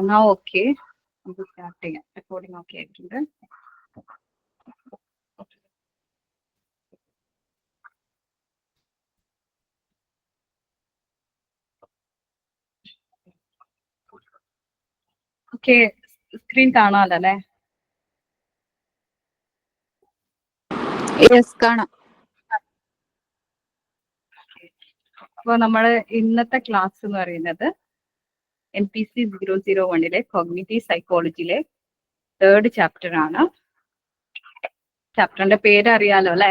now okay. നമുക്ക് start ചെയ്യാം. Recording okay ആയിട്ടുണ്ട്. ഓക്കെ, സ്ക്രീൻ കാണാമല്ലോ അല്ലേ? കാണാം. അപ്പോൾ നമ്മള് ഇന്നത്തെ ക്ലാസ് എന്ന് പറയുന്നത് NPC 001 കോഗ്നിറ്റീവ് സൈക്കോളജിയിലെ 3rd ചാപ്റ്റർ ആണ്. ചാപ്റ്ററിന്റെ പേര് അറിയാലോ അല്ലെ?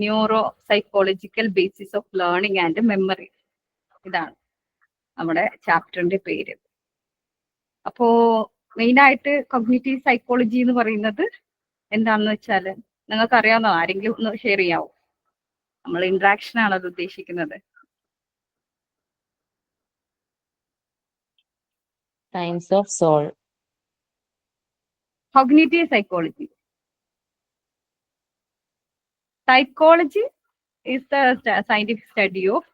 Neuro psychological basis of learning and memory. ഇതാണ് നമ്മുടെ ചാപ്റ്ററിന്റെ പേര്. അപ്പോ മെയിനായിട്ട് കോഗ്നിറ്റീവ് സൈക്കോളജി എന്ന് പറയുന്നത് എന്താണെന്ന് വെച്ചാൽ നിങ്ങൾക്ക് അറിയാവുന്ന ആരെങ്കിലും ഒന്ന് ഷെയർ ചെയ്യാവോ? നമ്മൾ ഇന്ററാക്ഷൻ ആണ് അത് ഉദ്ദേശിക്കുന്നത്. Science of soul. Cognitive psychology. Psychology is the scientific study of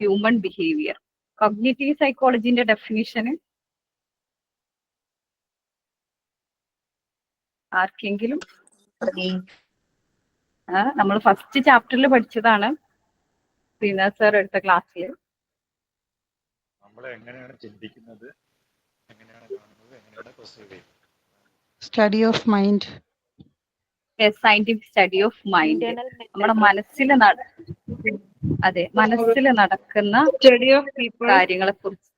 human behavior. Cognitive psychology ന്റെ definition ആർക്കെങ്കിലും? നമ്മൾ ഫസ്റ്റ് ചാപ്റ്ററിൽ പഠിച്ചതാണ്, ശ്രീനാഥ് സാർ എടുത്ത ക്ലാസ്സിൽ. നമ്മൾ എങ്ങനെയാണ് ചിന്തിക്കുന്നത്, എങ്ങനെയാണ് കാണുന്നത്, എങ്ങനെയാണ് പെർസീവ് ചെയ്യുന്നത്. Study of mind. Scientific study of mind. നമ്മുടെ മനസ്സിൽ മനസ്സിൽ നടക്കുന്ന സ്റ്റഡി ഓഫ് പീപ്പിൾ, കാര്യങ്ങളെ കുറിച്ച്.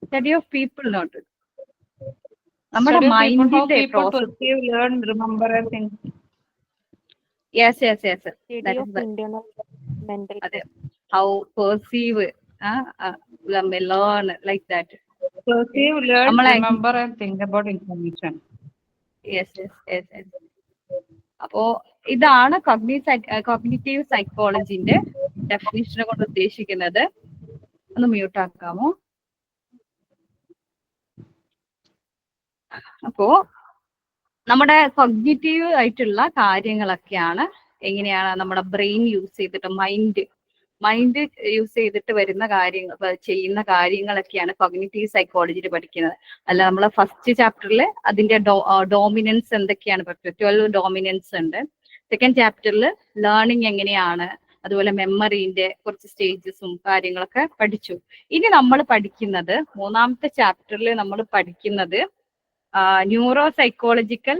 സ്റ്റഡി ഓഫ് പീപ്പിൾ നോട്ട്, നമ്മുടെ മൈൻഡിന്റെ process. Learn, remember things. Yes yes yes, അതെ. How perceive, learn like that. Perceive, learn, remember and think about information. Yes yes yes yes. അപ്പോ ഇതാണ് കോഗ്നിറ്റീവ് സൈക്കോളജിന്റെ ഡെഫിനിഷനെ കൊണ്ട് ഉദ്ദേശിക്കുന്നത്. ഒന്ന് മ്യൂട്ട് ആക്കാമോ? അപ്പോ നമ്മുടെ കോഗ്നിറ്റീവ് ആയിട്ടുള്ള കാര്യങ്ങളൊക്കെയാണ് എങ്ങനെയാണ് നമ്മുടെ ബ്രെയിൻ യൂസ് ചെയ്തിട്ട് മൈൻഡ് യൂസ് ചെയ്തിട്ട് വരുന്ന കാര്യങ്ങൾ, ചെയ്യുന്ന കാര്യങ്ങളൊക്കെയാണ് കോഗ്നിറ്റീവ് സൈക്കോളജിയിൽ പഠിക്കുന്നത്. അല്ല, നമ്മളെ ഫസ്റ്റ് ചാപ്റ്ററിൽ അതിന്റെ ഡോമിനൻസ് എന്തൊക്കെയാണ് പഠിച്ചത്. 12 ഡോമിനൻസ് ഉണ്ട്. സെക്കൻഡ് ചാപ്റ്ററിൽ ലേണിംഗ് എങ്ങനെയാണ്, അതുപോലെ മെമ്മറിന്റെ കുറച്ച് സ്റ്റേജസും കാര്യങ്ങളൊക്കെ പഠിച്ചു. ഇനി നമ്മൾ പഠിക്കുന്നത് 3ാമത്തെ ചാപ്റ്ററിൽ നമ്മൾ പഠിക്കുന്നത് neuro psychological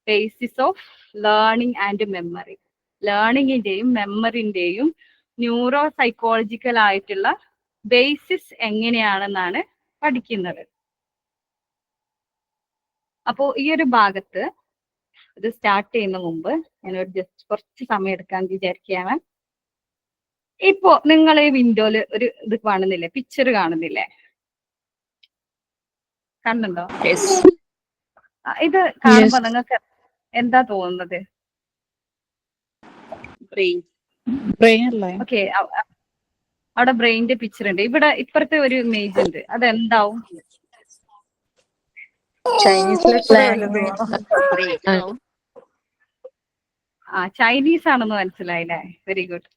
basis of learning and memory. ലേണിങ്ങിന്റെയും മെമ്മറിന്റെയും ന്യൂറോ സൈക്കോളജിക്കൽ ആയിട്ടുള്ള ബേസിസ് എങ്ങനെയാണെന്നാണ് പഠിക്കുന്നത്. അപ്പോ ഈ ഒരു ഭാഗത്ത് ഇത് സ്റ്റാർട്ട് ചെയ്യുന്ന മുമ്പ് ഞാനൊരു ജസ്റ്റ് കുറച്ച് സമയം എടുക്കാൻ വിചാരിക്കുകയാണ്. ഇപ്പോ നിങ്ങൾ ഈ വിൻഡോയില് ഒരു ഇത് കാണുന്നില്ലേ, പിക്ചർ കാണുന്നില്ലേ? കാണുന്നുണ്ടോ? ഇത് കാണുമ്പോ നിങ്ങൾക്ക് എന്താ തോന്നുന്നത്? ഓക്കെ, അവിടെ ബ്രെയിനിന്റെ പിക്ചർ ഉണ്ട്. ഇവിടെ ഇപ്പുറത്തെ ഒരു ഇമേജ് ഉണ്ട്, അതെന്താവും? ചൈനീസ് ആണെന്ന് മനസ്സിലായില്ലേ? Very good.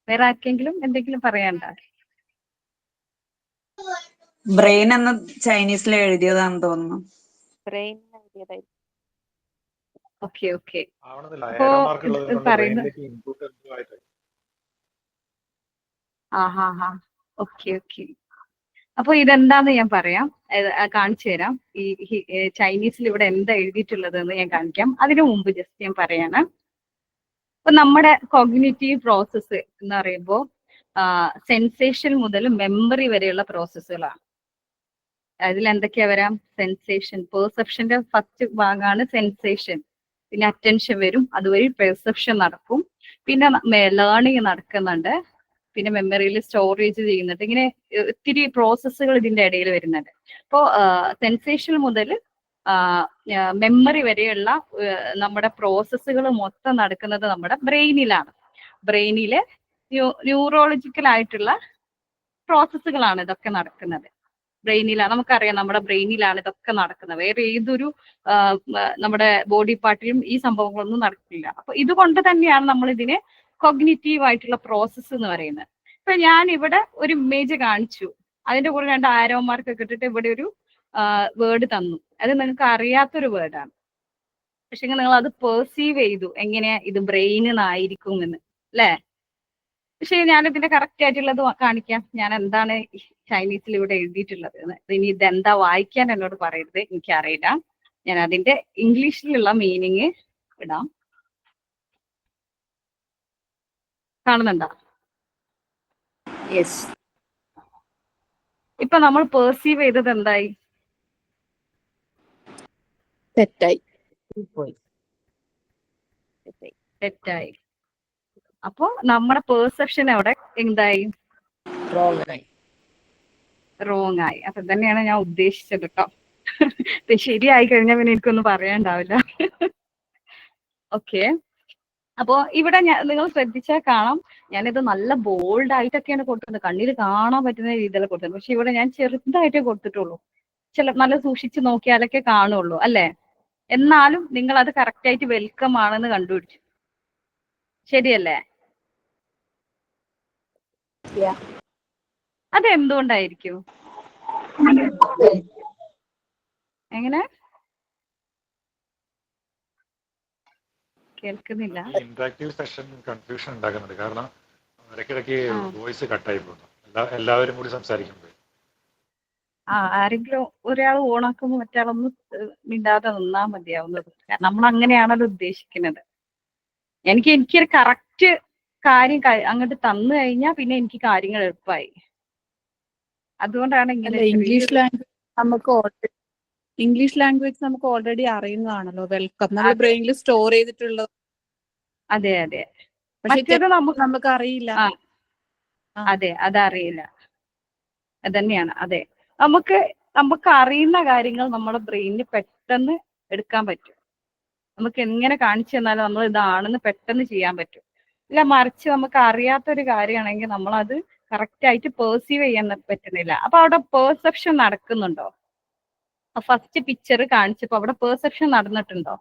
വേറെ ആർക്കെങ്കിലും എന്തെങ്കിലും പറയാനുണ്ടോ? ബ്രെയിൻ എന്ന് ചൈനീസിൽ എഴുതിയതാണെന്ന് തോന്നുന്നു. Okay okay. Okay okay. അപ്പൊ ഇതെന്താന്ന് ഞാൻ പറയാം, കാണിച്ചു തരാം. ഈ ചൈനീസിൽ ഇവിടെ എന്താ എഴുതിയിട്ടുള്ളത് എന്ന് ഞാൻ കാണിക്കാം. അതിനു മുമ്പ് ജസ്റ്റ് ഞാൻ പറയാണ്. അപ്പൊ നമ്മുടെ കോഗ്നിറ്റീവ് പ്രോസസ്സ് എന്ന് പറയുമ്പോൾ സെൻസേഷൻ മുതൽ മെമ്മറി വരെയുള്ള പ്രോസസ്സുകളാണ്. അതിൽ എന്തൊക്കെയാ വരാം? സെൻസേഷൻ, പെർസെപ്ഷന്റെ ഫസ്റ്റ് ഭാഗമാണ് സെൻസേഷൻ. പിന്നെ അറ്റൻഷൻ വരും, അതുവഴി പെർസെപ്ഷൻ നടക്കും. പിന്നെ ലേണിങ് നടക്കുന്നുണ്ട്, പിന്നെ മെമ്മറിയിൽ സ്റ്റോറേജ് ചെയ്യുന്നുണ്ട്. ഇങ്ങനെ ഒത്തിരി പ്രോസസ്സുകൾ ഇതിന്റെ ഇടയിൽ വരുന്നുണ്ട്. അപ്പോൾ സെൻസേഷൻ മുതൽ മെമ്മറി വരെയുള്ള നമ്മുടെ പ്രോസസ്സുകൾ മൊത്തം നടക്കുന്നത് നമ്മുടെ ബ്രെയിനിലാണ്. ബ്രെയിനിലെ ന്യൂറോളജിക്കൽ ആയിട്ടുള്ള പ്രോസസ്സുകളാണ് ഇതൊക്കെ നടക്കുന്നത്. ബ്രെയിനിലാണ്, നമുക്കറിയാം നമ്മുടെ ബ്രെയിനിലാണ് ഇതൊക്കെ നടക്കുന്നത്. വേറെ ഏതൊരു നമ്മുടെ ബോഡി പാർട്ടിലും ഈ സംഭവങ്ങളൊന്നും നടക്കില്ല. അപ്പൊ ഇതുകൊണ്ട് തന്നെയാണ് നമ്മൾ ഇതിനെ കോഗ്നിറ്റീവ് ആയിട്ടുള്ള പ്രോസസ്സ് എന്ന് പറയുന്നത്. ഇപ്പൊ ഞാൻ ഇവിടെ ഒരു ഇമേജ് കാണിച്ചു, അതിന്റെ കൂടെ 2 ആരോ മാർക്ക് ഒക്കെ ഇട്ടിട്ട് ഇവിടെ ഒരു വേർഡ് തന്നു. അത് നിങ്ങൾക്ക് അറിയാത്തൊരു വേർഡാണ്, പക്ഷെ നിങ്ങൾ അത് പെർസീവ് ചെയ്തു എങ്ങനെയാ ഇത് ബ്രെയിനിന്നായിരിക്കും എന്ന്, അല്ലേ? പക്ഷെ ഞാൻ ഇതിന്റെ കറക്റ്റ് ആയിട്ടുള്ളത് കാണിക്കാം. ഞാൻ എന്താണ് ചൈനീസിൽ ഇവിടെ എഴുതിയിട്ടുള്ളത് എന്ന്. ഇനി ഇതെന്താ വായിക്കാൻ എന്നോട് പറയരുത്, എനിക്കറിയില്ല. ഞാൻ അതിന്റെ ഇംഗ്ലീഷിലുള്ള മീനിങ് ഇടാം. കാണുന്നുണ്ടോ? യെസ്. ഇപ്പൊ നമ്മൾ പെർസീവ് ചെയ്തത് എന്തായി? തെറ്റായി. പോയി. തെറ്റായി. അപ്പോ നമ്മുടെ പെർസെപ്ഷൻ അവിടെ എന്തായി? Wrong ആയി. റോങ് ആയി. അപ്പൊ തന്നെയാണ് ഞാൻ ഉദ്ദേശിച്ചത് കേട്ടോ. ഇത് ശരിയായി കഴിഞ്ഞാൽ പിന്നെ എനിക്കൊന്നും പറയാണ്ടാവില്ല. ഓക്കെ, അപ്പോ ഇവിടെ നിങ്ങൾ ശ്രദ്ധിച്ചാൽ കാണാം, ഞാനിത് നല്ല ബോൾഡ് ആയിട്ടൊക്കെയാണ് കൊടുക്കുന്നത്, കണ്ണിൽ കാണാൻ പറ്റുന്ന രീതിയിൽ കൊടുത്തത്. പക്ഷെ ഇവിടെ ഞാൻ ചെറുതായിട്ടേ കൊടുത്തിട്ടുള്ളൂ. നല്ല സൂക്ഷിച്ച് നോക്കിയാലൊക്കെ കാണുള്ളൂ, അല്ലേ? എന്നാലും നിങ്ങൾ അത് കറക്റ്റ് ആയിട്ട് വെൽക്കം ആണെന്ന് കണ്ടുപിടിച്ചു, ശരിയല്ലേ? അതെന്തുകൊണ്ടായിരിക്കും? എങ്ങനെ? കേൾക്കുന്നില്ല. ഇന്ററാക്റ്റീവ് സെഷൻ കൺഫ്യൂഷൻ ഉണ്ടാക്കുന്നുണ്ട്. കാരണം ഇടയ്ക്കിടയ്ക്ക് വോയിസ് കട്ടായി പോകുന്നു, എല്ലാവരും കൂടി സംസാരിക്കുമ്പോൾ. ആരെങ്കിലും ഒരാൾ ഓണാക്കുമ്പോൾ മറ്റാളൊന്ന് മിണ്ടാതെ നിന്നാ മതിയാവുന്നത്. നമ്മൾ അങ്ങനെയാണല്ലോ ഉദ്ദേശിക്കുന്നത്. എനിക്കൊരു കറക്റ്റ് കാര്യം അങ്ങോട്ട് തന്നു കഴിഞ്ഞാൽ പിന്നെ എനിക്ക് കാര്യങ്ങൾ എളുപ്പമായി. അതുകൊണ്ടാണ് ഇങ്ങനെ. ഇംഗ്ലീഷ് ലാംഗ്വേജ് നമുക്ക് ഓൾറെഡി അറിയുന്നതാണല്ലോ വെൽക്കം, നമ്മുടെ ബ്രെയിനിൽ സ്റ്റോർ ചെയ്തിട്ടുള്ളത്. അതെ അതെ, പക്ഷെ നമുക്ക് അറിയില്ല. അതെ, അതറിയില്ല. അതന്നെയാണ്. അതെ, നമുക്ക് അറിയുന്ന കാര്യങ്ങൾ നമ്മുടെ ബ്രെയിനിന് പെട്ടെന്ന് എടുക്കാൻ പറ്റും. നമുക്ക് എങ്ങനെ കാണിച്ചു തന്നാലും നമ്മൾ ഇതാണെന്ന് പെട്ടെന്ന് ചെയ്യാൻ പറ്റും. ഇല്ല മറിച്ച് നമുക്ക് അറിയാത്തൊരു കാര്യമാണെങ്കിൽ നമ്മളത് കറക്റ്റ് ആയിട്ട് പെർസീവ് ചെയ്യാൻ പറ്റുന്നില്ല. അപ്പൊ അവിടെ പെർസെപ്ഷൻ നടക്കുന്നുണ്ടോ? ഫസ്റ്റ് പിക്ചർ കാണിച്ചപ്പോ അവിടെ പെർസെപ്ഷൻ നടന്നിട്ടുണ്ടോ?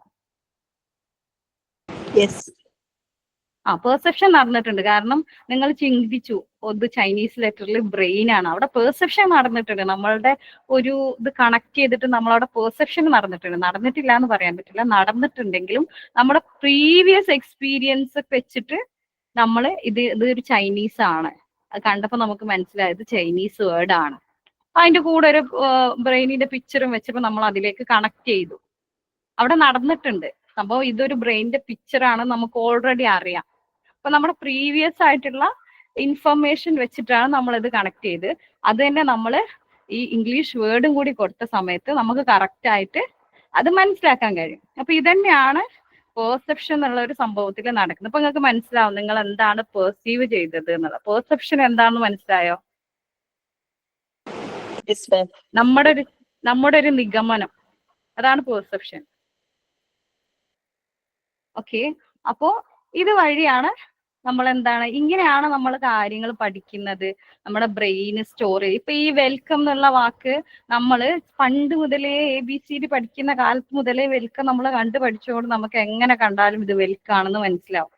പെർസെപ്ഷൻ നടന്നിട്ടുണ്ട്. കാരണം നിങ്ങൾ ചിന്തിച്ചു ഇത് ചൈനീസ് ലെറ്ററിൽ ബ്രെയിൻ ആണ്, അവിടെ പെർസെപ്ഷൻ നടന്നിട്ടുണ്ട്. നമ്മളുടെ ഒരു ഇത് കണക്ട് ചെയ്തിട്ട് നമ്മളവിടെ പെർസെപ്ഷൻ നടന്നിട്ടുണ്ട്. നടന്നിട്ടില്ല എന്ന് പറയാൻ പറ്റില്ല, നടന്നിട്ടുണ്ടെങ്കിലും നമ്മുടെ പ്രീവിയസ് എക്സ്പീരിയൻസ് വെച്ചിട്ട് നമ്മൾ ഇതൊരു ചൈനീസ് ആണ്, അത് കണ്ടപ്പോ നമുക്ക് മനസ്സിലായത് ചൈനീസ് വേർഡ് ആണ്. അതിന്റെ കൂടെ ഒരു ബ്രെയിനിന്റെ പിക്ചറും വെച്ചപ്പോ നമ്മൾ അതിലേക്ക് കണക്ട് ചെയ്തു. അവിടെ നടന്നിട്ടുണ്ട് സംഭവം. ഇതൊരു ബ്രെയിനിന്റെ പിക്ചർ ആണ്, നമുക്ക് ഓൾറെഡി അറിയാം. അപ്പൊ നമ്മുടെ പ്രീവിയസ് ആയിട്ടുള്ള ഇൻഫർമേഷൻ വെച്ചിട്ടാണ് നമ്മൾ ഇത് കണക്ട് ചെയ്ത്. അത് തന്നെ നമ്മൾ ഈ ഇംഗ്ലീഷ് വേർഡും കൂടി കൊടുത്ത സമയത്ത് നമുക്ക് കറക്റ്റ് ആയിട്ട് അത് മനസ്സിലാക്കാൻ കഴിയും. അപ്പൊ ഇതന്നെയാണ് പെർസെപ്ഷൻ എന്നുള്ള ഒരു സംഭവത്തിൽ നടക്കുന്നത്. അപ്പൊ നിങ്ങൾക്ക് മനസ്സിലാവും നിങ്ങൾ എന്താണ് പെർസീവ് ചെയ്തത് എന്നുള്ളത്. പെർസെപ്ഷൻ എന്താണെന്ന് മനസ്സിലായോ? നമ്മുടെ ഒരു നിഗമനം, അതാണ് പെർസെപ്ഷൻ. ഓക്കെ, അപ്പോ ഇത് വഴിയാണ് നമ്മൾ എന്താണ്, ഇങ്ങനെയാണ് നമ്മൾ കാര്യങ്ങൾ പഠിക്കുന്നത്. നമ്മുടെ ബ്രെയിന് സ്റ്റോർ ചെയ്യും. ഇപ്പൊ ഈ വെൽക്കം എന്നുള്ള വാക്ക് നമ്മൾ പണ്ട് മുതലേ ABCD പഠിക്കുന്ന കാലത്ത് മുതലേ വെൽക്കം നമ്മൾ പഠിച്ചുകൊണ്ട് നമുക്ക് എങ്ങനെ കണ്ടാലും ഇത് വെൽക്കം ആണെന്ന് മനസ്സിലാവും.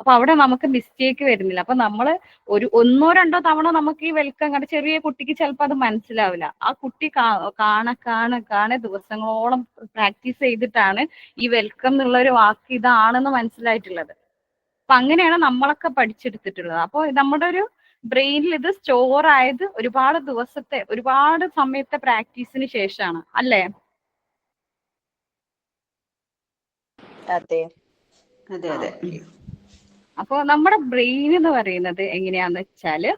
അപ്പൊ അവിടെ നമുക്ക് മിസ്റ്റേക്ക് വരുന്നില്ല. അപ്പൊ നമ്മൾ ഒരു 1-2 തവണ നമുക്ക് ഈ വെൽക്കം കണ്ട ചെറിയ കുട്ടിക്ക് ചിലപ്പോൾ അത് മനസ്സിലാവില്ല. ആ കുട്ടി കാണെ ദിവസങ്ങളോളം പ്രാക്ടീസ് ചെയ്തിട്ടാണ് ഈ വെൽക്കം എന്നുള്ള ഒരു വാക്ക് ഇതാണെന്ന് മനസ്സിലായിട്ടുള്ളത്. അപ്പൊ അങ്ങനെയാണ് നമ്മളൊക്കെ പഠിച്ചെടുത്തിട്ടുള്ളത്. അപ്പോൾ നമ്മുടെ ഒരു ബ്രെയിനിൽ ഇത് സ്റ്റോർ ആയത് ഒരുപാട് സമയത്തെ പ്രാക്ടീസിന് ശേഷമാണ്, അല്ലേ? അതെ അതെ അതെ. അപ്പൊ നമ്മുടെ ബ്രെയിൻ എന്ന് പറയുന്നത് എങ്ങനെയാന്ന് വെച്ചാല്,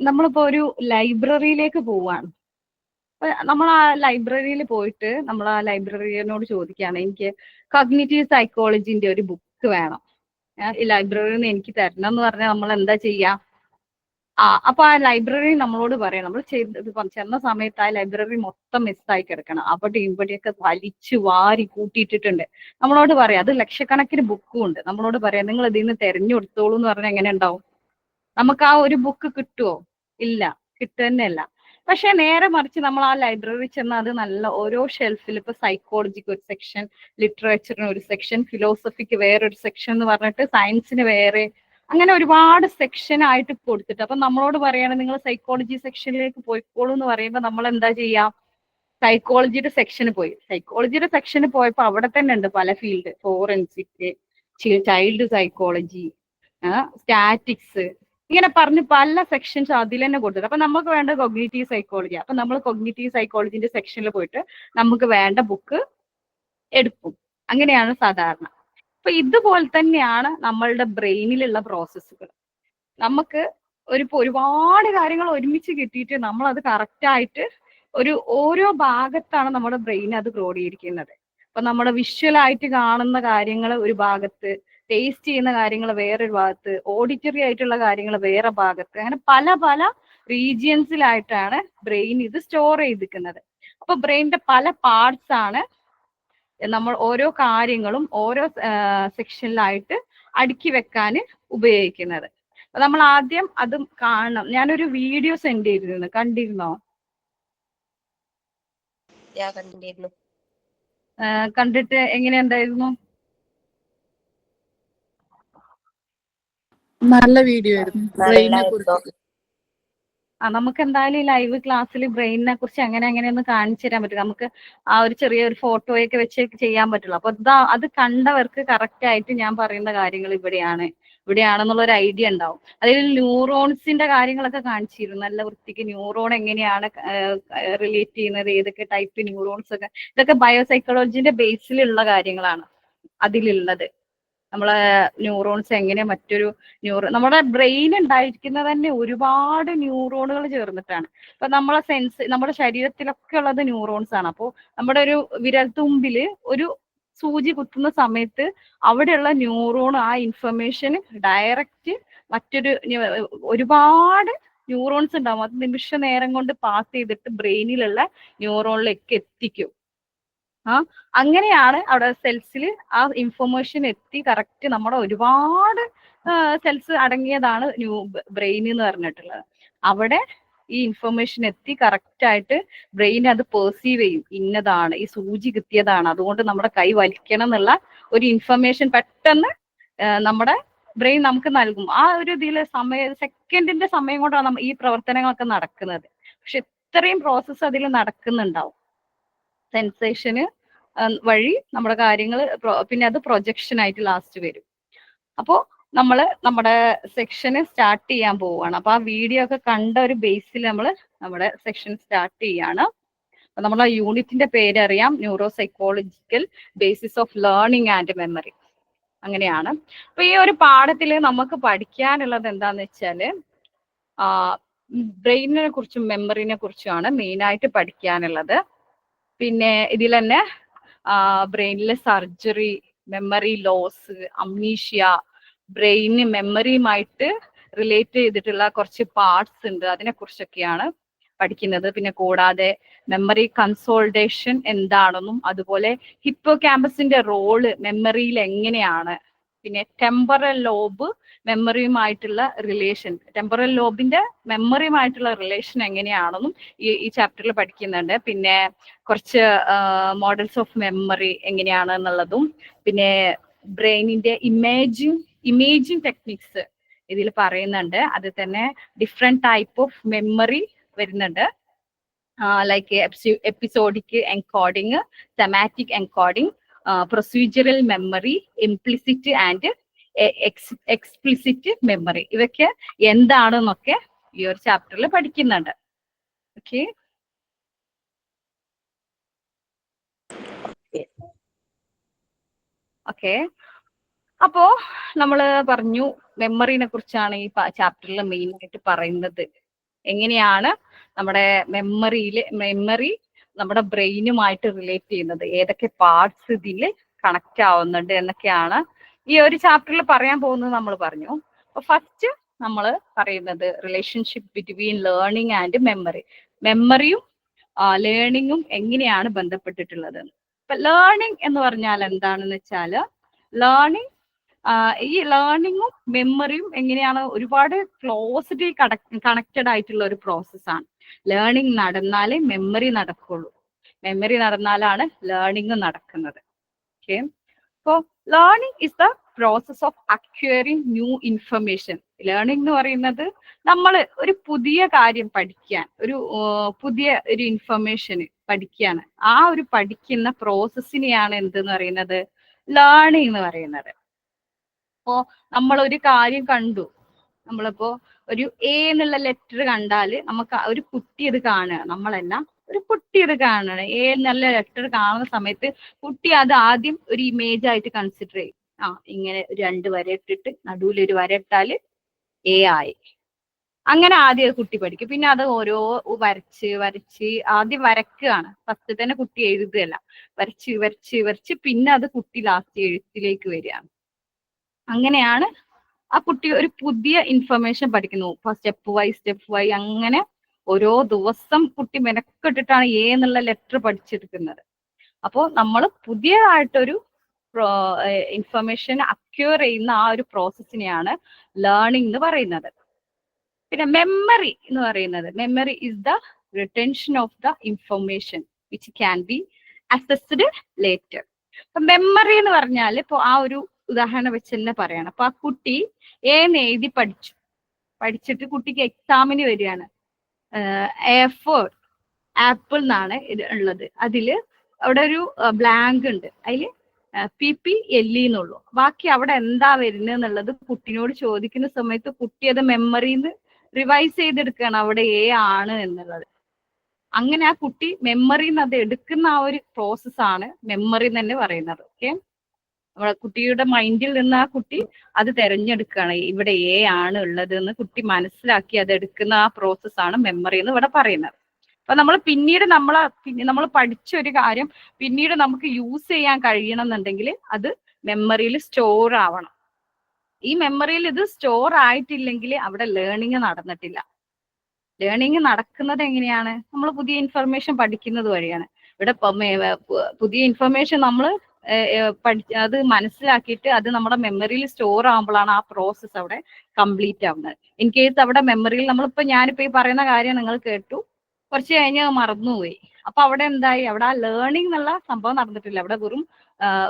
നമ്മളിപ്പോ ഒരു ലൈബ്രറിയിലേക്ക് പോവാണ്. നമ്മൾ ആ ലൈബ്രറിയിൽ പോയിട്ട് നമ്മൾ ആ ലൈബ്രറിയനോട് ചോദിക്കുകയാണ്, എനിക്ക് കോഗ്നിറ്റീവ് സൈക്കോളജിന്റെ ഒരു ബുക്ക് വേണം, ഈ ലൈബ്രറിയിൽ നിന്ന് എനിക്ക് തരണം എന്ന് പറഞ്ഞാൽ നമ്മൾ എന്താ ചെയ്യാ? അപ്പൊ ആ ലൈബ്രറി നമ്മളോട് പറയാം, നമ്മൾ ചെന്ന സമയത്ത് ആ ലൈബ്രറി മൊത്തം മിസ്സായി കിടക്കണം, അവിടെ ഇവിടെയൊക്കെ വലിച്ചു വാരി കൂട്ടിയിട്ടിട്ടുണ്ട്. നമ്മളോട് പറയാം, അത് ലക്ഷക്കണക്കിന് ബുക്കും ഉണ്ട്. നമ്മളോട് പറയാം നിങ്ങൾ ഇതിൽ നിന്ന് തെരഞ്ഞെടുത്തോളൂ എന്ന് പറഞ്ഞാൽ എങ്ങനെ ഉണ്ടാവും? നമുക്ക് ആ ഒരു ബുക്ക് കിട്ടുമോ? ഇല്ല, കിട്ടുന്നല്ല. പക്ഷെ നേരെ മറിച്ച് നമ്മൾ ആ ലൈബ്രറി ചെന്ന് അത് നല്ല ഓരോ ഷെൽഫിൽ, ഇപ്പൊ സൈക്കോളജിക്ക് ഒരു സെക്ഷൻ, ലിറ്ററേച്ചറിന് ഒരു സെക്ഷൻ, ഫിലോസഫിക്ക് വേറൊരു സെക്ഷൻ എന്ന് പറഞ്ഞിട്ട്, സയൻസിന് വേറെ, അങ്ങനെ ഒരുപാട് സെക്ഷൻ ആയിട്ട് കൊടുത്തിട്ട് അപ്പൊ നമ്മളോട് പറയാണ് നിങ്ങൾ സൈക്കോളജി സെക്ഷനിലേക്ക് പോയിക്കോളൂ എന്ന് പറയുമ്പോൾ നമ്മൾ എന്താ ചെയ്യാം, സൈക്കോളജിയുടെ സെക്ഷന് പോയി. സൈക്കോളജിയുടെ സെക്ഷന് പോയപ്പോൾ അവിടെ തന്നെ ഉണ്ട് പല field, forensic, child psychology, statics, ഇങ്ങനെ പറഞ്ഞ് പല സെക്ഷൻസ് അതിൽ തന്നെ കൊടുത്തത്. അപ്പൊ നമുക്ക് വേണ്ട കൊഗ്നിറ്റീവ് സൈക്കോളജി. അപ്പൊ നമ്മൾ കൊഗ്നിറ്റീവ് സൈക്കോളജിന്റെ സെക്ഷനിൽ പോയിട്ട് നമുക്ക് വേണ്ട ബുക്ക് എടുക്കും. അങ്ങനെയാണ് സാധാരണ. അപ്പൊ ഇതുപോലെ തന്നെയാണ് നമ്മളുടെ ബ്രെയിനിലുള്ള പ്രോസസ്സുകൾ. നമുക്ക് ഒരുപാട് കാര്യങ്ങൾ ഒരുമിച്ച് കിട്ടിയിട്ട് നമ്മൾ അത് കറക്റ്റായിട്ട് ഓരോ ഭാഗത്താണ് നമ്മുടെ ബ്രെയിൻ അത് ക്രോഡീകരിക്കുന്നത്. അപ്പൊ നമ്മുടെ വിഷ്വലായിട്ട് കാണുന്ന കാര്യങ്ങൾ ഒരു ഭാഗത്ത്, ടേസ്റ്റ് ചെയ്യുന്ന കാര്യങ്ങൾ വേറൊരു ഭാഗത്ത്, ഓഡിറ്ററി ആയിട്ടുള്ള കാര്യങ്ങൾ വേറെ ഭാഗത്ത്, അങ്ങനെ പല പല റീജിയൻസിലായിട്ടാണ് ബ്രെയിൻ ഇത് സ്റ്റോർ ചെയ്തിരിക്കുന്നത്. അപ്പൊ ബ്രെയിനിന്റെ പല പാർട്സ് ആണ് നമ്മൾ ഓരോ കാര്യങ്ങളും ഓരോ സെക്ഷനിലായിട്ട് അടുക്കി വെക്കാൻ ഉപയോഗിക്കുന്നത്. അപ്പൊ നമ്മൾ ആദ്യം അത് കാണണം. ഞാനൊരു വീഡിയോ സെൻഡ് ചെയ്തിരുന്നു, കണ്ടിരുന്നോ? കണ്ടിട്ട് എങ്ങനെയുണ്ടായിരുന്നു? നല്ല വീഡിയോ ആയിരുന്നു ബ്രെയിനിനെ കുറിച്ച്. നമുക്ക് എന്തായാലും ഈ ലൈവ് ക്ലാസ്സിൽ ബ്രെയിനിനെ കുറിച്ച് അങ്ങനെയൊന്ന് കാണിച്ചു തരാൻ പറ്റും. നമുക്ക് ആ ഒരു ചെറിയൊരു ഫോട്ടോയൊക്കെ വെച്ച് ചെയ്യാൻ പറ്റുള്ളൂ. അപ്പൊ അത് കണ്ടവർക്ക് കറക്റ്റ് ആയിട്ട് ഞാൻ പറയുന്ന കാര്യങ്ങൾ ഇവിടെയാണെന്നുള്ള ഒരു ഐഡിയ ഉണ്ടാവും. അതിൽ ന്യൂറോൺസിന്റെ കാര്യങ്ങളൊക്കെ കാണിച്ചിരുന്നു നല്ല വൃത്തിക്ക്. ന്യൂറോൺ എങ്ങനെയാണ് റിലേറ്റ് ചെയ്യുന്നത്, ഏതൊക്കെ ടൈപ്പ് ന്യൂറോൺസ് ഒക്കെ, ഇതൊക്കെ ബയോസൈക്കോളജിന്റെ ബേസിലുള്ള കാര്യങ്ങളാണ് അതിലുള്ളത്. നമ്മളെ ന്യൂറോൺസ് എങ്ങനെ നമ്മുടെ ബ്രെയിൻ ഉണ്ടായിരിക്കുന്നത് തന്നെ ഒരുപാട് ന്യൂറോണുകൾ ചേർന്നിട്ടാണ്. ഇപ്പൊ നമ്മുടെ ശരീരത്തിലൊക്കെ ഉള്ളത് ന്യൂറോൺസ് ആണ്. അപ്പോൾ നമ്മുടെ ഒരു വിരൽത്തുമ്പില് ഒരു സൂചി കുത്തുന്ന സമയത്ത് അവിടെയുള്ള ന്യൂറോൺ ആ ഇൻഫർമേഷൻ ഡയറക്റ്റ് ഒരുപാട് ന്യൂറോൺസ് ഉണ്ടാവും. അത് നിമിഷ നേരം കൊണ്ട് പാസ് ചെയ്തിട്ട് ബ്രെയിനിലുള്ള ന്യൂറോണിലേക്ക് എത്തിക്കും. അങ്ങനെയാണ് അവിടെ സെൽസിൽ ആ ഇൻഫർമേഷൻ എത്തി കറക്റ്റ് നമ്മുടെ ഒരുപാട് സെൽസ് അടങ്ങിയതാണ് ബ്രെയിൻ എന്ന് പറഞ്ഞിട്ടുള്ളത്. അവിടെ ഈ ഇൻഫർമേഷൻ എത്തി കറക്റ്റ് ആയിട്ട് ബ്രെയിൻ അത് പെർസീവ് ചെയ്യും. ഇന്നതാണ്, ഈ സൂചി കിട്ടിയതാണ്, അതുകൊണ്ട് നമ്മുടെ കൈ വലിക്കണം എന്നുള്ള ഒരു ഇൻഫർമേഷൻ പെട്ടെന്ന് നമ്മുടെ ബ്രെയിൻ നമുക്ക് നൽകും. ആ ഒരു സെക്കൻഡിന്റെ സമയം കൊണ്ടാണ് ഈ പ്രവർത്തനങ്ങളൊക്കെ നടക്കുന്നത്. പക്ഷെ ഇത്രയും പ്രോസസ്സ് അതിൽ നടക്കുന്നുണ്ടാവും. സെൻസേഷന് വഴി നമ്മുടെ കാര്യങ്ങൾ, പിന്നെ അത് പ്രൊജക്ഷൻ ആയിട്ട് ലാസ്റ്റ് വരും. അപ്പോൾ നമ്മൾ നമ്മുടെ സെക്ഷന് സ്റ്റാർട്ട് ചെയ്യാൻ പോവുകയാണ്. അപ്പൊ ആ വീഡിയോ ഒക്കെ കണ്ട ഒരു ബേസിൽ നമ്മുടെ സെക്ഷൻ സ്റ്റാർട്ട് ചെയ്യാണ്. അപ്പൊ നമ്മളെ യൂണിറ്റിന്റെ പേര് അറിയാം, neuro psychological basis of learning and memory. അങ്ങനെയാണ്. അപ്പൊ ഈ ഒരു പാഠത്തിൽ നമുക്ക് പഠിക്കാനുള്ളത് എന്താന്ന് വെച്ചാല് ബ്രെയിനിനെ കുറിച്ചും മെമ്മറിനെ കുറിച്ചുമാണ് മെയിനായിട്ട് പഠിക്കാനുള്ളത്. പിന്നെ ഇതിൽ തന്നെ ബ്രെയിനിലെ surgery, memory loss, amnesia, brain മെമ്മറിയുമായിട്ട് റിലേറ്റ് ചെയ്തിട്ടുള്ള കുറച്ച് പാർട്സ് ഉണ്ട്, അതിനെ കുറിച്ചൊക്കെയാണ് പഠിക്കുന്നത്. പിന്നെ കൂടാതെ മെമ്മറി കൺസോൾട്ടേഷൻ എന്താണെന്നും, അതുപോലെ ഹിപ്പോ ക്യാമ്പസിന്റെ റോള് മെമ്മറിയിൽ എങ്ങനെയാണ്, പിന്നെ ടെമ്പറൽ ലോബ് മെമ്മറിയുമായിട്ടുള്ള റിലേഷൻ, ടെമ്പറൽ ലോബിന്റെ മെമ്മറിയുമായിട്ടുള്ള റിലേഷൻ എങ്ങനെയാണെന്നും ഈ ചാപ്റ്ററിൽ പഠിക്കുന്നുണ്ട്. പിന്നെ കുറച്ച് മോഡൽസ് ഓഫ് മെമ്മറി എങ്ങനെയാണ് എന്നുള്ളതും, പിന്നെ ബ്രെയിനിന്റെ ഇമേജിങ് ടെക്നിക്സ് ഇതിൽ പറയുന്നുണ്ട്. അത് തന്നെ ഡിഫറെന്റ് ടൈപ്പ് ഓഫ് മെമ്മറി വരുന്നുണ്ട്. Like episodic encoding, thematic encoding, procedural memory, implicit and explicit memory. ഇതൊക്കെ എന്താണെന്നൊക്കെ ഈ ഒരു ചാപ്റ്ററിൽ പഠിക്കുന്നുണ്ട്. Okay, okay. അപ്പോ നമ്മൾ പറഞ്ഞു മെമ്മറിനെ കുറിച്ചാണ് ഈ ചാപ്റ്ററിൽ മെയിൻ ആയിട്ട് പറയുന്നത്. എങ്ങനെയാണ് നമ്മുടെ മെമ്മറി നമ്മുടെ ബ്രെയിനുമായിട്ട് റിലേറ്റ് ചെയ്യുന്നത്, ഏതൊക്കെ പാർട്സ് ഇതിൽ കണക്ട് ആവുന്നുണ്ട് എന്നൊക്കെയാണ് ഈ ഒരു ചാപ്റ്ററിൽ പറയാൻ പോകുന്നത് നമ്മൾ പറഞ്ഞു. അപ്പൊ ഫസ്റ്റ് നമ്മൾ പറയുന്നത് relationship between learning and memory. മെമ്മറിയും ലേണിങ്ങും എങ്ങനെയാണ് ബന്ധപ്പെട്ടിട്ടുള്ളത്. ഇപ്പൊ ലേണിംഗ് എന്ന് പറഞ്ഞാൽ എന്താണെന്ന് വെച്ചാല്, ഈ ലേണിങ്ങും മെമ്മറിയും എങ്ങനെയാണ് ഒരുപാട് ക്ലോസ്ലി കണക്റ്റഡ് ആയിട്ടുള്ള ഒരു പ്രോസസ്സാണ്. ലേണിംഗ് നടന്നാലേ മെമ്മറി നടക്കുള്ളൂ, മെമ്മറി നടന്നാലാണ് ലേണിംഗ് നടക്കുന്നത്. Okay, so learning is the process of acquiring new information. Learning എന്ന് പറയുന്നത് നമ്മൾ ഒരു പുതിയ കാര്യം പഠിക്കാൻ, പുതിയ ഒരു ഇൻഫർമേഷൻ പഠിക്കാണ്. ആ ഒരു പഠിക്കുന്ന പ്രോസസ്സിനെയാണ് എന്തെന്ന് പറയുന്നത്, ലേണിംഗ് എന്ന് പറയുന്നത്. അപ്പോ നമ്മൾ ഒരു കാര്യം കണ്ടു, നമ്മളിപ്പോ ഒരു എ എന്നുള്ള ലെറ്റർ കണ്ടാൽ നമുക്ക് ഒരു കുട്ടി അത് കാണുക, നമ്മളല്ല, ഒരു കുട്ടി അത് കാണണം. എ എന്നുള്ള ലെറ്റർ കാണുന്ന സമയത്ത് കുട്ടി അത് ആദ്യം ഒരു ഇമേജ് ആയിട്ട് കൺസിഡർ ചെയ്യും. ഇങ്ങനെ 2 വര ഇട്ടിട്ട് നടുവിൽ ഒരു വര ഇട്ടാല് എ ആയി. അങ്ങനെ ആദ്യം കുട്ടി പഠിക്കും. പിന്നെ അത് ഓരോ വരച്ച് ആദ്യം വരക്കുകയാണ്. ഫസ്റ്റ് തന്നെ കുട്ടി എഴുതുകയല്ല, വരച്ച് പിന്നെ അത് കുട്ടി ലാസ്റ്റ് എഴുത്തിലേക്ക് വരികയാണ്. അങ്ങനെയാണ് ആ കുട്ടി ഒരു പുതിയ ഇൻഫർമേഷൻ പഠിക്കുന്നു. സ്റ്റെപ്പ് വൈ അങ്ങനെ ഓരോ ദിവസം കുട്ടി മെനക്കെട്ടിട്ടാണ് എ എന്നുള്ള ലെറ്റർ പഠിച്ചെടുക്കുന്നത്. അപ്പോൾ നമ്മൾ പുതിയതായിട്ടൊരു ഇൻഫർമേഷൻ അക്വയർ ചെയ്യുന്ന ആ ഒരു പ്രോസസ്സിനെയാണ് ലേണിംഗ് എന്ന് പറയുന്നത്. പിന്നെ മെമ്മറി എന്ന് പറയുന്നത്, memory is the retention of the information which can be assessed later. അപ്പൊ മെമ്മറി എന്ന് പറഞ്ഞാൽ ഇപ്പൊ ആ ഒരു ഉദാഹരണം വെച്ച് തന്നെ പറയണം. അപ്പൊ ആ കുട്ടി ഏന്ന് എഴുതി പഠിച്ചിട്ട് കുട്ടിക്ക് എക്സാമിന് വരികയാണ്. ആപ്പിൾ എന്നാണ് ഇത് ഉള്ളത്. അതില് അവിടെ ഒരു ബ്ലാങ്ക് ഉണ്ട്, അതില് PPLE എന്നുള്ളൂ. ബാക്കി അവിടെ എന്താ വരുന്നത് എന്നുള്ളത് കുട്ടിനോട് ചോദിക്കുന്ന സമയത്ത് കുട്ടി അത് മെമ്മറിന്ന് റിവൈസ് ചെയ്തെടുക്കുകയാണ് അവിടെ എ ആണ് എന്നുള്ളത്. അങ്ങനെ ആ കുട്ടി മെമ്മറിന്ന് അത് എടുക്കുന്ന ആ ഒരു പ്രോസസ്സാണ് മെമ്മറി തന്നെ പറയുന്നത്. ഓക്കെ, നമ്മളെ കുട്ടിയുടെ മൈൻഡിൽ നിന്ന് ആ കുട്ടി അത് തെരഞ്ഞെടുക്കുകയാണ്, ഇവിടെ എ ആണ് ഉള്ളത് എന്ന് കുട്ടി മനസ്സിലാക്കി അത് എടുക്കുന്ന ആ പ്രോസസ്സാണ് മെമ്മറി എന്ന് ഇവിടെ പറയുന്നത്. അപ്പൊ നമ്മൾ പിന്നീട് നമ്മൾ പഠിച്ച ഒരു കാര്യം പിന്നീട് നമുക്ക് യൂസ് ചെയ്യാൻ കഴിയണം എന്നുണ്ടെങ്കിൽ അത് മെമ്മറിയിൽ സ്റ്റോർ ആവണം. ഈ മെമ്മറിയിൽ ഇത് സ്റ്റോർ ആയിട്ടില്ലെങ്കിൽ അവിടെ ലേണിംഗ് നടന്നിട്ടില്ല. ലേണിംഗ് നടക്കുന്നത് എങ്ങനെയാണ്? നമ്മൾ പുതിയ ഇൻഫർമേഷൻ പഠിക്കുന്നത് വഴിയാണ്. ഇവിടെ പുതിയ ഇൻഫർമേഷൻ നമ്മൾ അത് മനസ്സിലാക്കിയിട്ട് അത് നമ്മുടെ മെമ്മറിയിൽ സ്റ്റോർ ആകുമ്പോഴാണ് ആ പ്രോസസ്സ് അവിടെ കംപ്ലീറ്റ് ആവുന്നത്. ഇൻ കേസ് അവിടെ മെമ്മറിയിൽ ഞാനിപ്പോ ഈ പറയുന്ന കാര്യം നിങ്ങൾ കേട്ടു, കുറച്ച് കഴിഞ്ഞ് മറന്നുപോയി. അപ്പൊ അവിടെ എന്തായി? അവിടെ ആ ലേണിംഗ് എന്നുള്ള സംഭവം നടന്നിട്ടില്ല. അവിടെ വെറും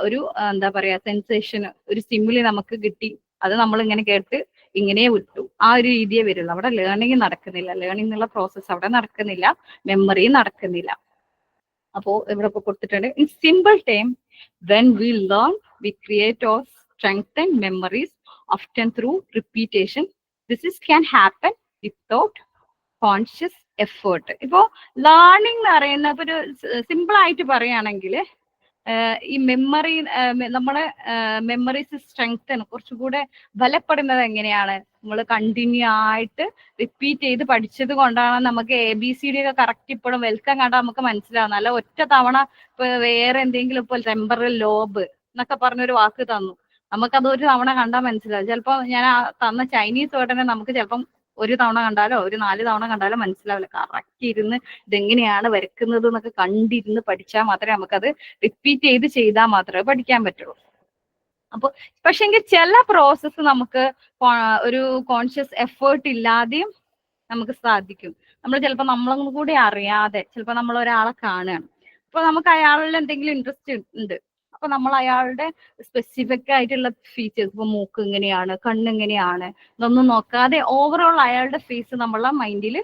ഒരു എന്താ പറയാ സെൻസേഷൻ, ഒരു സ്റ്റിമുലി നമുക്ക് കിട്ടി, അത് നമ്മൾ ഇങ്ങനെ കേട്ട് ഇങ്ങനെ വിട്ടു, ആ ഒരു രീതിയെ വരുള്ളൂ. അവിടെ ലേണിംഗ് നടക്കുന്നില്ല. ലേണിംഗ് എന്നുള്ള പ്രോസസ്സ് അവിടെ നടക്കുന്നില്ല, മെമ്മറി നടക്കുന്നില്ല. അപ്പോ ഇവിടെ ഇപ്പൊ കൊടുത്തിട്ടുണ്ട്, in simple time when we learn we create or strengthen memories often through repetition. This can happen without conscious effort. ഇപ്പോ ലേണിംഗ് എന്ന് പറയുന്ന ഒരു സിമ്പിൾ ആയിട്ട് പറയുകയാണെങ്കിൽ ഈ മെമ്മറി നമ്മളെ മെമ്മറീസ് സ്ട്രെങ്തൻ കുറച്ചുകൂടെ ബലപ്പെടുന്നത് എങ്ങനെയാണ്? നമ്മൾ കണ്ടിന്യൂ ആയിട്ട് റിപ്പീറ്റ് ചെയ്ത് പഠിച്ചത് കൊണ്ടാണ് നമുക്ക് ABCD ഒക്കെ കറക്റ്റ് ഇപ്പോഴും വെൽക്കം കണ്ടാൽ നമുക്ക് മനസ്സിലാവുന്നത്. അല്ല ഒറ്റ തവണ ഇപ്പൊ വേറെ എന്തെങ്കിലും ഇപ്പോൾ ടെമ്പറൽ ലോബ് എന്നൊക്കെ പറഞ്ഞൊരു വാക്ക് തന്നു, നമുക്കത് ഒരു തവണ കണ്ടാൽ മനസ്സിലാവും. ചിലപ്പോൾ ഞാൻ തന്ന ചൈനീസ് വേർഡിനെ നമുക്ക് ചിലപ്പം ഒരു തവണ കണ്ടാലോ ഒരു 4 തവണ കണ്ടാലോ മനസ്സിലാവില്ല. കറക്റ്റ് ഇരുന്ന് ഇതെങ്ങനെയാണ് വരക്കുന്നത് എന്നൊക്കെ കണ്ടിരുന്ന് പഠിച്ചാൽ മാത്രമേ നമുക്കത് റിപ്പീറ്റ് ചെയ്താൽ മാത്രമേ പഠിക്കാൻ പറ്റുള്ളൂ. അപ്പൊ പക്ഷെങ്കിൽ ചില പ്രോസസ്സ് നമുക്ക് ഒരു കോൺഷ്യസ് എഫേർട്ട് ഇല്ലാതെയും നമുക്ക് സാധിക്കും. നമ്മൾ ചിലപ്പോൾ നമ്മളൊന്നും കൂടി അറിയാതെ ചിലപ്പോൾ നമ്മൾ ഒരാളെ കാണുകയാണ്, അപ്പൊ നമുക്ക് അയാളിൽ എന്തെങ്കിലും ഇൻട്രസ്റ്റ് ഉണ്ട്, അപ്പൊ നമ്മൾ അയാളുടെ സ്പെസിഫിക് ആയിട്ടുള്ള ഫീച്ചേഴ്സ്, ഇപ്പൊ മൂക്ക് എങ്ങനെയാണ്, കണ്ണ് എങ്ങനെയാണ് ഇതൊന്നും നോക്കാതെ ഓവറോൾ അയാളുടെ ഫേസ് നമ്മളെ മൈൻഡിൽ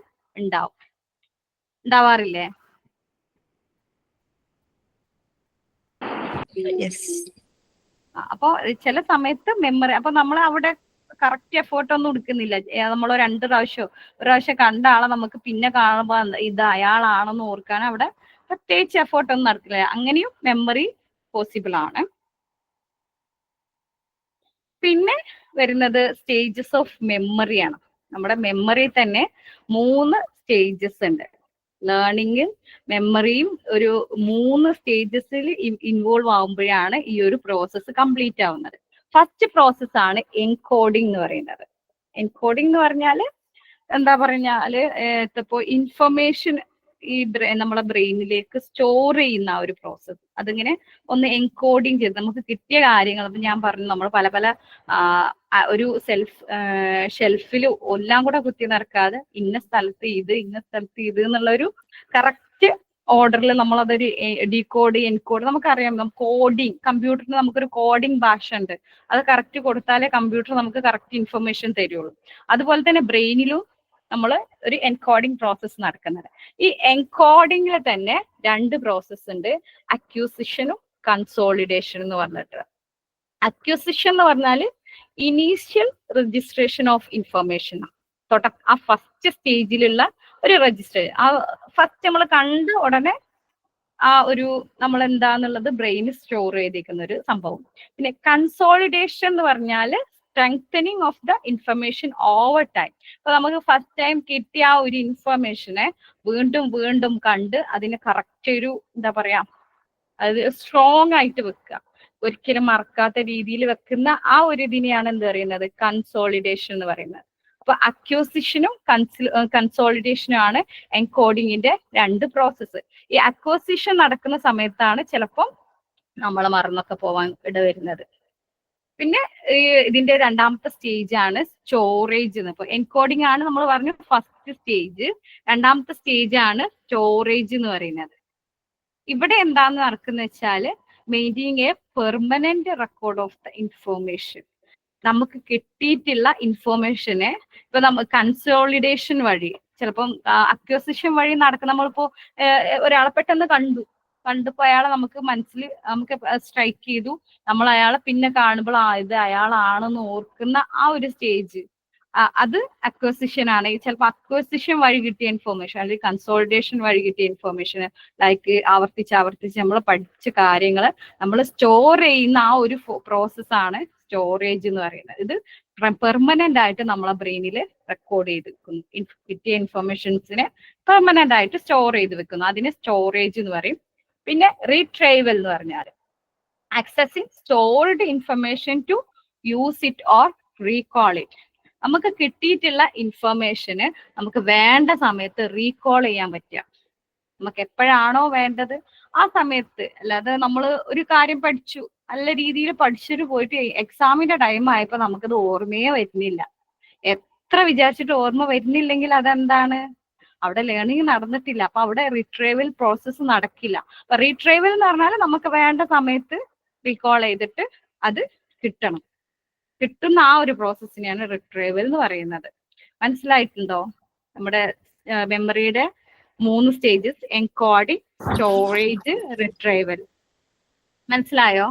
ഉണ്ടാവാറില്ലേ? അപ്പൊ ചില സമയത്ത് മെമ്മറി, അപ്പൊ നമ്മൾ അവിടെ കറക്റ്റ് എഫേർട്ട് ഒന്നും എടുക്കുന്നില്ല. നമ്മൾ 2 പ്രാവശ്യം ഒരു പ്രാവശ്യം കണ്ട ആളെ നമുക്ക് പിന്നെ കാണുമ്പോ ഇത് അയാളാണെന്ന് ഓർക്കാൻ അവിടെ പ്രത്യേകിച്ച് എഫേർട്ട് ഒന്നും നടക്കില്ല. അങ്ങനെയും മെമ്മറി പോസിബിൾ ആണ്. പിന്നെ വരുന്നത് സ്റ്റേജസ് ഓഫ് മെമ്മറിയാണ്. നമ്മുടെ മെമ്മറി തന്നെ 3 സ്റ്റേജസ് ഉണ്ട്. ലേണിംഗ് മെമ്മറിയും ഒരു 3 സ്റ്റേജസിൽ ഇൻവോൾവ് ആവുമ്പോഴാണ് ഈ ഒരു പ്രോസസ്സ് കംപ്ലീറ്റ് ആവുന്നത്. ഫസ്റ്റ് പ്രോസസ് ആണ് എൻകോഡിംഗ് എന്ന് പറയുന്നത്. എൻകോഡിംഗ് എന്ന് പറഞ്ഞാൽ എന്താ പറഞ്ഞാല് ഇപ്പോ ഇൻഫർമേഷൻ ഈ നമ്മളെ ബ്രെയിനിലേക്ക് സ്റ്റോർ ചെയ്യുന്ന ആ ഒരു പ്രോസസ്സ്, അതിങ്ങനെ ഒന്ന് എൻകോഡിങ് ചെയ്ത് നമുക്ക് കിട്ടിയ കാര്യങ്ങൾ, അപ്പൊ ഞാൻ പറഞ്ഞു നമ്മൾ പല ഒരു ഷെൽഫിൽ എല്ലാം കൂടെ കുത്തി നിറക്കാതെ ഇന്ന സ്ഥലത്ത് ഇത് എന്നുള്ള ഒരു കറക്റ്റ് ഓർഡറിൽ നമ്മൾ അതൊരു ഡീകോഡ് എൻകോഡ് നമുക്കറിയാം. കോഡിങ് കമ്പ്യൂട്ടറിന് നമുക്കൊരു കോഡിങ് ഭാഷ ഉണ്ട്. അത് കറക്റ്റ് കൊടുത്താലേ കമ്പ്യൂട്ടർ നമുക്ക് കറക്റ്റ് ഇൻഫർമേഷൻ തരുള്ളൂ. അതുപോലെ തന്നെ ബ്രെയിനിലും നമ്മൾ ഒരു എൻകോഡിങ് പ്രോസസ്സ് നടക്കുന്നുണ്ട്. ഈ എൻകോഡിങ്ങിൽ തന്നെ 2 പ്രോസസ്സ് ഉണ്ട്, അക്യൂസിഷനും കൺസോളിഡേഷൻ എന്ന് പറഞ്ഞിട്ട്. അക്യൂസിഷൻ എന്ന് പറഞ്ഞാൽ ഇനീഷ്യൽ രജിസ്ട്രേഷൻ ഓഫ് ഇൻഫർമേഷൻ, ആ ഫസ്റ്റ് സ്റ്റേജിലുള്ള ഒരു രജിസ്ട്രേഷൻ. ആ ഫസ്റ്റ് നമ്മൾ കണ്ട ഉടനെ ആ ഒരു നമ്മൾ എന്താന്നുള്ളത് ബ്രെയിൻ സ്റ്റോർ ചെയ്തിരിക്കുന്ന ഒരു സംഭവം. പിന്നെ കൺസോളിഡേഷൻ എന്ന് പറഞ്ഞാൽ strengthening of the information over time. ഇപ്പൊ നമുക്ക് ഫസ്റ്റ് ടൈം കിട്ടിയ ആ ഒരു ഇൻഫർമേഷനെ വീണ്ടും വീണ്ടും കണ്ട് അതിന് കറക്റ്റ് ഒരു എന്താ പറയാ അത് സ്ട്രോങ് ആയിട്ട് വെക്കുക, ഒരിക്കലും മറക്കാത്ത രീതിയിൽ വെക്കുന്ന ആ ഒരു ഇതിനെയാണ് എന്ത് പറയുന്നത്, കൺസോളിഡേഷൻ എന്ന് പറയുന്നത്. അപ്പൊ അക്യൂസിഷനും കൺസോളിഡേഷനും ആണ് എൻകോഡിങ്ങിന്റെ 2 പ്രോസസ്സ്. ഈ അക്വസിഷൻ നടക്കുന്ന സമയത്താണ് ചിലപ്പം നമ്മൾ മറന്നൊക്കെ പോവാൻ ഇടവരുന്നത്. പിന്നെ ഇതിന്റെ 2ാമത്തെ സ്റ്റേജ് ആണ് സ്റ്റോറേജ് എന്ന്. ഇപ്പൊ എൻകോഡിംഗ് ആണ് നമ്മൾ പറഞ്ഞു ഫസ്റ്റ് സ്റ്റേജ്. 2ാമത്തെ സ്റ്റേജ് ആണ് സ്റ്റോറേജ് എന്ന് പറയുന്നത്. ഇവിടെ എന്താന്ന് നടക്കുന്ന വെച്ചാല് maintain A permanent record of the information. നമുക്ക് കിട്ടിയിട്ടുള്ള ഇൻഫോർമേഷനെ ഇപ്പൊ കൺസോളിഡേഷൻ വഴി, ചിലപ്പം അക്വസിഷൻ വഴി നടക്കുന്ന, നമ്മളിപ്പോ ഒരാളെ പെട്ടെന്ന് കണ്ടപ്പോ അയാളെ നമുക്ക് മനസ്സിൽ നമുക്ക് സ്ട്രൈക്ക് ചെയ്തു, നമ്മൾ അയാളെ പിന്നെ കാണുമ്പോൾ ഇത് അയാളാണെന്ന് ഓർക്കുന്ന ആ ഒരു സ്റ്റേജ്, അത് അക്വസിഷൻ ആണ്. ചിലപ്പോൾ അക്വസിഷൻ വഴി കിട്ടിയ ഇൻഫോർമേഷൻ അല്ലെങ്കിൽ കൺസോളിഡേഷൻ വഴി കിട്ടിയ ഇൻഫോർമേഷൻ ലൈക്ക് ആവർത്തിച്ച് നമ്മൾ പഠിച്ച കാര്യങ്ങൾ നമ്മൾ സ്റ്റോർ ചെയ്യുന്ന ആ ഒരു പ്രോസസ്സാണ് സ്റ്റോറേജ് എന്ന് പറയുന്നത്. ഇത് പെർമനന്റ് ആയിട്ട് നമ്മളെ ബ്രെയിനിൽ റെക്കോർഡ് ചെയ്ത് വെക്കുന്നു. കിട്ടിയ ഇൻഫർമേഷൻസിനെ പെർമനന്റ് ആയിട്ട് സ്റ്റോർ ചെയ്ത് വെക്കുന്നു. അതിന് സ്റ്റോറേജ് എന്ന് പറയും. പിന്നെ റീട്രൈവൽ എന്ന് പറഞ്ഞാൽ accessing stored information to use it or recall it. നമുക്ക് കിട്ടിയിട്ടുള്ള ഇൻഫർമേഷന് നമുക്ക് വേണ്ട സമയത്ത് റീകോൾ ചെയ്യാൻ പറ്റുക. നമുക്ക് എപ്പോഴാണോ വേണ്ടത് ആ സമയത്ത്. അല്ലാതെ നമ്മൾ ഒരു കാര്യം പഠിച്ചു, നല്ല രീതിയിൽ പഠിച്ചിട്ട് പോയിട്ട് എക്സാമിന്റെ ടൈം ആയപ്പോൾ നമുക്കത് ഓർമ്മയെ വരുന്നില്ല. എത്ര വിചാരിച്ചിട്ട് ഓർമ്മ വരുന്നില്ലെങ്കിൽ അതെന്താണ്, അവിടെ ലേണിംഗ് നടന്നിട്ടില്ല. അപ്പൊ അവിടെ റിട്രൈവൽ പ്രോസസ്സ് നടക്കില്ല. അപ്പൊ റീട്രൈവൽ എന്ന് പറഞ്ഞാൽ നമുക്ക് വേണ്ട സമയത്ത് റീകോൾ ചെയ്തിട്ട് അത് കിട്ടുന്ന ആ ഒരു പ്രോസസ്സിനെയാണ് റിട്രൈവൽ എന്ന് പറയുന്നത്. മനസ്സിലായിട്ടുണ്ടോ? നമ്മുടെ മെമ്മറിയുടെ 3 സ്റ്റേജസ്: എൻകോഡിംഗ്, സ്റ്റോറേജ്, റിട്രൈവൽ. മനസ്സിലായോ?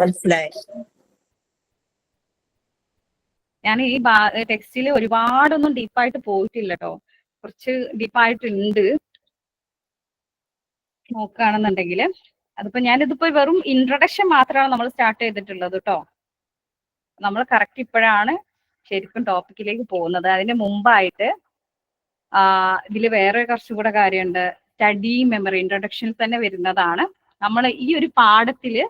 മനസ്സിലായി. ഞാൻ ഈ ടെക്സ്റ്റിൽ ഒരുപാടൊന്നും ഡീപ്പായിട്ട് പോയിട്ടില്ല കേട്ടോ, കുറച്ച് ഡീപ്പായിട്ടുണ്ട് നോക്കുകയാണെന്നുണ്ടെങ്കിൽ. അതിപ്പോ ഞാനിതിപ്പോ വെറും ഇൻട്രൊഡക്ഷൻ മാത്രമാണ് നമ്മൾ സ്റ്റാർട്ട് ചെയ്തിട്ടുള്ളത് കേട്ടോ. നമ്മൾ കറക്റ്റ് ഇപ്പോഴാണ് ശരിക്കും ടോപ്പിക്കിലേക്ക് പോകുന്നത്. അതിന് മുമ്പായിട്ട് ഇതിൽ വേറെ കുറച്ചും കൂടെ കാര്യമുണ്ട്. സ്റ്റഡി മെമ്മറി ഇൻട്രൊഡക്ഷനിൽ തന്നെ വരുന്നതാണ്. നമ്മൾ ഈ ഒരു പാഠത്തില്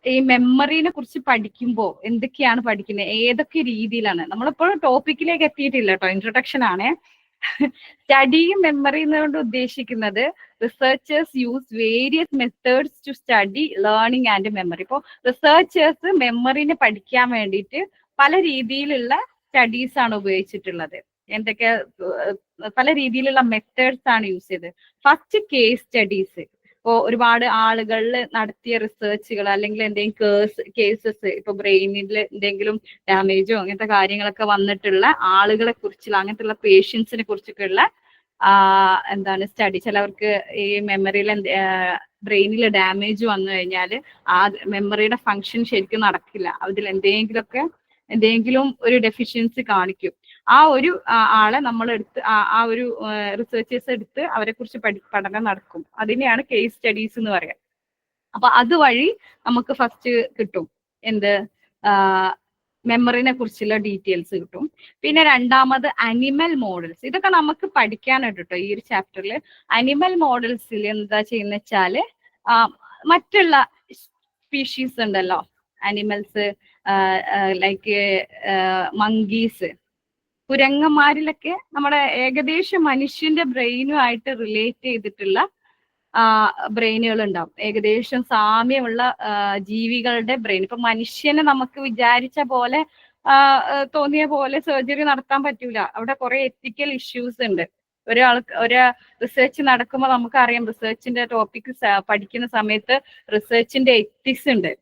ഈ മെമ്മറിനെ കുറിച്ച് പഠിക്കുമ്പോൾ എന്തൊക്കെയാണ് പഠിക്കുന്നത്, ഏതൊക്കെ രീതിയിലാണ്, നമ്മളിപ്പോഴും ടോപ്പിക്കിലേക്ക് എത്തിയിട്ടില്ല കേട്ടോ, ഇൻട്രൊഡക്ഷൻ ആണ്. സ്റ്റഡിയും മെമ്മറി എന്നുകൊണ്ട് ഉദ്ദേശിക്കുന്നത് researchers use various methods to study learning and memory. ഇപ്പോൾ റിസർച്ചേഴ്സ് മെമ്മറിനെ പഠിക്കാൻ വേണ്ടിയിട്ട് പല രീതിയിലുള്ള സ്റ്റഡീസ് ആണ് ഉപയോഗിച്ചിട്ടുള്ളത്. എന്തൊക്കെ പല രീതിയിലുള്ള മെത്തേഡ്സ് ആണ് യൂസ് ചെയ്തത്. First case studies. ഇപ്പോൾ ഒരുപാട് ആളുകളിൽ നടത്തിയ റിസർച്ചുകൾ അല്ലെങ്കിൽ എന്തെങ്കിലും കേസസ്, ഇപ്പൊ ബ്രെയിനിൽ എന്തെങ്കിലും ഡാമേജോ അങ്ങനത്തെ കാര്യങ്ങളൊക്കെ വന്നിട്ടുള്ള ആളുകളെ കുറിച്ചുള്ള അങ്ങനത്തെ പേഷ്യൻസിനെ കുറിച്ചൊക്കെയുള്ള എന്താണ് സ്റ്റഡി. ചിലവർക്ക് ഈ മെമ്മറിയിൽ ബ്രെയിനിൽ ഡാമേജ് വന്നു കഴിഞ്ഞാൽ ആ മെമ്മറിയുടെ ഫങ്ഷൻ ശരിക്കും നടക്കില്ല. അതിൽ എന്തെങ്കിലും ഒരു ഡെഫിഷ്യൻസി കാണിക്കും. ആ ഒരു ആളെ നമ്മൾ എടുത്ത് ആ ഒരു റിസർച്ചേഴ്സ് എടുത്ത് അവരെ കുറിച്ച് പഠനം നടക്കും. അതിനെയാണ് കേസ് സ്റ്റഡീസ് എന്ന് പറയാം. അപ്പൊ അതുവഴി നമുക്ക് ഫസ്റ്റ് കിട്ടും മെമ്മറിനെ കുറിച്ചുള്ള ഡീറ്റെയിൽസ് കിട്ടും. പിന്നെ രണ്ടാമത് അനിമൽ മോഡൽസ്. ഇതൊക്കെ നമുക്ക് പഠിക്കാനായിട്ട് കേട്ടോ ഈ ഒരു ചാപ്റ്ററിൽ. അനിമൽ മോഡൽസിൽ എന്താ ചെയ്യുന്ന വെച്ചാല് മറ്റുള്ള സ്പീഷീസ് ഉണ്ടല്ലോ, അനിമൽസ് ലൈക്ക് മങ്കീസ്, കുരങ്ങന്മാരിലൊക്കെ നമ്മുടെ ഏകദേശം മനുഷ്യന്റെ ബ്രെയിനുമായിട്ട് റിലേറ്റ് ചെയ്തിട്ടുള്ള ബ്രെയിനുകൾ ഉണ്ടാവും. ഏകദേശം സാമ്യമുള്ള ജീവികളുടെ ബ്രെയിൻ. ഇപ്പൊ മനുഷ്യനെ നമുക്ക് വിചാരിച്ച പോലെ തോന്നിയ പോലെ സർജറി നടത്താൻ പറ്റൂല. അവിടെ കുറെ എത്തിക്കൽ ഇഷ്യൂസ് ഉണ്ട്. ഒരു റിസർച്ച് നടക്കുമ്പോൾ നമുക്കറിയാം റിസർച്ചിന്റെ ടോപ്പിക് പഠിക്കുന്ന സമയത്ത് റിസർച്ചിന്റെ എത്തിക്സ് ഉണ്ട്.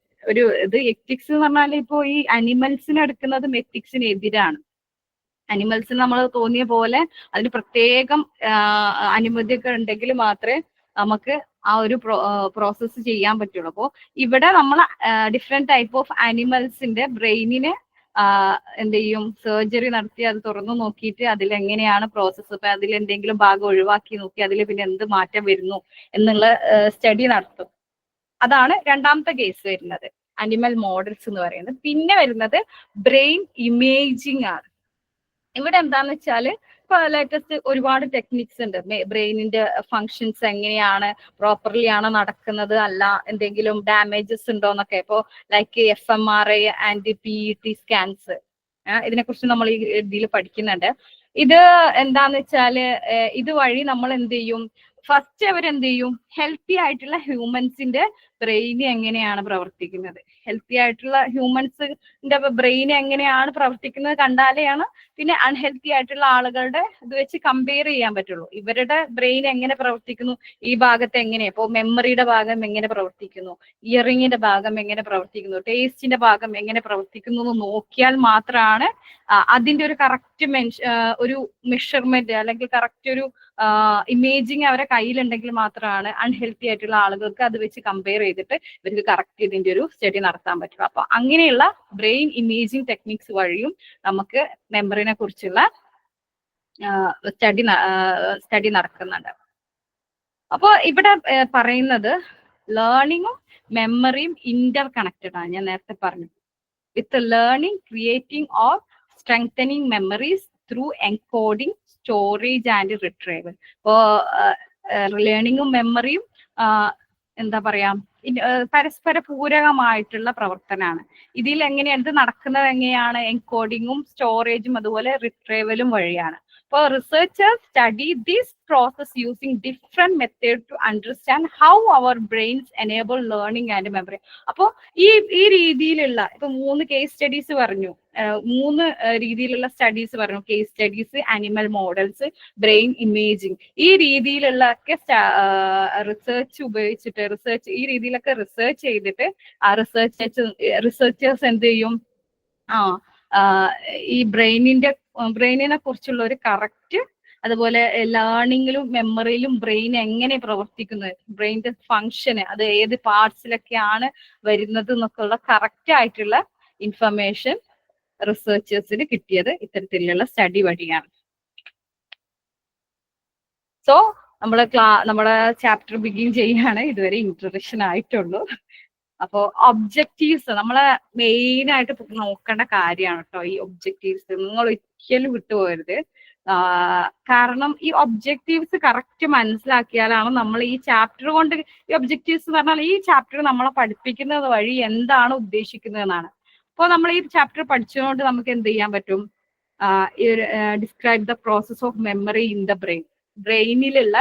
ഇത് എത്തിക്സ് എന്ന് പറഞ്ഞാൽ ഇപ്പോ ഈ അനിമൽസിനെ എടുക്കുന്നതും എത്തിക്സിന് എതിരാണ്. അനിമൽസിന് നമ്മൾ തോന്നിയ പോലെ അതിന് പ്രത്യേകം അനുമതിയൊക്കെ ഉണ്ടെങ്കിൽ മാത്രമേ നമുക്ക് ആ ഒരു പ്രോസസ്സ് ചെയ്യാൻ പറ്റുള്ളൂ. അപ്പോൾ ഇവിടെ നമ്മൾ ഡിഫറെന്റ് ടൈപ്പ് ഓഫ് അനിമൽസിന്റെ ബ്രെയിനിനെ എന്ത് ചെയ്യും, സർജറി നടത്തി അത് തുറന്നു നോക്കിയിട്ട് അതിലെങ്ങനെയാണ് പ്രോസസ്സ്, ഇപ്പൊ അതിൽ എന്തെങ്കിലും ഭാഗം ഒഴിവാക്കി നോക്കി അതിൽ പിന്നെ എന്ത് മാറ്റം വരുന്നു എന്നുള്ള സ്റ്റഡി നടത്തും. അതാണ് രണ്ടാമത്തെ കേസ് വരുന്നത്, അനിമൽ മോഡൽസ് എന്ന് പറയുന്നത്. പിന്നെ വരുന്നത് ബ്രെയിൻ ഇമേജിങ് ആണ്. ഇവിടെ എന്താന്ന് വെച്ചാല് ഇപ്പൊ ലേറ്റസ്റ്റ് ഒരുപാട് ടെക്നിക്സ് ഉണ്ട്. ബ്രെയിനിന്റെ ഫങ്ഷൻസ് എങ്ങനെയാണ്, പ്രോപ്പർലി ആണ് നടക്കുന്നത്, അല്ല എന്തെങ്കിലും ഡാമേജസ് ഉണ്ടോ എന്നൊക്കെ. ഇപ്പോ like FMRI and PET scans, ഇതിനെക്കുറിച്ച് നമ്മൾ ഈ ഇതിൽ പഠിക്കുന്നുണ്ട്. ഇത് എന്താന്ന് വെച്ചാല് ഇതുവഴി നമ്മൾ എന്ത് ചെയ്യും, ഫസ്റ്റ് അവരെന്ത് ചെയ്യും, ഹെൽത്തി ആയിട്ടുള്ള ഹ്യൂമൻസിന്റെ ബ്രെയിൻ എങ്ങനെയാണ് പ്രവർത്തിക്കുന്നത്, ഹെൽത്തി ആയിട്ടുള്ള ഹ്യൂമൻസിന്റെ ബ്രെയിൻ എങ്ങനെയാണ് പ്രവർത്തിക്കുന്നത് കണ്ടാലെയാണ് പിന്നെ അൺഹെൽത്തി ആയിട്ടുള്ള ആളുകളുടെ ഇത് വെച്ച് കമ്പയർ ചെയ്യാൻ പറ്റുള്ളൂ. ഇവരുടെ ബ്രെയിൻ എങ്ങനെ പ്രവർത്തിക്കുന്നു, ഈ ഭാഗത്ത് എങ്ങനെ, ഇപ്പോൾ മെമ്മറിയുടെ ഭാഗം എങ്ങനെ പ്രവർത്തിക്കുന്നു, ഇയറിങ്ങിന്റെ ഭാഗം എങ്ങനെ പ്രവർത്തിക്കുന്നു, ടേസ്റ്റിന്റെ ഭാഗം എങ്ങനെ പ്രവർത്തിക്കുന്നു എന്ന് നോക്കിയാൽ മാത്രമാണ് അതിന്റെ ഒരു കറക്റ്റ് ഒരു മെഷർമെന്റ് അല്ലെങ്കിൽ കറക്റ്റ് ഒരു ഇമേജിങ് അവരെ കയ്യിലുണ്ടെങ്കിൽ മാത്രമാണ് അൺഹെൽത്തി ആയിട്ടുള്ള ആളുകൾക്ക് അത് വെച്ച് കമ്പയർ ചെയ്തിട്ട് ഇവർക്ക് കറക്റ്റ് ഇതിന്റെ ഒരു സ്റ്റഡി നടത്താൻ പറ്റുള്ളൂ. അപ്പൊ അങ്ങനെയുള്ള ബ്രെയിൻ ഇമേജിങ് ടെക്നിക്സ് വഴിയും നമുക്ക് മെമ്മറിനെ കുറിച്ചുള്ള സ്റ്റഡി നടക്കുന്നുണ്ട്. അപ്പോൾ ഇവിടെ പറയുന്നത് ലേണിങ്ങും മെമ്മറിയും ഇന്റർ കണക്റ്റഡ് ആണ്. ഞാൻ നേരത്തെ പറഞ്ഞു, with learning creating or strengthening memories through encoding storage and retrieval. ഇപ്പോ ലേണിങ്ങും മെമ്മറിയും എന്താ പറയാ പരസ്പര പൂരകമായിട്ടുള്ള പ്രവർത്തനമാണ്. ഇതിൽ എങ്ങനെയാണ് ഇത് നടക്കുന്നത്, എങ്ങനെയാണ് എൻകോഡിങ്ങും സ്റ്റോറേജും അതുപോലെ റിട്രീവലും വഴിയാണ്. അപ്പോൾ researchers study this process using different method to understand how our brains enable learning and memory. അപ്പോൾ ഈ രീതിയിലുള്ള ഇപ്പൊ 3 കേസ് സ്റ്റഡീസ് പറഞ്ഞു, 3 രീതിയിലുള്ള സ്റ്റഡീസ് പറഞ്ഞു. Case studies, animal models, brain imaging. ഈ രീതിയിലുള്ള ഒക്കെ റിസർച്ച് ഉപയോഗിച്ചിട്ട് ഈ രീതിയിലൊക്കെ റിസർച്ച് ചെയ്തിട്ട് ആ റിസർച്ചേഴ്സ് എന്ത് ചെയ്യും, ഈ ബ്രെയിനിനെ കുറിച്ചുള്ള ഒരു കറക്റ്റ്, അതുപോലെ ലേണിങ്ങിലും മെമ്മറിയിലും ബ്രെയിൻ എങ്ങനെ പ്രവർത്തിക്കുന്നത്, ബ്രെയിനിന്റെ ഫങ്ഷന്, അത് ഏത് പാർട്സിലൊക്കെയാണ് വരുന്നത് എന്നൊക്കെ ഉള്ള കറക്റ്റ് ആയിട്ടുള്ള ഇൻഫർമേഷൻ റിസർച്ചേഴ്സിന് കിട്ടിയത് ഇത്തരത്തിലുള്ള സ്റ്റഡി വഴിയാണ്. സോ നമ്മുടെ ചാപ്റ്റർ ബിഗിൻ ചെയ്യാണ്. ഇതുവരെ ഇൻട്രൊഡക്ഷൻ ആയിട്ടുള്ളൂ. അപ്പോൾ ഒബ്ജക്റ്റീവ്സ് നമ്മളെ മെയിൻ ആയിട്ട് നോക്കേണ്ട കാര്യമാണ് കേട്ടോ. ഈ ഒബ്ജക്റ്റീവ്സ് നിങ്ങൾ ഒരിക്കലും വിട്ടുപോകരുത്. കാരണം ഈ ഒബ്ജക്റ്റീവ്സ് കറക്റ്റ് മനസ്സിലാക്കിയാലാണ് നമ്മൾ ഈ ചാപ്റ്റർ കൊണ്ട്, ഈ ഒബ്ജക്റ്റീവ്സ് എന്ന് പറഞ്ഞാൽ ഈ ചാപ്റ്റർ നമ്മളെ പഠിപ്പിക്കുന്നത് വഴി എന്താണ് ഉദ്ദേശിക്കുന്നതെന്നാണ്. അപ്പോൾ നമ്മൾ ഈ ചാപ്റ്റർ പഠിച്ചുകൊണ്ട് നമുക്ക് എന്ത് ചെയ്യാൻ പറ്റും, describe the process of memory in the brain. ബ്രെയിനിലുള്ള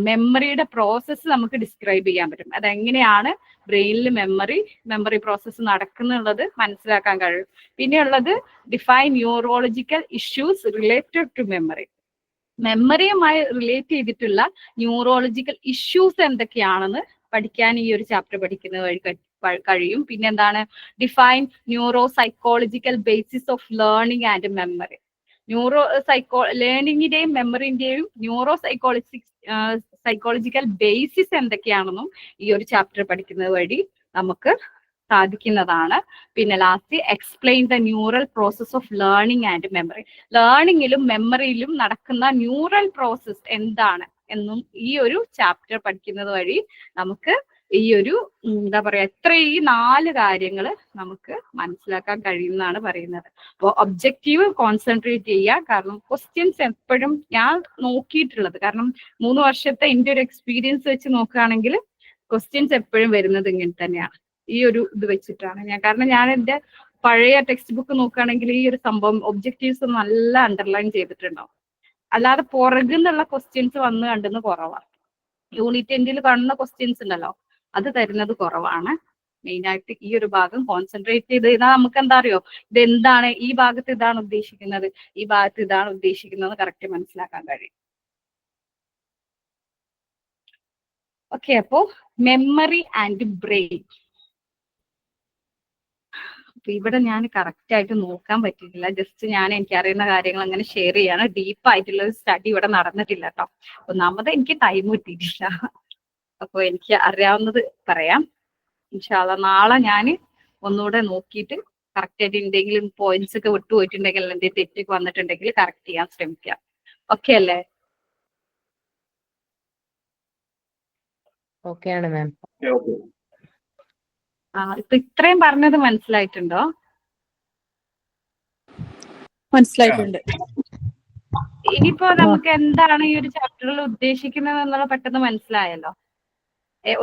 മെമ്മറിയുടെ പ്രോസസ്സ് നമുക്ക് ഡിസ്ക്രൈബ് ചെയ്യാൻ പറ്റും. അതെങ്ങനെയാണ് ബ്രെയിനിൽ മെമ്മറി പ്രോസസ്സ് നടക്കുന്നുള്ളത് മനസ്സിലാക്കാൻ കഴിയും. പിന്നെയുള്ളത് define neurological issues related to memory. മെമ്മറിയുമായി റിലേറ്റ് ചെയ്തിട്ടുള്ള ന്യൂറോളജിക്കൽ ഇഷ്യൂസ് എന്തൊക്കെയാണെന്ന് പഠിക്കാൻ ഈ ഒരു ചാപ്റ്റർ പഠിക്കുന്നത് വഴി കഴിയും. പിന്നെ എന്താണ്, define neuro psychological basis of learning and memory. ലേണിംഗിന്റെയും മെമ്മറിന്റെയും ന്യൂറോ സൈക്കോളജിക്കൽ ബേസിസ് എന്തൊക്കെയാണെന്നും ഈ ഒരു ചാപ്റ്റർ പഠിക്കുന്നത് വഴി നമുക്ക് സാധിക്കുന്നതാണ്. പിന്നെ last explain the neural process of learning and memory. ലേണിംഗിലും മെമ്മറിയിലും നടക്കുന്ന ന്യൂറൽ പ്രോസസ് എന്താണ് എന്നും ഈ ഒരു ചാപ്റ്റർ പഠിക്കുന്നത് വഴി നമുക്ക് ഈ ഒരു എന്താ പറയാ ഈ 4 കാര്യങ്ങൾ നമുക്ക് മനസ്സിലാക്കാൻ കഴിയുമെന്നാണ് പറയുന്നത്. അപ്പോൾ ഒബ്ജക്റ്റീവ് കോൺസെൻട്രേറ്റ് ചെയ്യുക. കാരണം ക്വസ്റ്റ്യൻസ് എപ്പോഴും ഞാൻ നോക്കിയിട്ടുള്ളത്, കാരണം 3 വർഷത്തെ എൻ്റെ ഒരു എക്സ്പീരിയൻസ് വെച്ച് നോക്കുകയാണെങ്കിൽ ക്വസ്റ്റ്യൻസ് എപ്പോഴും വരുന്നത് ഇങ്ങനെ തന്നെയാണ്. ഈ ഒരു ഇത് വെച്ചിട്ടാണ് കാരണം ഞാൻ എൻ്റെ പഴയ ടെക്സ്റ്റ് ബുക്ക് നോക്കുകയാണെങ്കിൽ ഈ ഒരു സംഭവം ഒബ്ജക്റ്റീവ്സ് നല്ല അണ്ടർലൈൻ ചെയ്തിട്ടുണ്ടാവും. അല്ലാതെ പുറകുന്നുള്ള ക്വസ്റ്റ്യൻസ് വന്ന് കണ്ടെന്ന് കുറവാണ്. യൂണിറ്റ് എൻഡിൽ കാണുന്ന ക്വസ്റ്റ്യൻസ് ഉണ്ടല്ലോ, അത് തരുന്നത് കുറവാണ്. മെയിനായിട്ട് ഈ ഒരു ഭാഗം കോൺസെൻട്രേറ്റ് ചെയ്ത് കഴിഞ്ഞാൽ നമുക്ക് എന്താ അറിയോ, ഇതെന്താണ്, ഈ ഭാഗത്ത് ഇതാണ് ഉദ്ദേശിക്കുന്നത്, ഈ ഭാഗത്ത് ഇതാണ് ഉദ്ദേശിക്കുന്നത് കറക്റ്റ് മനസ്സിലാക്കാൻ കഴിയും. ഓക്കെ, അപ്പോ മെമ്മറി ആൻഡ് ബ്രെയിൻ. അപ്പൊ ഇവിടെ ഞാൻ കറക്റ്റ് ആയിട്ട് നോക്കാൻ പറ്റിയിട്ടില്ല. ജസ്റ്റ് ഞാൻ എനിക്കറിയുന്ന കാര്യങ്ങൾ അങ്ങനെ ഷെയർ ചെയ്യാണ്. ഡീപ്പ് ആയിട്ടുള്ള ഒരു സ്റ്റഡി ഇവിടെ നടന്നിട്ടില്ല കേട്ടോ. ഒന്നാമത് എനിക്ക് ടൈം കിട്ടിയിട്ടില്ല. അപ്പൊ എനിക്ക് അറിയാവുന്നത് പറയാം. ഇൻഷാ അള്ളാ നാളെ ഞാൻ ഒന്നുകൂടെ നോക്കിയിട്ട് കറക്റ്റ് ആയിട്ട് എന്തെങ്കിലും പോയിന്റ്സ് ഒക്കെ വിട്ടുപോയിട്ടുണ്ടെങ്കിൽ എന്തെങ്കിലും തെറ്റൊക്കെ വന്നിട്ടുണ്ടെങ്കിൽ കറക്റ്റ് ചെയ്യാൻ ശ്രമിക്കാം. ഓക്കെ അല്ലേ? ഓക്കെ ആണ് മാം. ഇപ്പൊ ഇത്രയും പറഞ്ഞത് മനസ്സിലായിട്ടുണ്ടോ? മനസ്സിലായിട്ടുണ്ട്. ഇനിയിപ്പോ നമുക്ക് എന്താണ് ഈ ഒരു ചാപ്റ്ററിൽ ഉദ്ദേശിക്കുന്നത് എന്നുള്ള പെട്ടെന്ന് മനസ്സിലായല്ലോ.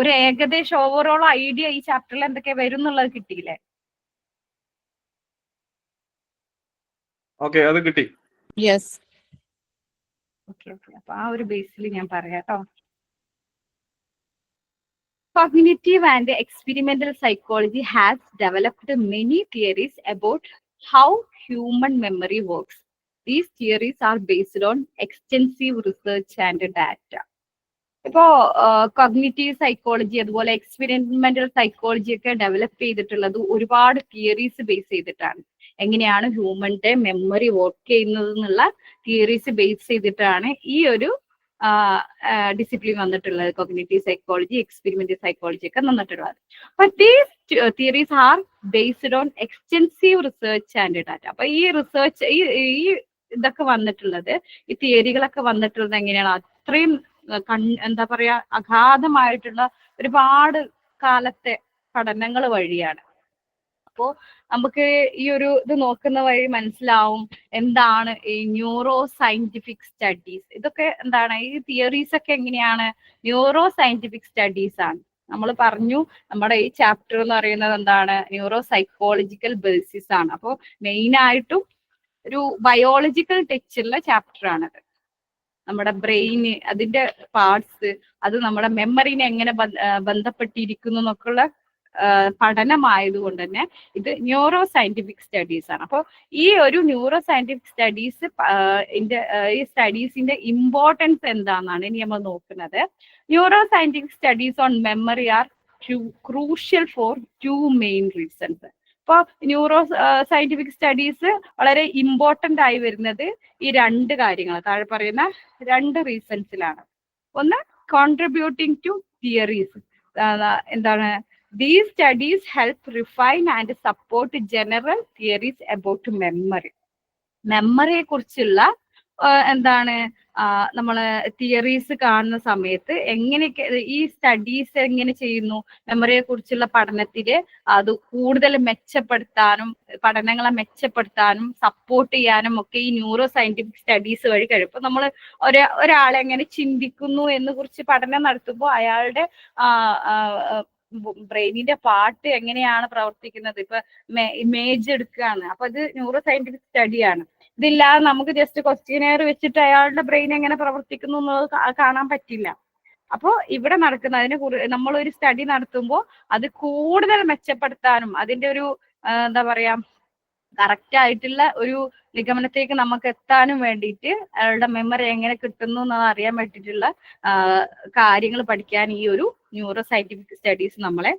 ഒരു ഏകദേശം ഓവറോൾ ഐഡിയ ഈ ചാപ്റ്ററിൽ എന്തൊക്കെ വരും എന്നുള്ളത് കിട്ടിയില്ലേ? ഓക്കെ, അത് കിട്ടി. യെസ്. ഓക്കെ ഓക്കെ, അപ്പൊ ആ ഒരു ബേസിൽ ഞാൻ പറയാം കേട്ടോ. Cognitive and experimental psychology has developed many theories about how human memory works. These theories are based on extensive research and data. ഇപ്പോ കോഗ്നിറ്റീവ് സൈക്കോളജി അതുപോലെ എക്സ്പെരിമെന്റൽ സൈക്കോളജി ഒക്കെ ഡെവലപ്പ് ചെയ്തിട്ടുള്ളത് ഒരുപാട് തിയറീസ് ബേസ് ചെയ്തിട്ടാണ്. എങ്ങനെയാണ് ഹ്യൂമന്റെ മെമ്മറി വർക്ക് ചെയ്യുന്നത് എന്നുള്ള theories base ചെയ്തിട്ടാണ് ഈ ഒരു ഡിസിപ്ലിൻ വന്നിട്ടുള്ളത്. കോഗ്നിറ്റീവ് സൈക്കോളജി, എക്സ്പെരിമെന്റൽ സൈക്കോളജി ഒക്കെ വന്നിട്ടുള്ളത്. But these theories are based on extensive research and data. അപ്പൊ ഈ റിസർച്ച് ഈ ഇതൊക്കെ വന്നിട്ടുള്ളത്, ഈ തിയറികളൊക്കെ വന്നിട്ടുള്ളത് എങ്ങനെയാണ്? അത്രയും എന്താ പറയാ, അഗാധമായിട്ടുള്ള ഒരുപാട് കാലത്തെ പഠനങ്ങൾ വഴിയാണ്. അപ്പോ നമുക്ക് ഈ ഒരു ഇത് നോക്കുന്ന വഴി മനസ്സിലാവും എന്താണ് ഈ ന്യൂറോ സയന്റിഫിക് സ്റ്റഡീസ്. ഇതൊക്കെ എന്താണ്, ഈ തിയറീസ് ഒക്കെ എങ്ങനെയാണ്? ന്യൂറോ സയന്റിഫിക് സ്റ്റഡീസ് ആണ്. നമ്മൾ പറഞ്ഞു നമ്മുടെ ഈ ചാപ്റ്റർ എന്ന് പറയുന്നത് എന്താണ്? ന്യൂറോ സൈക്കോളജിക്കൽ ബേസിസ് ആണ്. അപ്പോൾ മെയിൻ ആയിട്ടും ഒരു ബയോളജിക്കൽ ടച്ചുള്ള ചാപ്റ്റർ ആണത്. നമ്മുടെ ബ്രെയിന്, അതിന്റെ പാർട്സ്, അത് നമ്മുടെ മെമ്മറിനെ എങ്ങനെ ബന്ധപ്പെട്ടിരിക്കുന്നു എന്നൊക്കെയുള്ള പഠനമായതുകൊണ്ട് തന്നെ ഇത് ന്യൂറോ സയന്റിഫിക് സ്റ്റഡീസ് ആണ്. അപ്പോൾ ഈ ഒരു ന്യൂറോ സയന്റിഫിക് സ്റ്റഡീസ് ഈ സ്റ്റഡീസിന്റെ ഇമ്പോർട്ടൻസ് എന്താണെന്നാണ് ഇനി നമ്മൾ നോക്കുന്നത്. Neuro scientific studies on memory are crucial for 2 main reasons. ഇപ്പോൾ ന്യൂറോ സയന്റിഫിക് സ്റ്റഡീസ് വളരെ ഇമ്പോർട്ടന്റ് ആയി വരുന്നത് ഈ 2 കാര്യങ്ങൾ, താഴെ പറയുന്ന 2 റീസൺസിലാണ്. ഒന്ന്, കോൺട്രിബ്യൂട്ടിംഗ് ടു തിയറീസ്. എന്താണ്? These studies help refine and support general theories about memory. മെമ്മറിയെ കുറിച്ചുള്ള എന്താണ് നമ്മള് തിയറീസ് കാണുന്ന സമയത്ത് എങ്ങനെയൊക്കെ ഈ സ്റ്റഡീസ് എങ്ങനെ ചെയ്യുന്നു, മെമ്മറിയെ കുറിച്ചുള്ള പഠനത്തില് അത് കൂടുതൽ മെച്ചപ്പെടുത്താനും പഠനങ്ങളെ മെച്ചപ്പെടുത്താനും സപ്പോർട്ട് ചെയ്യാനും ഒക്കെ ഈ ന്യൂറോ സയന്റിഫിക് സ്റ്റഡീസ് വഴി കഴിയും. ഇപ്പൊ നമ്മൾ ഒരാളെ എങ്ങനെ ചിന്തിക്കുന്നു എന്ന് കുറിച്ച് പഠനം നടത്തുമ്പോൾ അയാളുടെ ബ്രെയിനിന്റെ പാർട്ട് എങ്ങനെയാണ് പ്രവർത്തിക്കുന്നത്, ഇപ്പൊ ഇമേജ് എടുക്കുകയാണ്. അപ്പൊ ഇത് ന്യൂറോ സയന്റിഫിക് സ്റ്റഡിയാണ്. ഇതില്ലാതെ നമുക്ക് ജസ്റ്റ് ക്വസ്റ്റ്യനെയർ വെച്ചിട്ട് അയാളുടെ ബ്രെയിൻ എങ്ങനെ പ്രവർത്തിക്കുന്നു എന്നുള്ളത് കാണാൻ പറ്റില്ല. അപ്പോൾ ഇവിടെ നടക്കുന്ന നമ്മളൊരു സ്റ്റഡി നടത്തുമ്പോൾ അത് കൂടുതൽ മെച്ചപ്പെടുത്താനും അതിന്റെ ഒരു എന്താ പറയാ കറക്റ്റ് ആയിട്ടുള്ള ഒരു നിഗമനത്തേക്ക് നമുക്ക് എത്താനും വേണ്ടിയിട്ട് അയാളുടെ മെമ്മറി എങ്ങനെ കിട്ടുന്നു എന്ന് അറിയാൻ വേണ്ടിയിട്ടുള്ള കാര്യങ്ങൾ പഠിക്കാൻ ഈ ഒരു ന്യൂറോ സയന്റിഫിക് സ്റ്റഡീസ് നമ്മളെ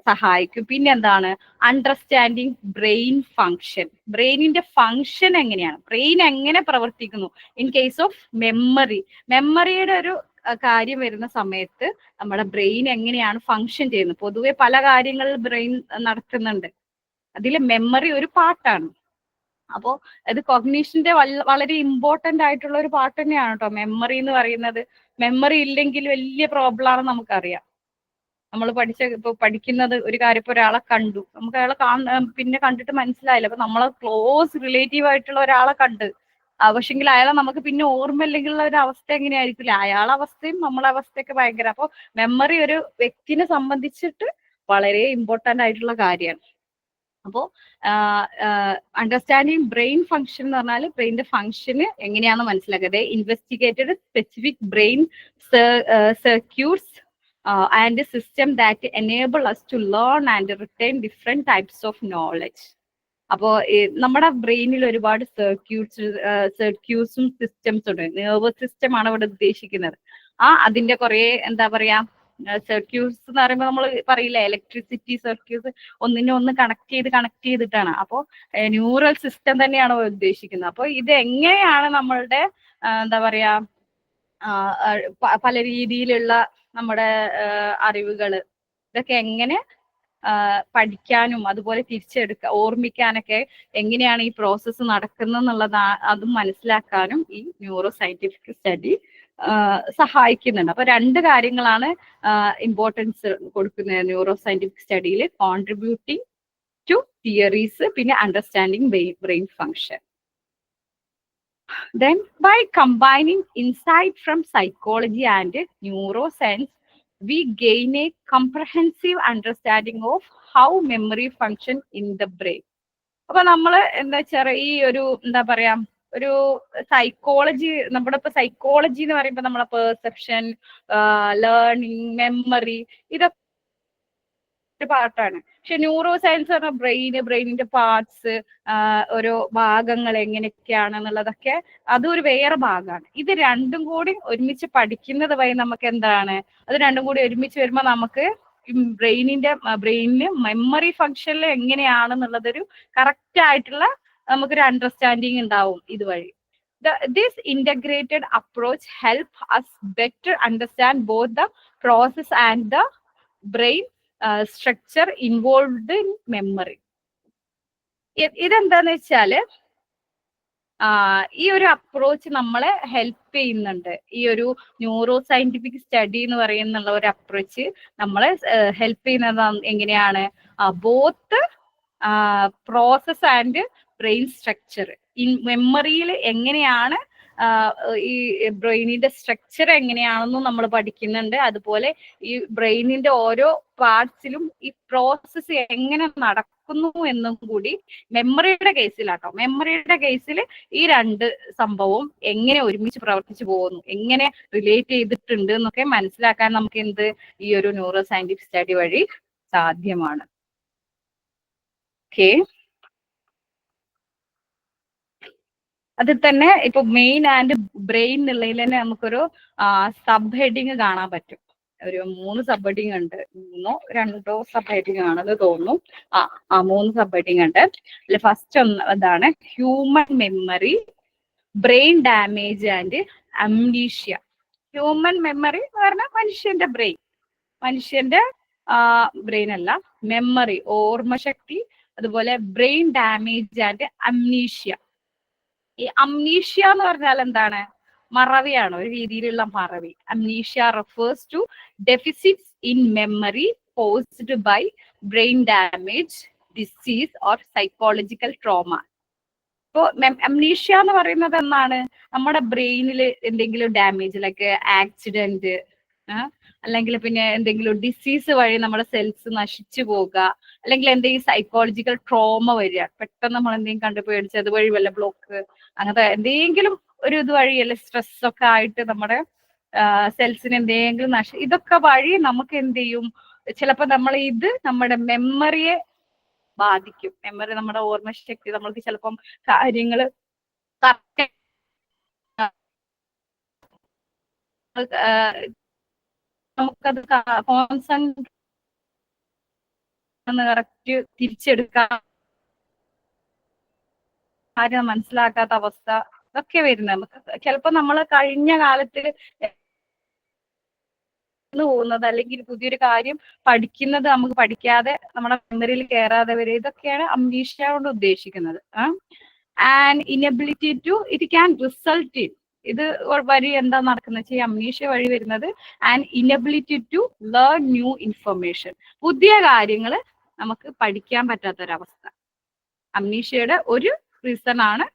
സഹായിക്കും. പിന്നെ എന്താണ്? Understanding brain function. ബ്രെയിനിന്റെ ഫങ്ഷൻ എങ്ങനെയാണ്, ബ്രെയിൻ എങ്ങനെ പ്രവർത്തിക്കുന്നു ഇൻ കേസ് ഓഫ് മെമ്മറിയുടെ ഒരു കാര്യം വരുന്ന സമയത്ത് നമ്മുടെ ബ്രെയിൻ എങ്ങനെയാണ് ഫങ്ഷൻ ചെയ്യുന്നത്. പൊതുവെ പല കാര്യങ്ങളിൽ ബ്രെയിൻ നടത്തുന്നുണ്ട്, അതിൽ മെമ്മറി ഒരു പാർട്ടാണ്. അപ്പോ അത് കോഗ്നീഷന്റെ വളരെ ഇമ്പോർട്ടന്റ് ആയിട്ടുള്ള ഒരു പാർട്ട് തന്നെയാണ് കേട്ടോ മെമ്മറി എന്ന് പറയുന്നത്. മെമ്മറി ഇല്ലെങ്കിൽ വലിയ പ്രോബ്ലം ആണ് നമുക്കറിയാം. നമ്മൾ പഠിക്കുന്നത് ഒരു കാര്യം, ഇപ്പൊ ഒരാളെ കണ്ടു, നമുക്ക് അയാളെ പിന്നെ കണ്ടിട്ട് മനസ്സിലായില്ല. അപ്പൊ നമ്മളെ ക്ലോസ് റിലേറ്റീവ് ആയിട്ടുള്ള ഒരാളെ കണ്ട്, പക്ഷെങ്കിൽ അയാളെ നമുക്ക് പിന്നെ ഓർമ്മയില്ലെങ്കിലുള്ള ഒരു അവസ്ഥ എങ്ങനെയായിരിക്കില്ല, അയാളെ അവസ്ഥയും നമ്മളെ അവസ്ഥയൊക്കെ ഭയങ്കര. അപ്പൊ മെമ്മറി ഒരു വ്യക്തിനെ സംബന്ധിച്ചിട്ട് വളരെ ഇമ്പോർട്ടന്റ് ആയിട്ടുള്ള കാര്യമാണ്. അപ്പോൾ അണ്ടർസ്റ്റാൻഡിങ് ബ്രെയിൻ ഫങ്ഷൻ എന്ന് പറഞ്ഞാൽ ബ്രെയിനിന്റെ ഫങ്ഷന് എങ്ങനെയാണെന്ന് മനസ്സിലാക്കുക. Investigated specific brain circuits and system that enable us to learn and return different types of knowledge. അപ്പോൾ നമ്മുടെ ബ്രെയിനിൽ ഒരുപാട് സർക്യൂട്ട്സും സിസ്റ്റംസും ഉണ്ട്. നെർവസ് സിസ്റ്റം ആണ് ഇവിടെ ഉദ്ദേശിക്കുന്നത്. അതിന്റെ കുറെ എന്താ പറയാ സർക്യൂട്ട്സ് എന്ന് പറയുമ്പോൾ നമ്മൾ പറയില്ല ഇലക്ട്രിസിറ്റി സർക്യൂട്ട്സ് ഒന്നിനെ ഒന്ന് കണക്ട് ചെയ്തിട്ടാണ്. അപ്പോൾ ന്യൂറൽ സിസ്റ്റം തന്നെയാണ് ഉദ്ദേശിക്കുന്നത്. അപ്പോൾ ഇത് എങ്ങനെയാണ് നമ്മളുടെ എന്താ പറയാ പല രീതിയിലുള്ള നമ്മുടെ അറിവുകള് ഇതൊക്കെ എങ്ങനെ പഠിക്കാനും അതുപോലെ ഓർമ്മിക്കാനൊക്കെ എങ്ങനെയാണ് ഈ പ്രോസസ്സ് നടക്കുന്നത് എന്നുള്ളത് അതും മനസ്സിലാക്കാനും ഈ ന്യൂറോ സയന്റിഫിക് സ്റ്റഡി സഹായിക്കുന്നുണ്ട്. അപ്പൊ 2 കാര്യങ്ങളാണ് ഇമ്പോർട്ടൻസ് കൊടുക്കുന്നത് ന്യൂറോ സയന്റിഫിക് സ്റ്റഡിയിൽ: കോൺട്രിബ്യൂട്ടിങ് ടു തിയറീസ്, പിന്നെ understanding brain function. Then by combining insight from psychology and neuroscience, we gain a comprehensive understanding of how memory function in the brain. അപ്പൊ നമ്മള് എന്താ വെച്ചാൽ ഈ ഒരു എന്താ പറയാ ഒരു സൈക്കോളജി, നമ്മുടെ ഇപ്പൊ സൈക്കോളജി എന്ന് പറയുമ്പോൾ നമ്മളെ പെർസെപ്ഷൻ, ലേണിംഗ്, മെമ്മറി ഇതൊക്കെ പാർട്ടാണ്. പക്ഷെ ന്യൂറോ സയൻസ് പറഞ്ഞ ബ്രെയിനിന്റെ പാർട്സ്, ഓരോ ഭാഗങ്ങൾ എങ്ങനെയൊക്കെയാണെന്നുള്ളതൊക്കെ അതൊരു വേറെ ഭാഗമാണ്. ഇത് രണ്ടും കൂടി ഒരുമിച്ച് പഠിക്കുന്നത് വഴി നമുക്ക് എന്താണ്, അത് രണ്ടും കൂടി ഒരുമിച്ച് വരുമ്പോൾ നമുക്ക് ബ്രെയിനിന് മെമ്മറി ഫങ്ഷനിൽ എങ്ങനെയാണെന്നുള്ളതൊരു കറക്റ്റ് ആയിട്ടുള്ള നമുക്കൊരു അണ്ടർസ്റ്റാൻഡിങ് ഉണ്ടാവും ഇതുവഴി. This integrated approach help us better understand both the process and the brain structure involved in memory. ഇതെന്താന്ന് വെച്ചാല് ഈ ഒരു അപ്രോച്ച് നമ്മളെ ഹെൽപ്പ് ചെയ്യുന്നുണ്ട്. ഈ ഒരു ന്യൂറോ സയന്റിഫിക് സ്റ്റഡി എന്ന് പറയുന്നുള്ള ഒരു അപ്രോച്ച് നമ്മളെ ഹെൽപ്പ് ചെയ്യുന്നത് എങ്ങനെയാണ്, both process and brain structure. മെമ്മറിയിൽ എങ്ങനെയാണ് ഈ ബ്രെയിനിന്റെ സ്ട്രക്ചർ എങ്ങനെയാണെന്നും നമ്മൾ പഠിക്കുന്നുണ്ട്. അതുപോലെ ഈ ബ്രെയിനിന്റെ ഓരോ പാർട്സിലും ഈ പ്രോസസ്സ് എങ്ങനെ നടക്കുന്നു എന്നും കൂടി മെമ്മറിയുടെ കേസിലാട്ടോ. മെമ്മറിയുടെ കേസിൽ ഈ 2 സംഭവവും എങ്ങനെ ഒരുമിച്ച് പ്രവർത്തിച്ചു പോകുന്നു, എങ്ങനെ റിലേറ്റ് ചെയ്തിട്ടുണ്ട് എന്നൊക്കെ മനസ്സിലാക്കാൻ നമുക്ക് ഈ ഒരു ന്യൂറോ സയന്റിഫിക് സ്റ്റഡി വഴി സാധ്യമാണ്. ഓക്കെ, അതിൽ തന്നെ ഇപ്പൊ മെയിൻ ആൻഡ് ബ്രെയിൻ എന്നുള്ളതിൽ തന്നെ നമുക്കൊരു സബ് ഹെഡിങ് കാണാൻ പറ്റും. ഒരു 3 സബ് ഹെഡിങ് ഉണ്ട്, 2 സബ് ഹെഡിങ് ആണെന്ന് തോന്നുന്നു. 3 സബ് ഹെഡിങ് ഉണ്ട്. അതിൽ ഫസ്റ്റ് എന്താണ്, human memory, brain damage and amnesia. Human memory എന്ന് പറഞ്ഞാൽ മനുഷ്യന്റെ ബ്രെയിൻ അല്ല, മെമ്മറി ഓർമ്മശക്തി, അതുപോലെ ബ്രെയിൻ ഡാമേജ് ആൻഡ് അംനീഷ്യ. ഈ അംനീഷ്യ എന്ന് പറഞ്ഞാൽ എന്താണ്, മറവിയാണ്, ഒരു രീതിയിലുള്ള മറവി. Amnesia refers to deficits in memory caused by brain damage, disease or psychological trauma. ഇപ്പോ അംനീഷ്യ എന്ന് പറയുന്നത് എന്താണ്, നമ്മുടെ ബ്രെയിനിൽ എന്തെങ്കിലും ഡാമേജ്, ലൈക്ക് ആക്സിഡന്റ്, അല്ലെങ്കിൽ പിന്നെ എന്തെങ്കിലും ഡിസീസ് വഴി നമ്മുടെ സെൽസ് നശിച്ചു പോകുക, അല്ലെങ്കിൽ എന്തെങ്കിലും സൈക്കോളജിക്കൽ ട്രോമ വരിക, പെട്ടെന്ന് നമ്മൾ എന്തെങ്കിലും കണ്ടു പേടിച്ച് അതുവഴി വല്ല ബ്ലോക്ക് അങ്ങനത്തെ എന്തെങ്കിലും ഒരു ഇത് വഴിയല്ലേ സ്ട്രെസ് ഒക്കെ ആയിട്ട് നമ്മുടെ സെൽസിന് എന്തെങ്കിലും ഇതൊക്കെ വഴി നമുക്ക് എന്ത് ചെയ്യും, ചിലപ്പോൾ നമ്മുടെ മെമ്മറിയെ ബാധിക്കും. മെമ്മറി, നമ്മുടെ ഓർമ്മശക്തി, നമ്മൾക്ക് ചിലപ്പം കാര്യങ്ങൾ നമുക്കത് കറക്റ്റ് തിരിച്ചെടുക്കാൻ കാര്യം മനസ്സിലാക്കാത്ത അവസ്ഥ ഇതൊക്കെ വരുന്നത്. നമുക്ക് ചിലപ്പോ നമ്മൾ കഴിഞ്ഞ കാലത്ത് പോകുന്നത്, അല്ലെങ്കിൽ പുതിയൊരു കാര്യം പഠിക്കുന്നത് നമുക്ക് പഠിക്കാതെ നമ്മുടെ മെമ്മറിയിൽ കയറാതെ വരെ, ഇതൊക്കെയാണ് അംനീഷ്യ കൊണ്ട് ഉദ്ദേശിക്കുന്നത്. And inability to it can result in, ഇത് വഴി എന്താ നടക്കുന്നത് വെച്ചാൽ അംനീഷ്യ വഴി വരുന്നത് and inability to learn new information, പുതിയ കാര്യങ്ങൾ നമുക്ക് പഠിക്കാൻ പറ്റാത്തൊരവസ്ഥ. അംനീഷ്യയുടെ ഒരു റീസൺ ആണ്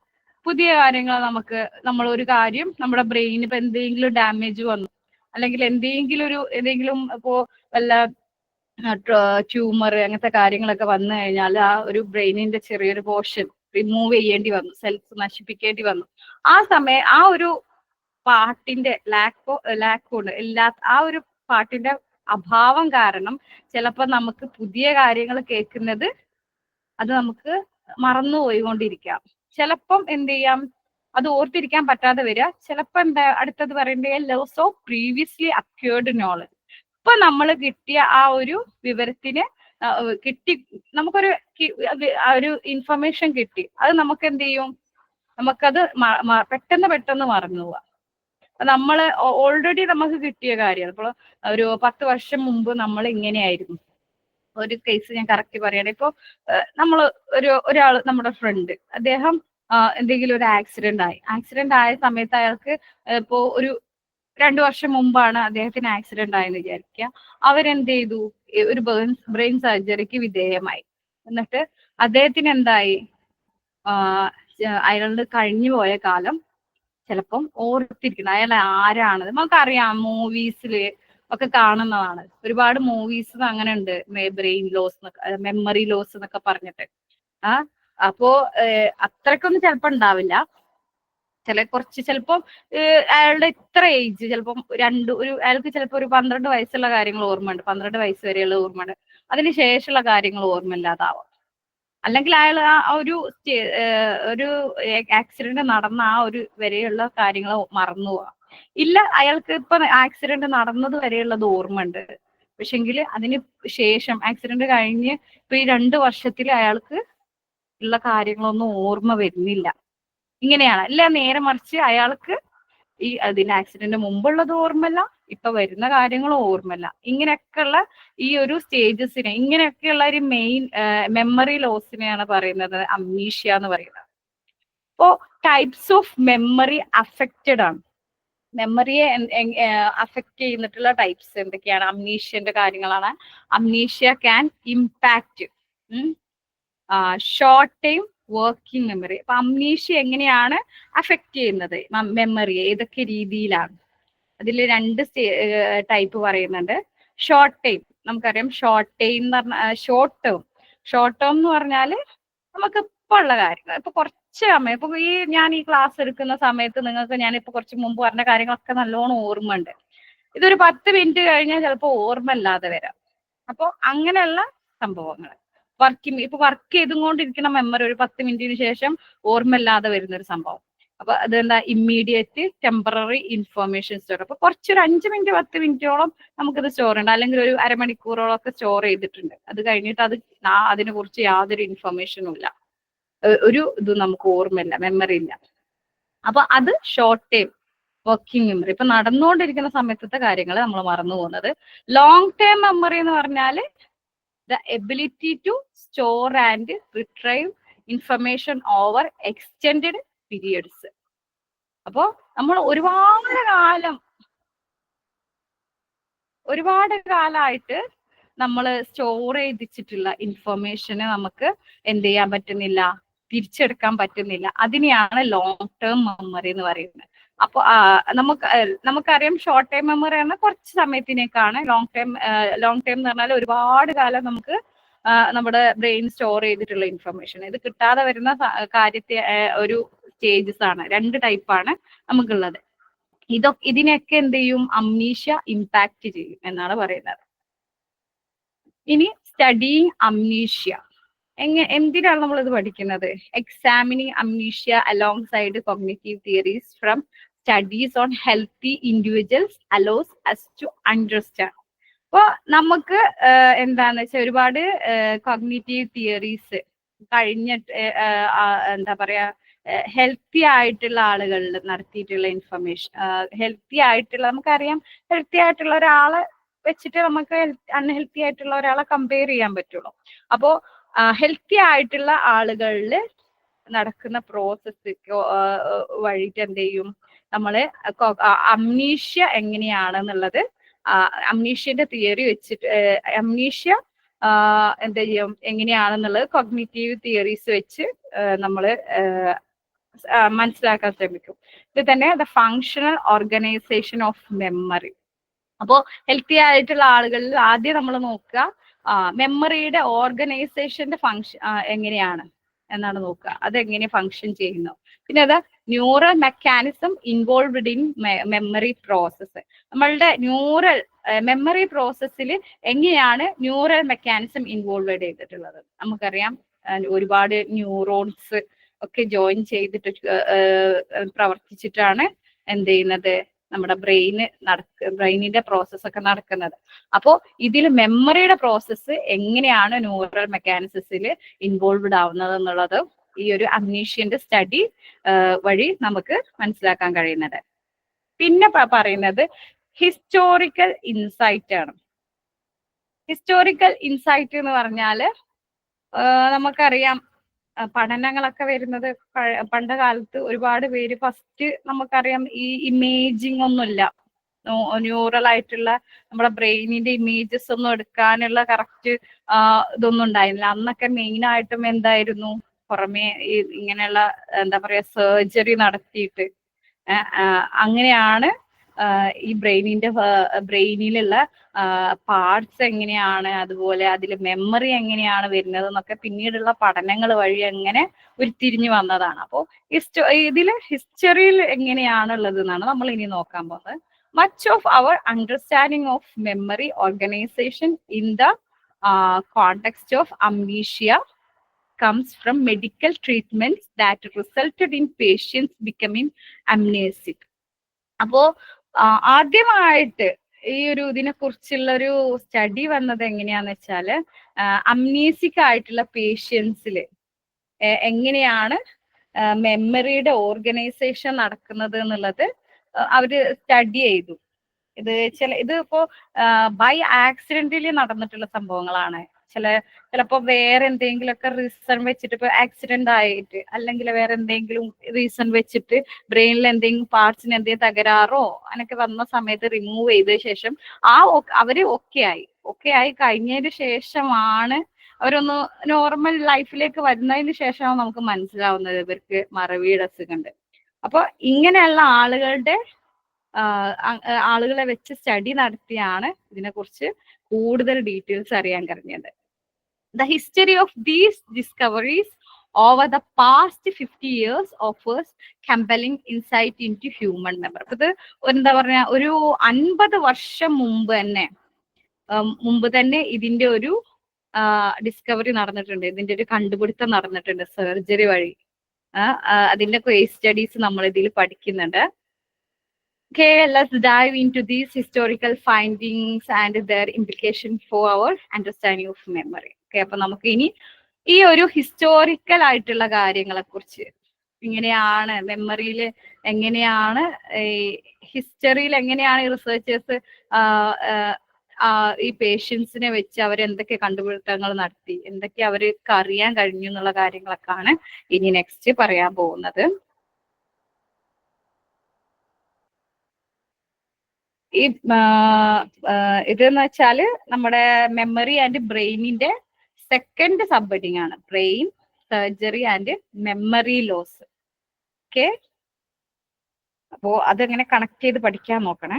പുതിയ കാര്യങ്ങൾ നമ്മൾ ഒരു കാര്യം നമ്മുടെ ബ്രെയിനിന് ഇപ്പൊ എന്തെങ്കിലും ഡാമേജ് വന്നു, അല്ലെങ്കിൽ എന്തെങ്കിലും ഇപ്പോ വല്ല ട്യൂമർ അങ്ങനത്തെ കാര്യങ്ങളൊക്കെ വന്നു കഴിഞ്ഞാൽ ആ ഒരു ബ്രെയിനിന്റെ ചെറിയൊരു പോർഷൻ റിമൂവ് ചെയ്യേണ്ടി വന്നു, സെൽസ് നശിപ്പിക്കേണ്ടി വന്നു. ആ സമയം ആ ഒരു പാർട്ടിന്റെ ലാക്കുണ്ട് ആ ഒരു പാർട്ടിന്റെ അഭാവം കാരണം ചിലപ്പോൾ നമുക്ക് പുതിയ കാര്യങ്ങൾ കേൾക്കുന്നത് അത് നമുക്ക് മറന്നുപോയിക്കൊണ്ടിരിക്കാം. ചിലപ്പം എന്ത് ചെയ്യാം, അത് ഓർത്തിരിക്കാൻ പറ്റാതെ വരിക. ചിലപ്പോൾ എന്താ അടുത്തത് പറയേണ്ടത്, loss of previously acquired knowledge. ഇപ്പൊ നമ്മൾ കിട്ടിയ ആ ഒരു വിവരത്തിന് കിട്ടി, നമുക്കൊരു ആ ഒരു ഇൻഫർമേഷൻ കിട്ടി, അത് നമുക്ക് എന്ത് ചെയ്യും, നമുക്കത് പെട്ടെന്ന് മറന്നു പോവാം. നമ്മള് ഓൾറെഡി നമുക്ക് കിട്ടിയ കാര്യം. ഇപ്പോൾ ഒരു 10 വർഷം മുമ്പ് നമ്മൾ ഇങ്ങനെയായിരുന്നു. ഒരു കേസ് ഞാൻ കറക്റ്റ് പറയണേ. ഇപ്പൊ നമ്മൾ ഒരാൾ, നമ്മുടെ ഫ്രണ്ട്, അദ്ദേഹം എന്തെങ്കിലും ഒരു ആക്സിഡന്റ് ആയ സമയത്ത് അയാൾക്ക് ഇപ്പോ ഒരു 2 വർഷം മുമ്പാണ് അദ്ദേഹത്തിന് ആക്സിഡന്റ് ആയെന്ന് വിചാരിക്കുക. അവരെന്ത് ചെയ്തു, ഒരു ബ്രെയിൻ സർജറിക്ക് വിധേയമായി. എന്നിട്ട് അദ്ദേഹത്തിന് എന്തായി, അയാളുടെ കഴിഞ്ഞു പോയ കാലം ചിലപ്പം ഓർത്തിരിക്കണം. അയാൾ ആരാണ് നമുക്കറിയാം, മൂവീസില് ഒക്കെ കാണുന്നതാണ്. ഒരുപാട് മൂവീസ് അങ്ങനെ ഉണ്ട്, ബ്രെയിൻ ലോസ്, മെമ്മറി ലോസ് എന്നൊക്കെ പറഞ്ഞിട്ട്. അപ്പോ അത്രക്കൊന്നും ചിലപ്പോ ഉണ്ടാവില്ല. ചിലപ്പോ അയാളുടെ ഇത്ര ഏജ്, ചിലപ്പം അയാൾക്ക് ചിലപ്പോ ഒരു 12 വയസ്സുള്ള കാര്യങ്ങൾ ഓർമ്മയുണ്ട്, 12 വയസ്സ് വരെയുള്ള ഓർമ്മയുണ്ട്, അതിന് ശേഷമുള്ള കാര്യങ്ങൾ ഓർമ്മയില്ലാതാവാം. അല്ലെങ്കിൽ അയാൾ ആ ഒരു ആക്സിഡന്റ് നടന്ന ആ ഒരു വരെയുള്ള കാര്യങ്ങൾ മറന്നു പോവാം. ഇല്ല, അയാൾക്ക് ഇപ്പൊ ആക്സിഡന്റ് നടന്നത് വരെയുള്ളത് ഓർമ്മയുണ്ട്, പക്ഷെങ്കിൽ അതിന് ശേഷം ആക്സിഡന്റ് കഴിഞ്ഞ് ഇപ്പൊ ഈ 2 വർഷത്തിൽ അയാൾക്ക് ഉള്ള കാര്യങ്ങളൊന്നും ഓർമ്മ വരുന്നില്ല. ഇങ്ങനെയാണ്. അല്ല, നേരെ മറിച്ച് അയാൾക്ക് അതിന് ആക്സിഡന്റ് മുമ്പുള്ളത് ഓർമ്മല്ല, ഇപ്പൊ വരുന്ന കാര്യങ്ങളും ഓർമ്മല്ല. ഇങ്ങനെയൊക്കെയുള്ള ഈ ഒരു സ്റ്റേജസിനെ, ഇങ്ങനെയൊക്കെയുള്ള ഒരു മെയിൻ മെമ്മറി ലോസിനെയാണ് പറയുന്നത് അംനീഷ്യ എന്ന് പറയുന്നത്. അപ്പോ ടൈപ്സ് ഓഫ് മെമ്മറി അഫക്റ്റഡ് ആണ്. മെമ്മറിയെ അഫക്റ്റ് ചെയ്തിട്ടുള്ള ടൈപ്സ് എന്തൊക്കെയാണ്? അംനീഷ്യന്റെ കാര്യങ്ങളാണ്. Amnesia can impact short time working memory. അപ്പൊ അംനീഷ്യ എങ്ങനെയാണ് അഫക്റ്റ് ചെയ്യുന്നത് മെമ്മറിയെ, ഏതൊക്കെ രീതിയിലാണ്? അതിൽ 2 ടൈപ്പ് പറയുന്നുണ്ട്. ഷോർട്ട് ടൈം, നമുക്കറിയാം ഷോർട്ട് ടൈം എന്ന് പറഞ്ഞാൽ ഷോർട്ട് ടേം എന്ന് പറഞ്ഞാൽ നമുക്ക് ഇപ്പൊ ഉള്ള കാര്യങ്ങൾ, ഇപ്പൊ കുറച്ച് സമയം, ഇപ്പൊ ഞാൻ ഈ ക്ലാസ് എടുക്കുന്ന സമയത്ത് നിങ്ങൾക്ക് ഞാനിപ്പോ കുറച്ച് മുമ്പ് പറഞ്ഞ കാര്യങ്ങളൊക്കെ നല്ലോണം ഓർമ്മ ഉണ്ട്. ഇതൊരു 10 മിനിറ്റ് കഴിഞ്ഞാൽ ചിലപ്പോൾ ഓർമ്മ ഇല്ലാതെ വരാം. അപ്പൊ അങ്ങനെയുള്ള സംഭവങ്ങൾ, ഇപ്പൊ വർക്ക് ചെയ്തുകൊണ്ടിരിക്കുന്ന മെമ്മറി ഒരു 10 മിനിറ്റിന് ശേഷം ഓർമ്മയില്ലാതെ വരുന്ന ഒരു സംഭവം. അപ്പൊ അതെന്താ, ഇമ്മീഡിയറ്റ് ടെമ്പററി ഇൻഫർമേഷൻ സ്റ്റോർ. അപ്പൊ കുറച്ചൊരു 5 മിനിറ്റ് 10 മിനിറ്റോളം നമുക്കിത് സ്റ്റോർ ഉണ്ട്, അല്ലെങ്കിൽ ഒരു അരമണിക്കൂറോളം ഒക്കെ സ്റ്റോർ ചെയ്തിട്ടുണ്ട്. അത് കഴിഞ്ഞിട്ട് അതിനെ കുറിച്ച് യാതൊരു ഇൻഫർമേഷനും ഇല്ല, ഒരു ഇത് നമുക്ക് ഓർമ്മയില്ല, മെമ്മറി ഇല്ല. അപ്പൊ അത് ഷോർട്ട് ടൈം വർക്കിംഗ് മെമ്മറി, ഇപ്പൊ നടന്നുകൊണ്ടിരിക്കുന്ന സമയത്തത്തെ കാര്യങ്ങൾ നമ്മൾ മറന്നു പോകുന്നത്. ലോങ് ടേം മെമ്മറി എന്ന് പറഞ്ഞാല് the ability to store and retrieve information over extended periods. അപ്പോ നമ്മൾ ഒരുപാട് കാലമായിട്ട് നമ്മൾ സ്റ്റോർ ചെയ്തിട്ടുള്ള ഇൻഫർമേഷനെ നമുക്ക് എന്ത് ചെയ്യാൻ പറ്റുന്നില്ല, തിരിച്ചെടുക്കാൻ പറ്റുന്നില്ല. അതിനെയാണ് ലോങ് ടേം മെമ്മറി എന്ന് പറയുന്നത്. അപ്പൊ നമുക്കറിയാം ഷോർട്ട് ടൈം മെമ്മറി ആണ് കുറച്ച് സമയത്തിനേക്കാണ്. ലോങ് ടൈം എന്ന് പറഞ്ഞാൽ ഒരുപാട് കാലം നമുക്ക് നമ്മുടെ ബ്രെയിൻ സ്റ്റോർ ചെയ്തിട്ടുള്ള ഇൻഫർമേഷൻ, ഇത് കിട്ടാതെ വരുന്ന കാര്യത്തെ ഒരു സ്റ്റേജസ് ആണ്. 2 ടൈപ്പാണ് നമുക്കുള്ളത്. ഇതിനെയൊക്കെ എന്ത് ചെയ്യും, അംനീഷ്യ ഇമ്പാക്ട് ചെയ്യും എന്നാണ് പറയുന്നത്. ഇനി സ്റ്റഡിയിങ് അംനീഷ്യ, എന്തിനാണ് നമ്മൾ ഇത് പഠിക്കുന്നത്? Examining amnesia alongside cognitive theories from studies on healthy individuals allows us to understand. അപ്പൊ നമുക്ക് എന്താന്ന് വെച്ചാൽ ഒരുപാട് കോഗ്നിറ്റീവ് തിയറീസ് കഴിഞ്ഞിട്ട് എന്താ പറയാ, ഹെൽത്തി ആയിട്ടുള്ള ആളുകളിൽ നടത്തിയിട്ടുള്ള ഇൻഫർമേഷൻ, ഹെൽത്തി ആയിട്ടുള്ള, നമുക്കറിയാം ഹെൽത്തി ആയിട്ടുള്ള ഒരാളെ വെച്ചിട്ട് നമുക്ക് അൺഹെൽത്തി ആയിട്ടുള്ള ഒരാളെ കമ്പയർ ചെയ്യാൻ പറ്റുള്ളൂ. അപ്പോ ഹെൽത്തി ആയിട്ടുള്ള ആളുകളിൽ നടക്കുന്ന പ്രോസസ് വഴിയിട്ട് എന്ത് ചെയ്യും, നമ്മള് അംനീഷ്യ എങ്ങനെയാണെന്നുള്ളത്, അംനീഷ്യന്റെ തിയറി വെച്ചിട്ട് അംനീഷ്യ എന്ത് ചെയ്യും, എങ്ങനെയാണെന്നുള്ളത് കോഗ്നിറ്റീവ് തിയറീസ് വെച്ച് നമ്മള് മനസ്സിലാക്കാൻ ശ്രമിക്കും. ഇത് തന്നെ the functional organisation of memory. അപ്പോ ഹെൽത്തി ആയിട്ടുള്ള ആളുകളിൽ ആദ്യം നമ്മൾ നോക്കുക മെമ്മറിയുടെ ഓർഗനൈസേഷന്റെ ഫങ്ഷൻ എങ്ങനെയാണ് എന്നാണ് നോക്കുക, അതെങ്ങനെ ഫങ്ഷൻ ചെയ്യുന്നു. പിന്നെ അത് neural mechanism involved in memory process. നമ്മളുടെ മെമ്മറി പ്രോസസ്സിൽ എങ്ങനെയാണ് ന്യൂറൽ മെക്കാനിസം ഇൻവോൾവ് ചെയ്തിട്ടുള്ളത്? നമുക്കറിയാം ഒരുപാട് ന്യൂറോൺസ് ഒക്കെ ജോയിൻ ചെയ്തിട്ട് പ്രവർത്തിച്ചിട്ടാണ് എന്ത് ചെയ്യുന്നത്, നമ്മുടെ ബ്രെയിനിന്റെ പ്രോസസ് ഒക്കെ നടക്കുന്നത്. അപ്പോൾ ഇതിൽ മെമ്മറിയുടെ പ്രോസസ്സ് എങ്ങനെയാണ് ന്യൂറൽ മെക്കാനിസത്തിൽ ഇൻവോൾവ്ഡ് ആവുന്നത് എന്നുള്ളത് ഈ ഒരു അംനീഷ്യന്റെ സ്റ്റഡി വഴി നമുക്ക് മനസ്സിലാക്കാൻ കഴിയുന്നത്. പിന്നെ പറയുന്നത് ഹിസ്റ്റോറിക്കൽ ഇൻസൈറ്റ് ആണ്. ഹിസ്റ്റോറിക്കൽ ഇൻസൈറ്റ് എന്ന് പറഞ്ഞാല് നമുക്കറിയാം പഠനങ്ങളൊക്കെ വരുന്നത് പണ്ട് കാലത്ത് ഒരുപാട് പേര് ഫസ്റ്റ് നമുക്കറിയാം ഈ ഇമേജിങ് ഒന്നുമില്ല, ന്യൂറൽ ആയിട്ടുള്ള നമ്മുടെ ബ്രെയിനിന്റെ ഇമേജസ് ഒന്നും എടുക്കാനുള്ള കറക്റ്റ് ഇതൊന്നും ഉണ്ടായിരുന്നില്ല. അന്നൊക്കെ മെയിൻ ആയിട്ടും എന്തായിരുന്നു, പുറമേ ഇങ്ങനെയുള്ള എന്താ പറയാ സർജറി നടത്തിയിട്ട് അങ്ങനെയാണ് ഈ ബ്രെയിനിലുള്ള പാർട്സ് എങ്ങനെയാണ്, അതുപോലെ അതിൽ മെമ്മറി എങ്ങനെയാണ് വരുന്നത് എന്നൊക്കെ പിന്നീടുള്ള പഠനങ്ങൾ വഴി അങ്ങനെ ഉരുത്തിരിഞ്ഞു വന്നതാണ്. അപ്പോൾ ഇതില് ഹിസ്റ്ററിയിൽ എങ്ങനെയാണുള്ളത് എന്നാണ് നമ്മൾ ഇനി നോക്കാൻ പോകുന്നത്. Much of our understanding of memory organisation in the context of amnesia comes from medical treatments that resulted in patients becoming amnesic. അപ്പോ ആദ്യമായിട്ട് ഈ ഒരു ഇതിനെ കുറിച്ചുള്ള ഒരു സ്റ്റഡി വന്നത് എങ്ങനെയാന്ന് വെച്ചാല് അംനീസിക് ആയിട്ടുള്ള പേഷ്യൻസില് എങ്ങനെയാണ് മെമ്മറിയുടെ ഓർഗനൈസേഷൻ നടക്കുന്നത് എന്നുള്ളത് അവര് സ്റ്റഡി ചെയ്തു. ഇതിപ്പോ ബൈ ആക്സിഡന്റിൽ നടന്നിട്ടുള്ള സംഭവങ്ങളാണ്. ചിലപ്പോ വേറെ എന്തെങ്കിലുമൊക്കെ റീസൺ വെച്ചിട്ട്, ഇപ്പൊ ആക്സിഡന്റ് ആയിട്ട് അല്ലെങ്കിൽ വേറെ എന്തെങ്കിലും റീസൺ വെച്ചിട്ട് ബ്രെയിനിൽ എന്തെങ്കിലും പാർട്സിന് എന്തെങ്കിലും തകരാറോ അങ്ങനെയൊക്കെ വന്ന സമയത്ത് റിമൂവ് ചെയ്ത ശേഷം അവര് ഓക്കെ ആയി കഴിഞ്ഞതിന് ശേഷമാണ് അവരൊന്ന് നോർമൽ ലൈഫിലേക്ക് വരുന്നതിന് ശേഷമാണ് നമുക്ക് മനസ്സിലാവുന്നത് ഇവർക്ക് മറവിയുടെ അസുഖമുണ്ട്. അപ്പൊ ഇങ്ങനെയുള്ള ആളുകളെ വെച്ച് സ്റ്റഡി നടത്തിയാണ് ഇതിനെക്കുറിച്ച് കൂടുതൽ ഡീറ്റെയിൽസ് അറിയാൻ കഴിഞ്ഞത്. The history of these discoveries over the past 50 years offers compelling insight into human memory. ഇത് എന്താ പറയാ, ഒരു 50 വർഷം മുമ്പ് തന്നെ ഇതിന്റെ ഒരു ഡിസ്കവറി നടന്നിട്ടുണ്ട്, ഇതിന്റെ ഒരു കണ്ടുപിടുത്തം നടന്നിട്ടുണ്ട് സർജറി വഴി. അതിന്റെ കേസ് സ്റ്റഡീസ് നമ്മൾ ഇതിൽ പഠിക്കുന്നുണ്ട്. Okay, let's dive into these historical findings and their implication for our understanding of memory. Okay, അപ്പൊ നമുക്ക് ഇനി ഈ ഒരു ഹിസ്റ്റോറിക്കൽ ആയിട്ടുള്ള കാര്യങ്ങളെ കുറിച്ച്, ഇങ്ങനെയാണ് മെമ്മറിയിൽ എങ്ങനെയാണ് ഹിസ്റ്ററിയിൽ എങ്ങനെയാണ് റിസർച്ചേഴ്സ് ഈ പേഷ്യൻസിനെ വെച്ച് അവരെന്തൊക്കെ കണ്ടുപിടുത്തങ്ങൾ നടത്തി, എന്തൊക്കെ അവർക്ക് അറിയാൻ കഴിഞ്ഞു എന്നുള്ള കാര്യങ്ങളൊക്കെയാണ് ഇനി നെക്സ്റ്റ് പറയാൻ പോകുന്നത്. ഈ ഇതെന്ന് വെച്ചാല് നമ്മുടെ മെമ്മറി ആൻഡ് ബ്രെയിനിന്റെ സെക്കൻഡ് സബ് ഹെഡിങ് ആണ്, brain surgery and memory loss. Okay, അപ്പോ അതെങ്ങനെ കണക്ട് ചെയ്ത് പഠിക്കാൻ നോക്കണേ.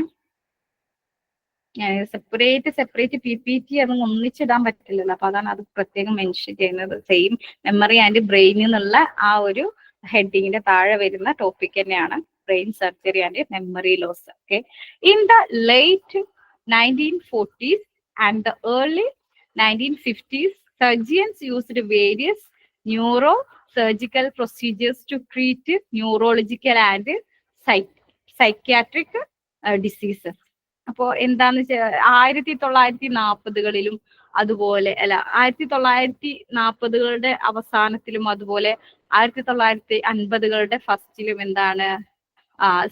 സെപ്പറേറ്റ് PPT അതൊന്നും ഒന്നിച്ചിടാൻ പറ്റില്ലല്ലോ, അപ്പൊ അതാണ് അത് പ്രത്യേകം മെൻഷൻ ചെയ്യുന്നത്. സെയിം മെമ്മറി ആൻഡ് ബ്രെയിൻ എന്നുള്ള ആ ഒരു ഹെഡിങ്ങിന്റെ താഴെ വരുന്ന ടോപ്പിക് തന്നെയാണ് brain surgery and memory loss. Okay, in the late 1940s and the early 1950s, surgeons used various neurosurgical procedures to treat neurological and psychiatric diseases. അപ്പോ എന്താന്ന് വെച്ചാൽ 1940കളിലും അതുപോലെ 1940കളുടെ അവസാനത്തിലും അതുപോലെ 1950കളുടെ ഫസ്റ്റിലും എന്താണ്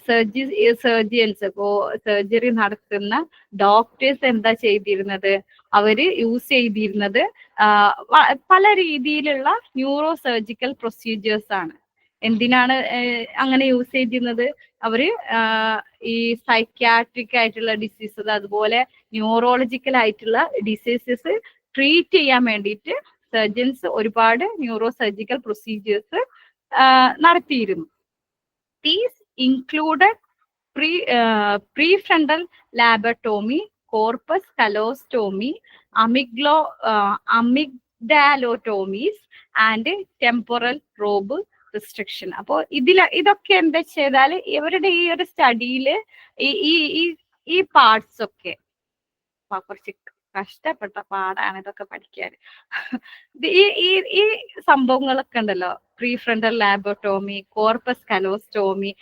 സർജിയൻസ്, ഇപ്പോ സർജറി നടത്തുന്ന ഡോക്ടേഴ്സ് എന്താ ചെയ്തിരുന്നത്, അവര് യൂസ് ചെയ്തിരുന്നത് പല രീതിയിലുള്ള ന്യൂറോ സർജിക്കൽ പ്രൊസീജിയേഴ്സ് ആണ്. എന്തിനാണ് അങ്ങനെ യൂസ് ചെയ്തിരുന്നത്? അവര് ഈ സൈക്യാട്രിക് ആയിട്ടുള്ള ഡിസീസസ് അതുപോലെ ന്യൂറോളജിക്കൽ ആയിട്ടുള്ള ഡിസീസസ് ട്രീറ്റ് ചെയ്യാൻ വേണ്ടിയിട്ട് സർജൻസ് ഒരുപാട് ന്യൂറോ സർജിക്കൽ പ്രൊസീജിയേഴ്സ് നടത്തിയിരുന്നു. These included prefrontal lobotomy, corpus callosetomy, amygdalotomies and temporal lobe restriction. അപ്പോ ഇതൊക്കെ എന്താ ചെയ്താൽ ഇവരുടെ ഈ ഒരു സ്റ്റഡിയില് ഈ പാർട്സ് ഒക്കെ കുറച്ച് കഷ്ടപ്പെട്ട പാടാണ് ഇതൊക്കെ പഠിക്കാൻ. ഈ ഈ ഈ സംഭവങ്ങളൊക്കെ ഉണ്ടല്ലോ, പ്രീ ഫ്രണ്ടൽ ലാബോട്ടോമി, കോർപ്പസ് കലോസ്റ്റോമി,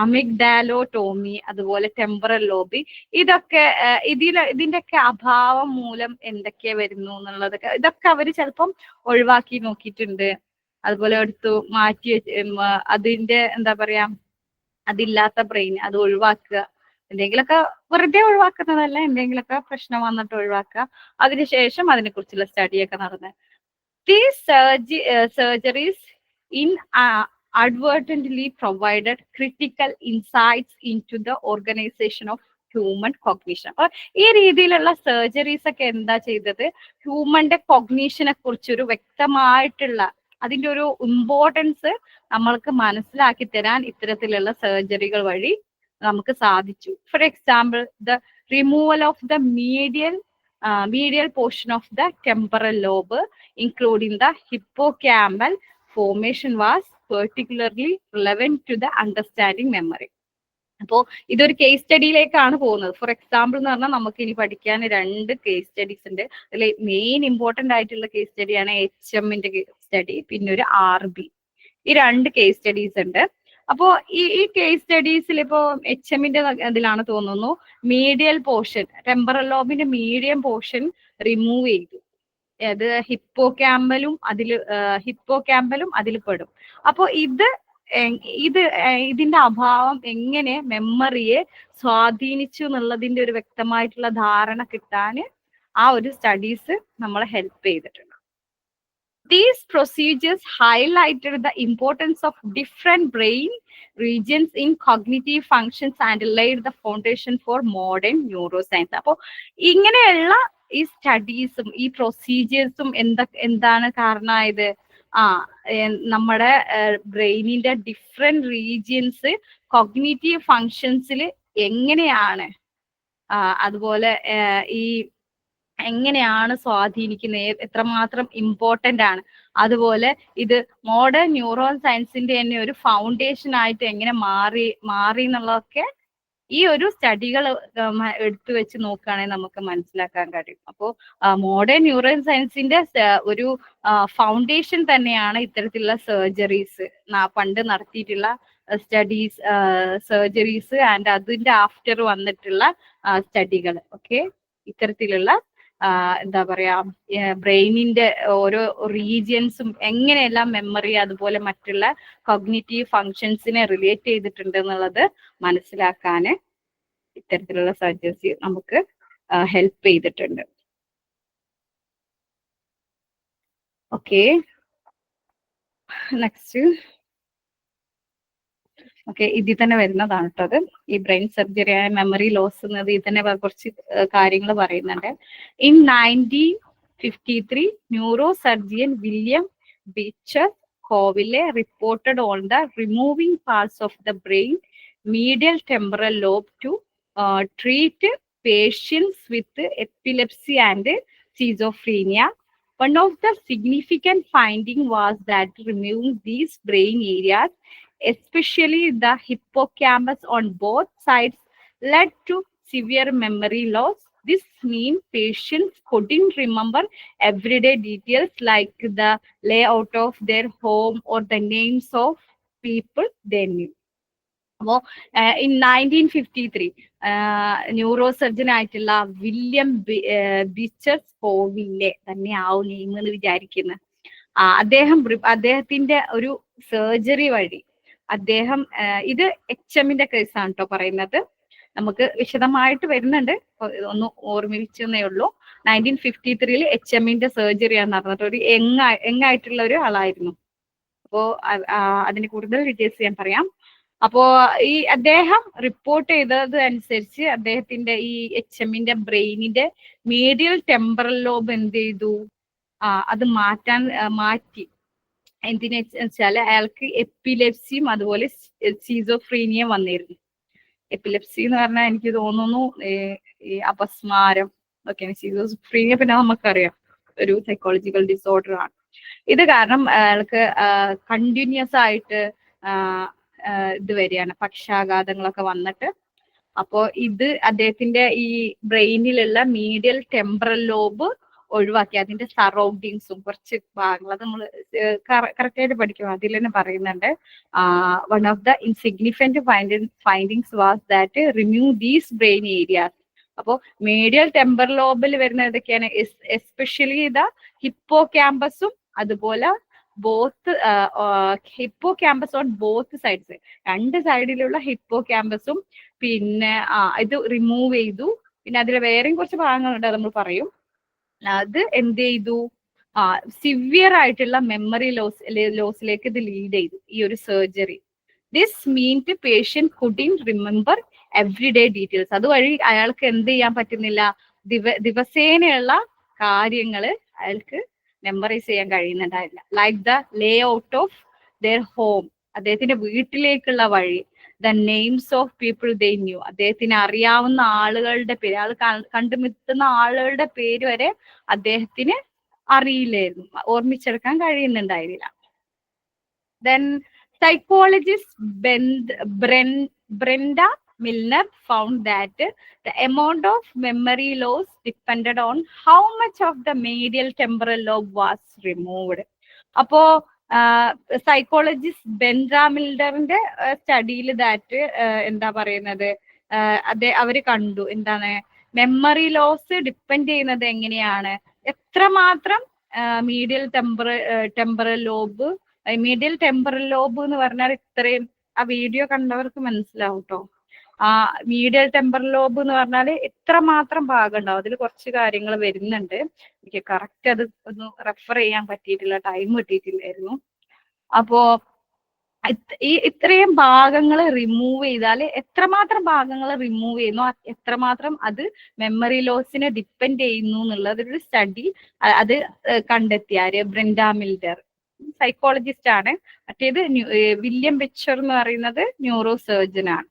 അമിഗ്ഡാലോട്ടോമി, അതുപോലെ ടെമ്പറൽ ലോബി, ഇതൊക്കെ ഇതിന്റെയൊക്കെ അഭാവം മൂലം എന്തൊക്കെ വരുന്നു എന്നുള്ളതൊക്കെ ഇതൊക്കെ അവര് ചിലപ്പം ഒഴിവാക്കി നോക്കിയിട്ടുണ്ട്. അതുപോലെ എടുത്തു മാറ്റി അതിന്റെ എന്താ പറയാ, അതില്ലാത്ത ബ്രെയിൻ അത് ഒഴിവാക്കുക, എന്തെങ്കിലുമൊക്കെ വെറുതെ ഒഴിവാക്കുന്നതല്ല, എന്തെങ്കിലുമൊക്കെ പ്രശ്നം വന്നിട്ട് ഒഴിവാക്കുക. അതിനുശേഷം അതിനെക്കുറിച്ചുള്ള സ്റ്റഡിയൊക്കെ നടന്ന് these surgeries inadvertently provided critical insights into the organization of human cognition. അപ്പൊ ഈ രീതിയിലുള്ള സർജറീസ് ഒക്കെ എന്താ ചെയ്തത്, ഹ്യൂമന്റെ കോഗ്നീഷനെ കുറിച്ചൊരു വ്യക്തമായിട്ടുള്ള അതിന്റെ ഒരു ഇമ്പോർട്ടൻസ് നമ്മൾക്ക് മനസ്സിലാക്കി തരാൻ ഇത്തരത്തിലുള്ള സർജറികൾ വഴി നമുക്ക് സാധിച്ചു. For example, the removal of the medial portion of the temporal lobe, including the hippocampal formation, was particularly relevant to the understanding memory. അപ്പോൾ ഇതൊരു കേസ് സ്റ്റഡിയിലേക്കാണ് പോകുന്നത്. ഫോർ എക്സാമ്പിൾ എന്ന് പറഞ്ഞാൽ നമുക്ക് ഇനി പഠിക്കാൻ 2 കേസ് സ്റ്റഡീസ് ഉണ്ട്. അതിൽ മെയിൻ ഇമ്പോർട്ടന്റ് ആയിട്ടുള്ള കേസ് സ്റ്റഡിയാണ് HMന്റെ സ്റ്റഡി, പിന്നെ ഒരു RB. ഈ 2 കേസ് സ്റ്റഡീസ് ഉണ്ട്. അപ്പോ ഈ കേസ് സ്റ്റഡീസിൽ ഇപ്പോ HMന്റെ ഇതിലാണ് തോന്നുന്നു മീഡിയൽ പോർഷൻ, ടെമ്പറൽ ലോബിന്റെ മീഡിയം പോർഷൻ റിമൂവ് ചെയ്തു. അത് ഹിപ്പോകാമ്പലും അതിൽ പെടും. അപ്പോ ഇതിന്റെ അഭാവം എങ്ങനെ മെമ്മറിയെ സ്വാധീനിച്ചു എന്നുള്ളതിന്റെ ഒരു വ്യക്തമായിട്ടുള്ള ധാരണ കിട്ടാൻ ആ ഒരു സ്റ്റഡീസ് നമ്മളെ ഹെൽപ്പ് ചെയ്തിട്ടുണ്ട്. These procedures highlighted the importance of different brain regions in cognitive functions and laid the foundation for modern neuroscience. അപ്പോൾ ഇങ്ങനെയുള്ള ഈ സ്റ്റഡീസും ഈ പ്രൊസീജിയേഴ്സും എന്താണ് കാരണമായത്, നമ്മുടെ ബ്രെയിനിന്റെ ഡിഫറെന്റ് റീജിയൻസ് കോഗ്നിറ്റീവ് ഫങ്ഷൻസിൽ എങ്ങനെയാണ്, അതുപോലെ ഈ എങ്ങനെയാണ് സ്വാധീനിക്കുന്നത്, എത്രമാത്രം ഇമ്പോർട്ടന്റ് ആണ്, അതുപോലെ ഇത് മോഡേൺ ന്യൂറോൺ സയൻസിന്റെ തന്നെ ഒരു ഫൗണ്ടേഷൻ ആയിട്ട് എങ്ങനെ മാറി എന്നുള്ളതൊക്കെ ഈ ഒരു സ്റ്റഡികൾ എടുത്തു വെച്ച് നോക്കുകയാണെങ്കിൽ നമുക്ക് മനസ്സിലാക്കാൻ കഴിയും. അപ്പോൾ മോഡേൺ ന്യൂറോൺ സയൻസിന്റെ ഒരു ഫൗണ്ടേഷൻ തന്നെയാണ് ഇത്തരത്തിലുള്ള സർജറീസ്, പണ്ട് നടത്തിയിട്ടുള്ള സർജറീസ് ആൻഡ് അതിന്റെ ആഫ്റ്റർ വന്നിട്ടുള്ള സ്റ്റഡികൾ. ഓക്കെ, ഇത്തരത്തിലുള്ള എന്താ പറയാ, ബ്രെയിനിന്റെ ഓരോ റീജിയൻസും എങ്ങനെയെല്ലാം മെമ്മറി അതുപോലെ മറ്റുള്ള കോഗ്നിറ്റീവ് ഫങ്ഷൻസിനെ റിലേറ്റ് ചെയ്തിട്ടുണ്ട് എന്നുള്ളത് മനസ്സിലാക്കാൻ ഇത്തരത്തിലുള്ള സർജറീസ് നമുക്ക് ഹെൽപ്പ് ചെയ്തിട്ടുണ്ട്. Okay, next. ഓക്കെ, ഇതിൽ തന്നെ വരുന്നതാണ് കേട്ടോ അത്. ഈ ബ്രെയിൻ സർജറി ആയ മെമ്മറി ലോസ് എന്നത് ഇതിൽ തന്നെ കുറച്ച് കാര്യങ്ങൾ പറയുന്നുണ്ട്. In 1953 neurosurgeon William Beecher Scoville reported on the removing parts of the brain medial temporal lobe to treat patients with epilepsy and schizophrenia. One of the significant findings was that removing these brain areas, especially the hippocampus on both sides, led to severe memory loss. This means patients couldn't remember everyday details like the layout of their home or the names of people they knew. അപ്പോൾ in 1953 neuro surgeon ആയിട്ടുള്ള William Beecher കോവിലെ തന്നെ ആവും name എന്ന് വിചാരിക്കുന്നത്. അദ്ദേഹത്തിന്റെ ഒരു surgery വഴി അദ്ദേഹം, ഇത് HMന്റെ കേസാണ് കേട്ടോ പറയുന്നത്, നമുക്ക് വിശദമായിട്ട് വരുന്നുണ്ട്, ഒന്ന് ഓർമ്മിപ്പിച്ചെന്നേ ഉള്ളൂ. 1953 HMന്റെ സർജറിയാണ് നടന്നിട്ട് ഒരു യങ്ങായിട്ടുള്ള ഒരു ആളായിരുന്നു. അപ്പോ അതിന് കൂടുതൽ ഡീറ്റെയിൽസ് ഞാൻ പറയാം. അപ്പോ ഈ അദ്ദേഹം റിപ്പോർട്ട് ചെയ്തത് അനുസരിച്ച് അദ്ദേഹത്തിന്റെ ഈ HMന്റെ ബ്രെയിനിന്റെ മീഡിയൽ ടെമ്പറൽ ലോബ് എന്ത് ചെയ്തു, അത് മാറ്റി. എന്തിനു വെച്ചാല് അയാൾക്ക് എപ്പിലെപ്സിയും അതുപോലെ സ്കീസോഫ്രീനിയയും വന്നിരുന്നു. എപ്പിലെപ്സി എന്ന് പറഞ്ഞാൽ എനിക്ക് തോന്നുന്നു ഈ അപസ്മാരം ഒക്കെയാണ്. സ്കീസോഫ്രീനിയ പിന്നെ നമുക്കറിയാം ഒരു സൈക്കോളജിക്കൽ ഡിസോർഡർ ആണ്. ഇത് കാരണം അയാൾക്ക് കണ്ടിന്യൂസ് ആയിട്ട് ഇത് വരികയാണ്, പക്ഷാഘാതങ്ങളൊക്കെ വന്നിട്ട് അപ്പോ ഇത് അദ്ദേഹത്തിന്റെ ഈ ബ്രെയിനിലുള്ള മീഡിയൽ ടെമ്പറൽ ലോബ് ഒഴിവാക്കി അതിന്റെ സറൗണ്ടിങ്സും കുറച്ച് ഭാഗങ്ങൾ അത് നമ്മൾ കറക്റ്റ് ആയിട്ട് പഠിക്കും. അതിൽ തന്നെ പറയുന്നുണ്ട് one of the insignificant findings was that remove these brain areas. അപ്പോ മീഡിയൽ ടെമ്പറൽ ലോബിൽ വരുന്ന ഏതൊക്കെയാണ്? എസ്പെഷ്യലി ദ ഹിപ്പോ ക്യാമ്പസും അതുപോലെ both Hippo campus on both sides, രണ്ട് സൈഡിലുള്ള ഹിപ്പോ ക്യാമ്പസും പിന്നെ ഇത് റിമൂവ് ചെയ്തു. പിന്നെ അതിൽ വേറെയും കുറച്ച് ഭാഗങ്ങളുണ്ട്, നമ്മൾ പറയും. അത് എന്ത് ചെയ്തു? സിവിയർ ആയിട്ടുള്ള മെമ്മറി ലോസിലേക്ക് ഇത് ലീഡ് ചെയ്തു ഈ ഒരു surgery. This means patient couldn't remember everyday details. അതുവഴി അയാൾക്ക് എന്ത് ചെയ്യാൻ പറ്റുന്നില്ല? ദിവസേനയുള്ള കാര്യങ്ങള് അയാൾക്ക് മെമ്മറൈസ് ചെയ്യാൻ കഴിയുന്നുണ്ടായില്ല. Like the layout of their home, അദ്ദേഹത്തിന്റെ വീട്ടിലേക്കുള്ള വഴി, the names of people they knew, അദ്ദേഹത്തിന് അറിയാവുന്ന ആളുകളുടെ പേര്, ആൾ കണ്ടുമുട്ടുന്ന ആളുകളുടെ പേര് വരെ അദ്ദേഹത്തിന് അറിയില്ലായിരുന്നു, ഓർമ്മിച്ചെടുക്കാൻ കഴിയുന്നുണ്ടായിരുന്നില്ല. Then psychologist Brenda Milner found that the amount of memory loss depended on how much of the medial temporal lobe was removed. അപ്പോ സൈക്കോളജിസ്റ്റ് ബെൻഡ്ര മിൽഡറിന്റെ സ്റ്റഡിയിൽ ദാറ്റ് എന്താ പറയുന്നത്, അവര് കണ്ടു എന്താണ് മെമ്മറി ലോസ് ഡിപ്പെൻഡ് ചെയ്യുന്നത് എങ്ങനെയാണ്, എത്രമാത്രം മീഡിയൽ ടെമ്പറൽ ലോബ്. മീഡിയൽ ടെമ്പറൽ ലോബ് എന്ന് പറഞ്ഞാൽ ഇത്രയും, ആ വീഡിയോ കണ്ടവർക്ക് മനസ്സിലാവും കേട്ടോ. മീഡിയൽ ടെമ്പറൽ ലോബ് എന്ന് പറഞ്ഞാൽ എത്രമാത്രം ഭാഗം ഉണ്ടാവും. അതിൽ കുറച്ച് കാര്യങ്ങൾ വരുന്നുണ്ട്, എനിക്ക് കറക്റ്റ് അത് ഒന്ന് റെഫർ ചെയ്യാൻ പറ്റിയിട്ടില്ല, ടൈം കിട്ടിയിട്ടില്ലായിരുന്നു. അപ്പോ ഇത്രയും ഭാഗങ്ങൾ റിമൂവ് ചെയ്താൽ എത്രമാത്രം ഭാഗങ്ങൾ റിമൂവ് ചെയ്യുന്നു, എത്രമാത്രം അത് മെമ്മറി ലോസിനെ ഡിപ്പെൻഡ് ചെയ്യുന്നു എന്നുള്ളതൊരു സ്റ്റഡി അത് കണ്ടെത്തിയാര് ബ്രെൻഡ മിൽഡർ, സൈക്കോളജിസ്റ്റ് ആണ്. മറ്റേത് വില്യം ബെച്ചർ എന്ന് പറയുന്നത് ന്യൂറോ സർജൻ ആണ്.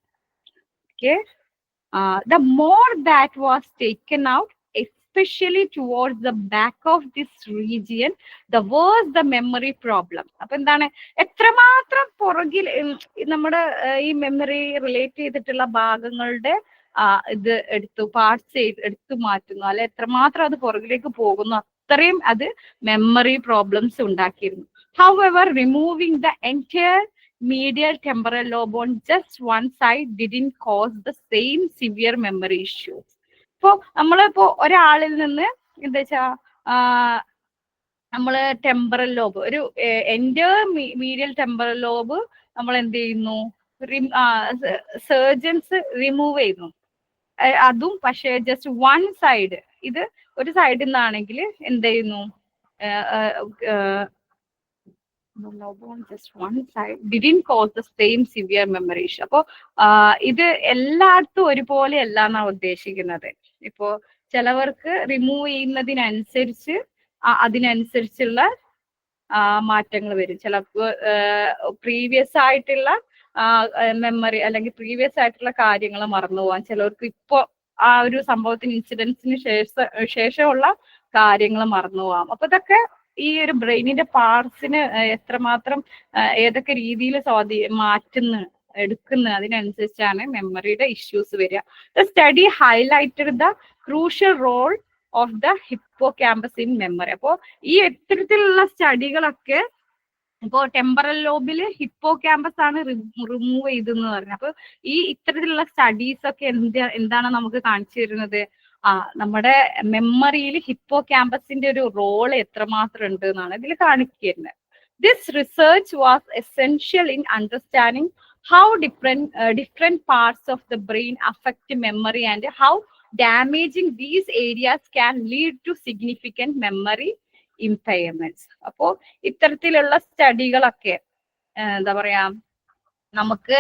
Okay, the more that was taken out, especially towards the back of this region, the worse the memory problem. അപ്പൊ എന്താണ്, എത്രമാത്രം പുറകിൽ നമ്മുടെ ഈ മെമ്മറി റിലേറ്റ് ചെയ്തിട്ടുള്ള ഭാഗങ്ങളുടെ ഇത് പാർട്സ് എടുത്തു മാറ്റുന്നു, അല്ലെ എത്രമാത്രം അത് പുറകിലേക്ക് പോകുന്നു, അത്രയും അത് മെമ്മറി പ്രോബ്ലംസ് ഉണ്ടാക്കിയിരുന്നു. However, removing the entire medial temporal lobe on just one side didn't cause the same severe memory issues. ഇപ്പോ നമ്മളിപ്പോ ഒരാളിൽ നിന്ന് എന്താ വെച്ചാ നമ്മള് ടെമ്പറൽ ലോബ്, ഒരു എന്റയർ മീഡിയൽ ടെമ്പറൽ ലോബ് നമ്മൾ എന്ത് ചെയ്യുന്നു, സർജൻസ് റിമൂവ് ചെയ്യുന്നു. അതും പക്ഷേ ജസ്റ്റ് വൺ സൈഡ്, ഇത് ഒരു സൈഡിൽ നിന്നാണെങ്കിൽ എന്ത് ചെയ്യുന്നു, just one side didn't cause the same severe memory issue. അപ്പോ ഇത് എല്ലായിടത്തും ഒരുപോലെ അല്ല എന്നാണ് ഉദ്ദേശിക്കുന്നത്. ഇപ്പോ ചിലവർക്ക് റിമൂവ് ചെയ്യുന്നതിനനുസരിച്ച് അതിനനുസരിച്ചുള്ള മാറ്റങ്ങൾ വരും. ചിലപ്പോൾ പ്രീവിയസ് ആയിട്ടുള്ള മെമ്മറി അല്ലെങ്കിൽ പ്രീവിയസ് ആയിട്ടുള്ള കാര്യങ്ങൾ മറന്നു പോകാൻ, ചിലവർക്ക് ഇപ്പോ ആ ഒരു സംഭവത്തിന് ഇൻസിഡൻസിന് ശേഷമുള്ള കാര്യങ്ങൾ മറന്നു പോകാം. അപ്പൊ ഇതൊക്കെ ഈ ഒരു ബ്രെയിനിന്റെ പാർട്സിന് എത്രമാത്രം ഏതൊക്കെ രീതിയിൽ എടുക്കുന്ന അതിനനുസരിച്ചാണ് മെമ്മറിയുടെ ഇഷ്യൂസ് വരിക. The study highlighted the crucial role of the hippocampus in memory. അപ്പോ ഈ ഇത്തരത്തിലുള്ള സ്റ്റഡികളൊക്കെ ഇപ്പോ ടെമ്പറൽ ലോബില് ഹിപ്പോ ക്യാമ്പസ് ആണ് റിമൂവ് ചെയ്തെന്ന് പറഞ്ഞു. അപ്പൊ ഈ ഇത്തരത്തിലുള്ള സ്റ്റഡീസ് ഒക്കെ എന്താണ് നമുക്ക് കാണിച്ചു തരുന്നത്, നമ്മുടെ മെമ്മറിയിൽ ഹിപ്പോ ക്യാമ്പസിന്റെ ഒരു റോൾ എത്രമാത്രം ഉണ്ട് എന്നാണ് ഇതിൽ കാണിക്കുന്നത്. This research was essential in understanding how different parts of the brain affect memory and how damaging these areas can lead to significant memory impairments. അപ്പോ ഇത്തരത്തിലുള്ള സ്റ്റഡികളൊക്കെ എന്താ പറയാ നമുക്ക്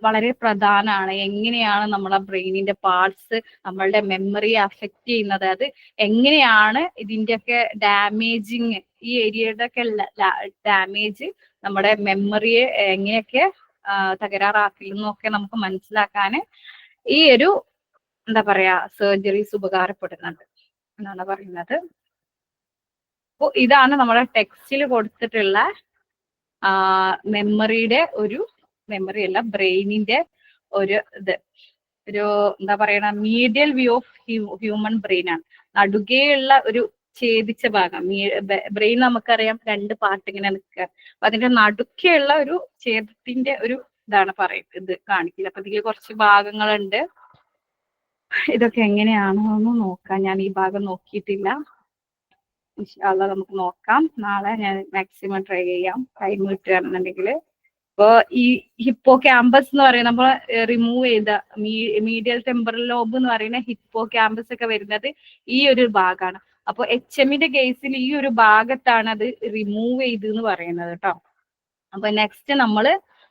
വളരെ പ്രധാനമാണ്. എങ്ങനെയാണ് നമ്മളെ ബ്രെയിനിന്റെ പാർട്സ് നമ്മളുടെ മെമ്മറിയെ അഫക്റ്റ് ചെയ്യുന്നത്, അത് എങ്ങനെയാണ് ഇതിന്റെയൊക്കെ ഡാമേജിങ്, ഈ ഏരിയയുടെ ഒക്കെ ഡാമേജ് നമ്മുടെ മെമ്മറിയെ എങ്ങനെയൊക്കെ തകരാറാക്കില്ലെന്നൊക്കെ നമുക്ക് മനസ്സിലാക്കാൻ ഈ ഒരു എന്താ പറയാ സർജറീസ് ഉപകാരപ്പെടുന്നുണ്ട് എന്നാണ് പറയുന്നത്. അപ്പൊ ഇതാണ് നമ്മുടെ ടെക്സ്റ്റിൽ കൊടുത്തിട്ടുള്ള മെമ്മറിയുടെ ഒരു മെമ്മറി അല്ല ബ്രെയിനിന്റെ ഒരു ഇത്. ഒരു എന്താ പറയണ മീഡിയൽ വ്യൂ ഓഫ് ഹ്യൂമൻ ബ്രെയിൻ ആണ്. നടുകെയുള്ള ഒരു ഛേദിച്ച ഭാഗം. ബ്രെയിൻ നമുക്കറിയാം 2 പാർട്ട് ഇങ്ങനെ നിൽക്കുക. അപ്പൊ അതിന്റെ നടുക്കെയുള്ള ഒരു ഛേദത്തിന്റെ ഒരു ഇതാണ് പറയുന്നത്, ഇത് കാണിക്കില്ല. അപ്പൊ ഇതിൽ കുറച്ച് ഭാഗങ്ങളുണ്ട്. ഇതൊക്കെ എങ്ങനെയാണോ എന്ന് നോക്കാം. ഞാൻ ഈ ഭാഗം നോക്കിയിട്ടില്ല. ഇൻഷാ അല്ലാഹ് നമുക്ക് നോക്കാം. നാളെ ഞാൻ മാക്സിമം ട്രൈ ചെയ്യാം, ടൈം കിട്ടുകയാണെന്നുണ്ടെങ്കിൽ. ഇപ്പൊ ഈ ഹിപ്പോ ക്യാമ്പസ് എന്ന് പറയുന്നത് നമ്മൾ റിമൂവ് ചെയ്ത മീഡിയൽ ടെമ്പറൽ ലോബ് എന്ന് പറയുന്ന ഹിപ്പോ ക്യാമ്പസ് ഒക്കെ വരുന്നത് ഈ ഒരു ഭാഗമാണ്. അപ്പൊ HMന്റെ കേസിൽ ഈ ഒരു ഭാഗത്താണ് അത് റിമൂവ് ചെയ്തെന്ന് പറയുന്നത് കേട്ടോ. അപ്പൊ നെക്സ്റ്റ് നമ്മൾ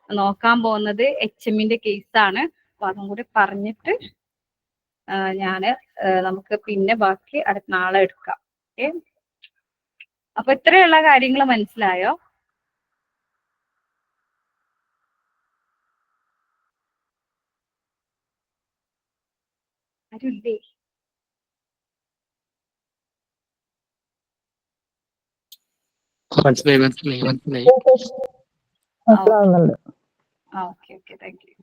നോക്കാൻ പോകുന്നത് HMന്റെ കേസാണ്. അപ്പൊ അതും കൂടി പറഞ്ഞിട്ട് നമുക്ക് പിന്നെ ബാക്കി നാളെ എടുക്കാം. ഓക്കെ, അപ്പൊ ഇത്രയുള്ള കാര്യങ്ങൾ മനസ്സിലായോ? ആരുല്ലേ? മനസ്സിലായി. Okay thank you.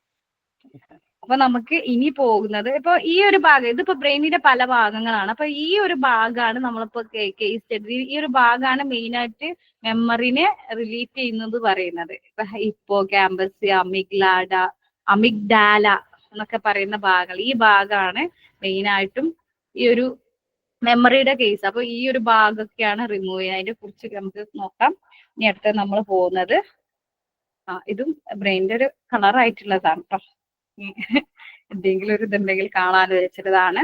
അപ്പൊ നമുക്ക് ഇനി പോകുന്നത് ഇപ്പൊ ഈ ഒരു ഭാഗം, ഇതിപ്പോ ബ്രെയിനിന്റെ പല ഭാഗങ്ങളാണ്. അപ്പൊ ഈ ഒരു ഭാഗമാണ് നമ്മളിപ്പോ കേസ് സ്റ്റഡി. ഈ ഒരു ഭാഗമാണ് മെയിൻ ആയിട്ട് മെമ്മറിനെ റിലീറ്റ് ചെയ്യുന്നത് പറയുന്നത്. ഇപ്പൊ ഹിപ്പോ ക്യാമ്പസ്, അമിഗ്ഡാല എന്നൊക്കെ പറയുന്ന ഭാഗങ്ങൾ, ഈ ഭാഗമാണ് മെയിൻ ആയിട്ടും ഈ ഒരു മെമ്മറിയുടെ കേസ്. അപ്പൊ ഈ ഒരു ഭാഗമൊക്കെയാണ് റിമൂവ് ചെയ്യുന്നത്. അതിനെ കുറിച്ച് നമുക്ക് നോക്കാം. ഇനി അടുത്ത നമ്മൾ പോകുന്നത് ഇതും ബ്രെയിനിന്റെ ഒരു കളർ ആയിട്ടുള്ളതാണ് കേട്ടോ. എന്തെങ്കിലും ഒരു ഇതുണ്ടെങ്കിൽ കാണാൻ വെച്ചിട്ടതാണ്.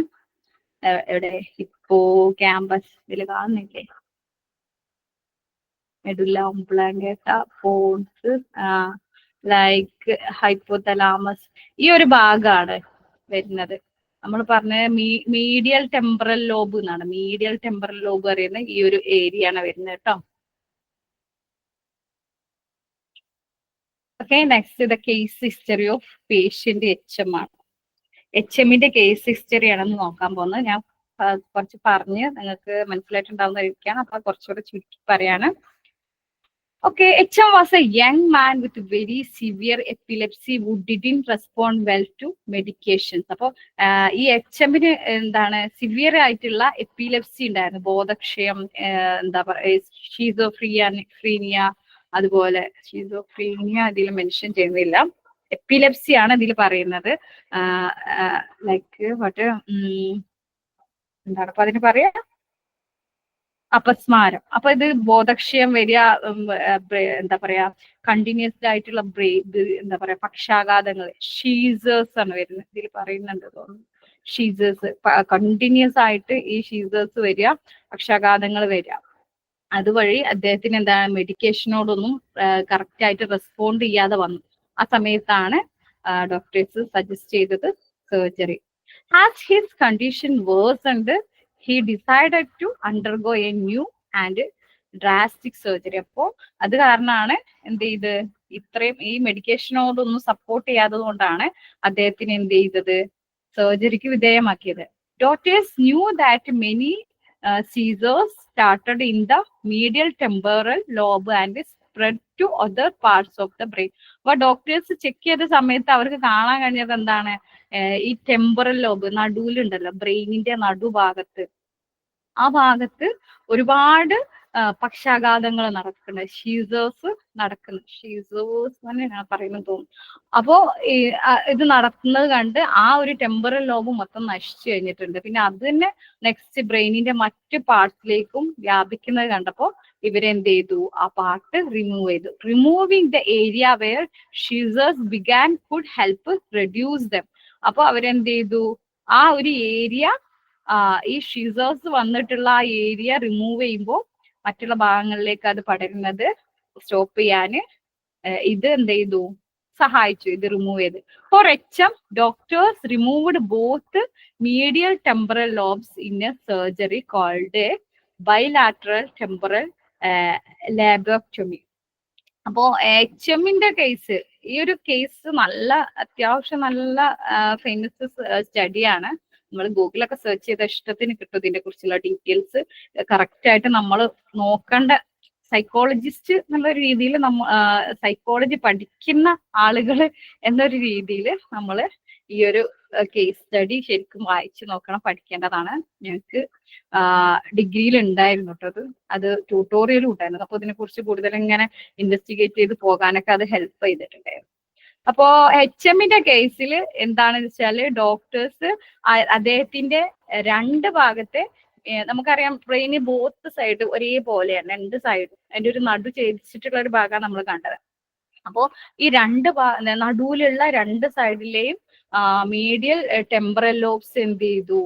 എവിടെ? ഹിപ്പോ ക്യാമ്പസ് ഇതിൽ കാണുന്നില്ലേ? Medulla oblongata, pons, like hypothalamus, ഈ ഒരു ഭാഗമാണ് വരുന്നത്. നമ്മൾ പറഞ്ഞ മീഡിയൽ ടെമ്പറൽ ലോബ് എന്നാണ്. മീഡിയൽ ടെമ്പറൽ ലോബ് പറയുന്ന ഈ ഒരു ഏരിയ ആണ് വരുന്നത് കേട്ടോ. Okay, next the case history of patient HM ആണ്. HMന്റെ കേസ് ഹിസ്റ്ററി ആണെന്ന് നോക്കാൻ പോകുന്നത്. ഞാൻ കുറച്ച് പറഞ്ഞ് നിങ്ങൾക്ക് മനസ്സിലായിട്ടുണ്ടാവുന്നതായിരിക്കാം. അപ്പൊ കുറച്ചുകൂടെ ചുരുക്കി പറയാണ്. Okay, HM was a young man with very severe epilepsy who didn't respond well to medications. അപ്പോൾ ഈ HMന് എന്താണ് സിവിയർ ആയിട്ടുള്ള എപ്പിലെപ്സി ഉണ്ടായിരുന്നു. ബോധക്ഷയം, എന്താ പറയുക, ഷീസോഫ്രീനിയ, അതുപോലെ ഷീസോഫ്രീനിയ ഇതിൽ മെൻഷൻ ചെയ്യുന്നില്ല. എപ്പിലെപ്സി ആണ് ഇതിൽ പറയുന്നത്. ലൈക്ക് എന്താണ് അപ്പൊ അതിന് പറയാ, അപസ്മാരം. അപ്പൊ ഇത് ബോധക്ഷയം വരിക, എന്താ പറയാ, കണ്ടിന്യൂസ്ഡ് ആയിട്ടുള്ള എന്താ പറയാ പക്ഷാഘാതങ്ങൾ, ഷീസേഴ്സ് ആണ് വരുന്നത്. ഇതിൽ പറയുന്നുണ്ട് തോന്നുന്നു, ഷീസേഴ്സ് കണ്ടിന്യൂസ് ആയിട്ട് ഈ ഷീസേഴ്സ് വരിക, പക്ഷാഘാതങ്ങൾ വരിക. അതുവഴി അദ്ദേഹത്തിന് എന്താണ് മെഡിക്കേഷനോടൊന്നും കറക്റ്റ് ആയിട്ട് റെസ്പോണ്ട് ചെയ്യാതെ വന്നു. ആ സമയത്താണ് ഡോക്ടേഴ്സ് സജസ്റ്റ് ചെയ്തത് surgery. As his condition worsened, he decided to undergo a new and drastic surgery. അപ്പോൾ അത് കാരണമാണ് എന്ത് ചെയ്ത്, ഇത്രയും ഈ മെഡിക്കേഷനോടൊന്നും സപ്പോർട്ട് ചെയ്യാത്തത് കൊണ്ടാണ് അദ്ദേഹത്തിന് എന്ത് ചെയ്തത്, സർജറിക്ക് വിധേയമാക്കിയത്. Doctors knew that many seizures started in the medial temporal lobe and spread to other parts of the brain. അപ്പൊ ഡോക്ടേഴ്സ് ചെക്ക് ചെയ്ത സമയത്ത് അവർക്ക് കാണാൻ കഴിഞ്ഞത് എന്താണ്, ഈ ടെമ്പറൽ ലോബ് നടുവിലുണ്ടല്ലോ, ബ്രെയിനിന്റെ നടുഭാഗത്ത്, ആ ഭാഗത്ത് ഒരുപാട് പക്ഷാഘാതങ്ങൾ നടക്കുന്നത്, ഷീസേഴ്സ് നടക്കുന്നത്, ഷീസേഴ്സ് തന്നെയാണ് പറയുന്നത് തോന്നുന്നു. അപ്പോ ഇത് നടക്കുന്നത് കണ്ട് ആ ഒരു ടെമ്പറൽ ലോബ് മൊത്തം നശിച്ചു കഴിഞ്ഞിട്ടുണ്ട്. പിന്നെ അത് തന്നെ നെക്സ്റ്റ് ബ്രെയിനിന്റെ മറ്റ് പാർട്സിലേക്കും വ്യാപിക്കുന്നത് കണ്ടപ്പോ ഇവരെന്ത് ചെയ്തു, ആ പാർട്ട് റിമൂവ് ചെയ്തു. Removing the area where seizures began could help reduce them. അപ്പൊ അവരെന്ത് ചെയ്തു, ആ ഒരു ഏരിയ, ഈ ഷീസേഴ്സ് വന്നിട്ടുള്ള ആ ഏരിയ റിമൂവ് ചെയ്യുമ്പോൾ മറ്റുള്ള ഭാഗങ്ങളിലേക്ക് അത് പടരുന്നത് സ്റ്റോപ്പ് ചെയ്യാന് ഇത് എന്ത് ചെയ്തു, സഹായിച്ചു. ഇത് റിമൂവ് ചെയ്ത്. For HM, doctors removed both medial temporal lobes in a surgery called a bilateral temporal lobectomy. അപ്പോ HMന്റെ കേസ്, ഈ ഒരു കേസ് നല്ല അത്യാവശ്യം നല്ല ഫേമസ് സ്റ്റഡിയാണ്. നമ്മൾ ഗൂഗിളൊക്കെ സെർച്ച് ചെയ്ത ഇഷ്ടത്തിന് കിട്ടും ഇതിനെ കുറിച്ചുള്ള ഡീറ്റെയിൽസ്. കറക്റ്റ് ആയിട്ട് നമ്മൾ നോക്കേണ്ട, സൈക്കോളജിസ്റ്റ് എന്നുള്ള രീതിയിൽ സൈക്കോളജി പഠിക്കുന്ന ആളുകൾ എന്നൊരു രീതിയിൽ നമ്മൾ ഈ ഒരു കേസ് സ്റ്റഡി ശരിക്കും വായിച്ചു നോക്കണം, പഠിക്കേണ്ടതാണ്. ഞങ്ങൾക്ക് ഡിഗ്രിയിൽ ഉണ്ടായിരുന്നു കേട്ടോ അത് ട്യൂട്ടോറിയലും ഉണ്ടായിരുന്നു. അപ്പൊ ഇതിനെ കുറിച്ച് കൂടുതൽ ഇങ്ങനെ ഇൻവെസ്റ്റിഗേറ്റ് ചെയ്ത് പോകാനൊക്കെ അത് ഹെൽപ്പ് ചെയ്തിട്ടുണ്ടായിരുന്നു. അപ്പോ HMന്റെ കേസിൽ എന്താണെന്ന് വെച്ചാല് ഡോക്ടേഴ്സ് അദ്ദേഹത്തിന്റെ രണ്ട് ഭാഗത്തെ നമുക്കറിയാം ബ്രെയിന് ബോത്ത് സൈഡ് ഒരേപോലെയാണ്, രണ്ട് സൈഡും അതിന്റെ ഒരു നടു ഛേദിച്ചിട്ടുള്ള ഒരു ഭാഗമാണ് നമ്മൾ കണ്ടത്. അപ്പോ ഈ നടുവിലുള്ള രണ്ട് സൈഡിലെയും മീഡിയൽ ടെമ്പറൽ ലോബ്സ് എന്ത് ചെയ്തു,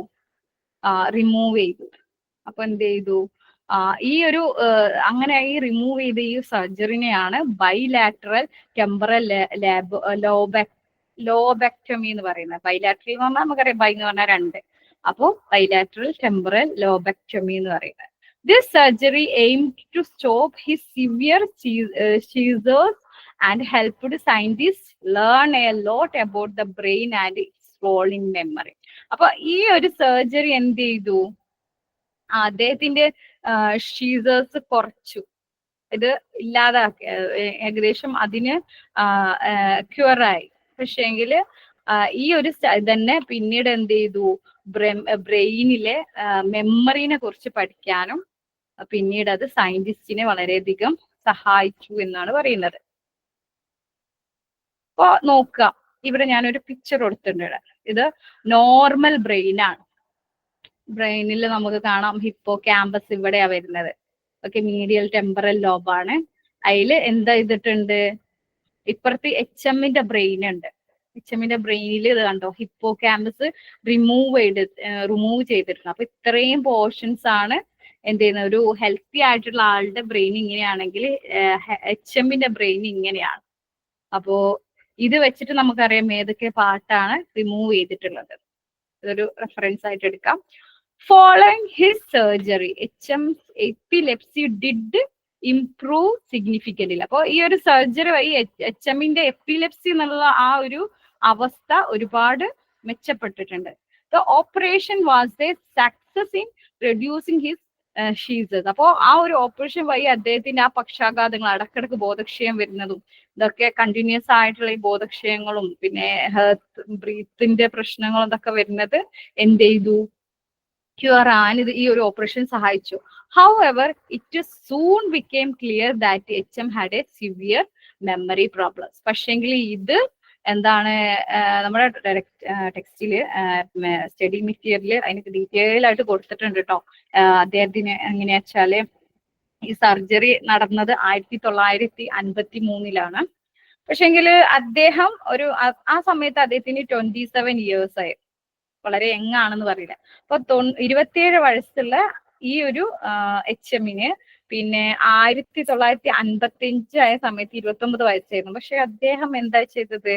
റിമൂവ് ചെയ്തു. അപ്പൊ എന്ത് ചെയ്തു, ഈ ഒരു അങ്ങനെ ഈ റിമൂവ് ചെയ്ത ഈ സർജറിനെയാണ് ബൈലാറ്ററൽ ടെമ്പറൽ ലോബെക്ടമി എന്ന് പറയുന്നത്. ബൈലാറ്ററൽ എന്ന് പറഞ്ഞാൽ നമുക്കറിയാം ബൈ എന്ന് പറഞ്ഞാൽ രണ്ട്, അപ്പോ ബൈലാറ്ററൽ ടെമ്പറൽ ലോബെക്ടമി എന്ന് പറയുന്നത്. This surgery aimed to stop his severe seizures and helped scientists learn a lot about the brain and its role in memory. അപ്പൊ ഈ ഒരു സർജറി എന്ത് ചെയ്തു, അദ്ദേഹത്തിന്റെ ഷീസേഴ്സ് കുറച്ചു, ഇത് ഇല്ലാതാക്കി, ഏകദേശം അതിന് ക്യൂറായി. പക്ഷേങ്കിൽ ഈ ഒരു തന്നെ പിന്നീട് എന്ത് ചെയ്തു, ബ്രെയിനിലെ മെമ്മറിനെ കുറിച്ച് പഠിക്കാനും പിന്നീട് അത് സയന്റിസ്റ്റിനെ വളരെയധികം സഹായിച്ചു എന്നാണ് പറയുന്നത്. അപ്പൊ നോക്കുക, ഇവിടെ ഞാനൊരു പിക്ചർ കൊടുത്തിട്ടുണ്ട്. ഇത് നോർമൽ ബ്രെയിൻ ആണ്. ബ്രെയിനിൽ നമുക്ക് കാണാം ഹിപ്പോ ക്യാമ്പസ് ഇവിടെയാ വരുന്നത്. ഓക്കെ, മീഡിയൽ ടെമ്പറൽ ലോബാണ്. അതിൽ എന്താ ചെയ്തിട്ടുണ്ട്, ഇപ്പുറത്ത് HMന്റെ ബ്രെയിൻ ഉണ്ട്. HMന്റെ ബ്രെയിനിൽ ഇത് കണ്ടോ, ഹിപ്പോ ക്യാമ്പസ് റിമൂവ് ചെയ്തിട്ടുണ്ട്. അപ്പൊ ഇത്രയും പോർഷൻസ് ആണ് എന്ത് ചെയ്യുന്നത്, ഒരു ഹെൽത്തി ആയിട്ടുള്ള ആളുടെ ബ്രെയിൻ ഇങ്ങനെയാണെങ്കിൽ HMന്റെ ബ്രെയിൻ ഇങ്ങനെയാണ്. അപ്പോ ഇത് വെച്ചിട്ട് നമുക്കറിയാം ഏതൊക്കെ പാർട്ടാണ് റിമൂവ് ചെയ്തിട്ടുള്ളത്. ഇതൊരു റെഫറൻസ് ആയിട്ട് എടുക്കാം. Following his surgery, HM's epilepsy did improve significantly. അപ്പോൾ ഈ ഒരു സർജറി വഴി HMന്റെ എപ്പിലെപ്സി എന്നുള്ള ആ ഒരു അവസ്ഥ ഒരുപാട് മെച്ചപ്പെട്ടിട്ടുണ്ട്. The operation was a success in reducing his seizures. അപ്പോൾ ആ ഒരു ഓപ്പറേഷൻ വഴി അദ്ദേഹത്തിന്റെ ആ പക്ഷാഘാതങ്ങൾ, ഇടക്കിടക്ക് ബോധക്ഷയം വരുന്നതും ഇതൊക്കെ കണ്ടിന്യൂസ് ആയിട്ടുള്ള ഈ ബോധക്ഷയങ്ങളും പിന്നെ ബ്രീത്തിന്റെ പ്രശ്നങ്ങളും ഇതൊക്കെ വരുന്നത് എന്ത് ചെയ്തു, ക്യൂർ ആൻ ഈ ഒരു ഓപ്പറേഷൻ സഹായിച്ചു. However, it soon became clear that HM had a severe memory problems. പക്ഷെങ്കിൽ ഇത് എന്താണ്, നമ്മുടെ ടെക്സ്റ്റില് സ്റ്റഡി മെറ്റീരിയല് അതിന് ഡീറ്റെയിൽ ആയിട്ട് കൊടുത്തിട്ടുണ്ട് കേട്ടോ. അദ്ദേഹത്തിന് എങ്ങനെയാ വെച്ചാല് ഈ സർജറി നടന്നത് 1953 പക്ഷെങ്കിൽ അദ്ദേഹം ആ സമയത്ത് അദ്ദേഹത്തിന് 27 years ആയി, വളരെ യങ്ങാണെന്ന് പറയില്ല. അപ്പൊ 27 വയസ്സുള്ള ഈ ഒരു HMന് പിന്നെ 1955 ആയ സമയത്ത് 29 വയസ്സായിരുന്നു. പക്ഷെ അദ്ദേഹം എന്താ ചെയ്തത്,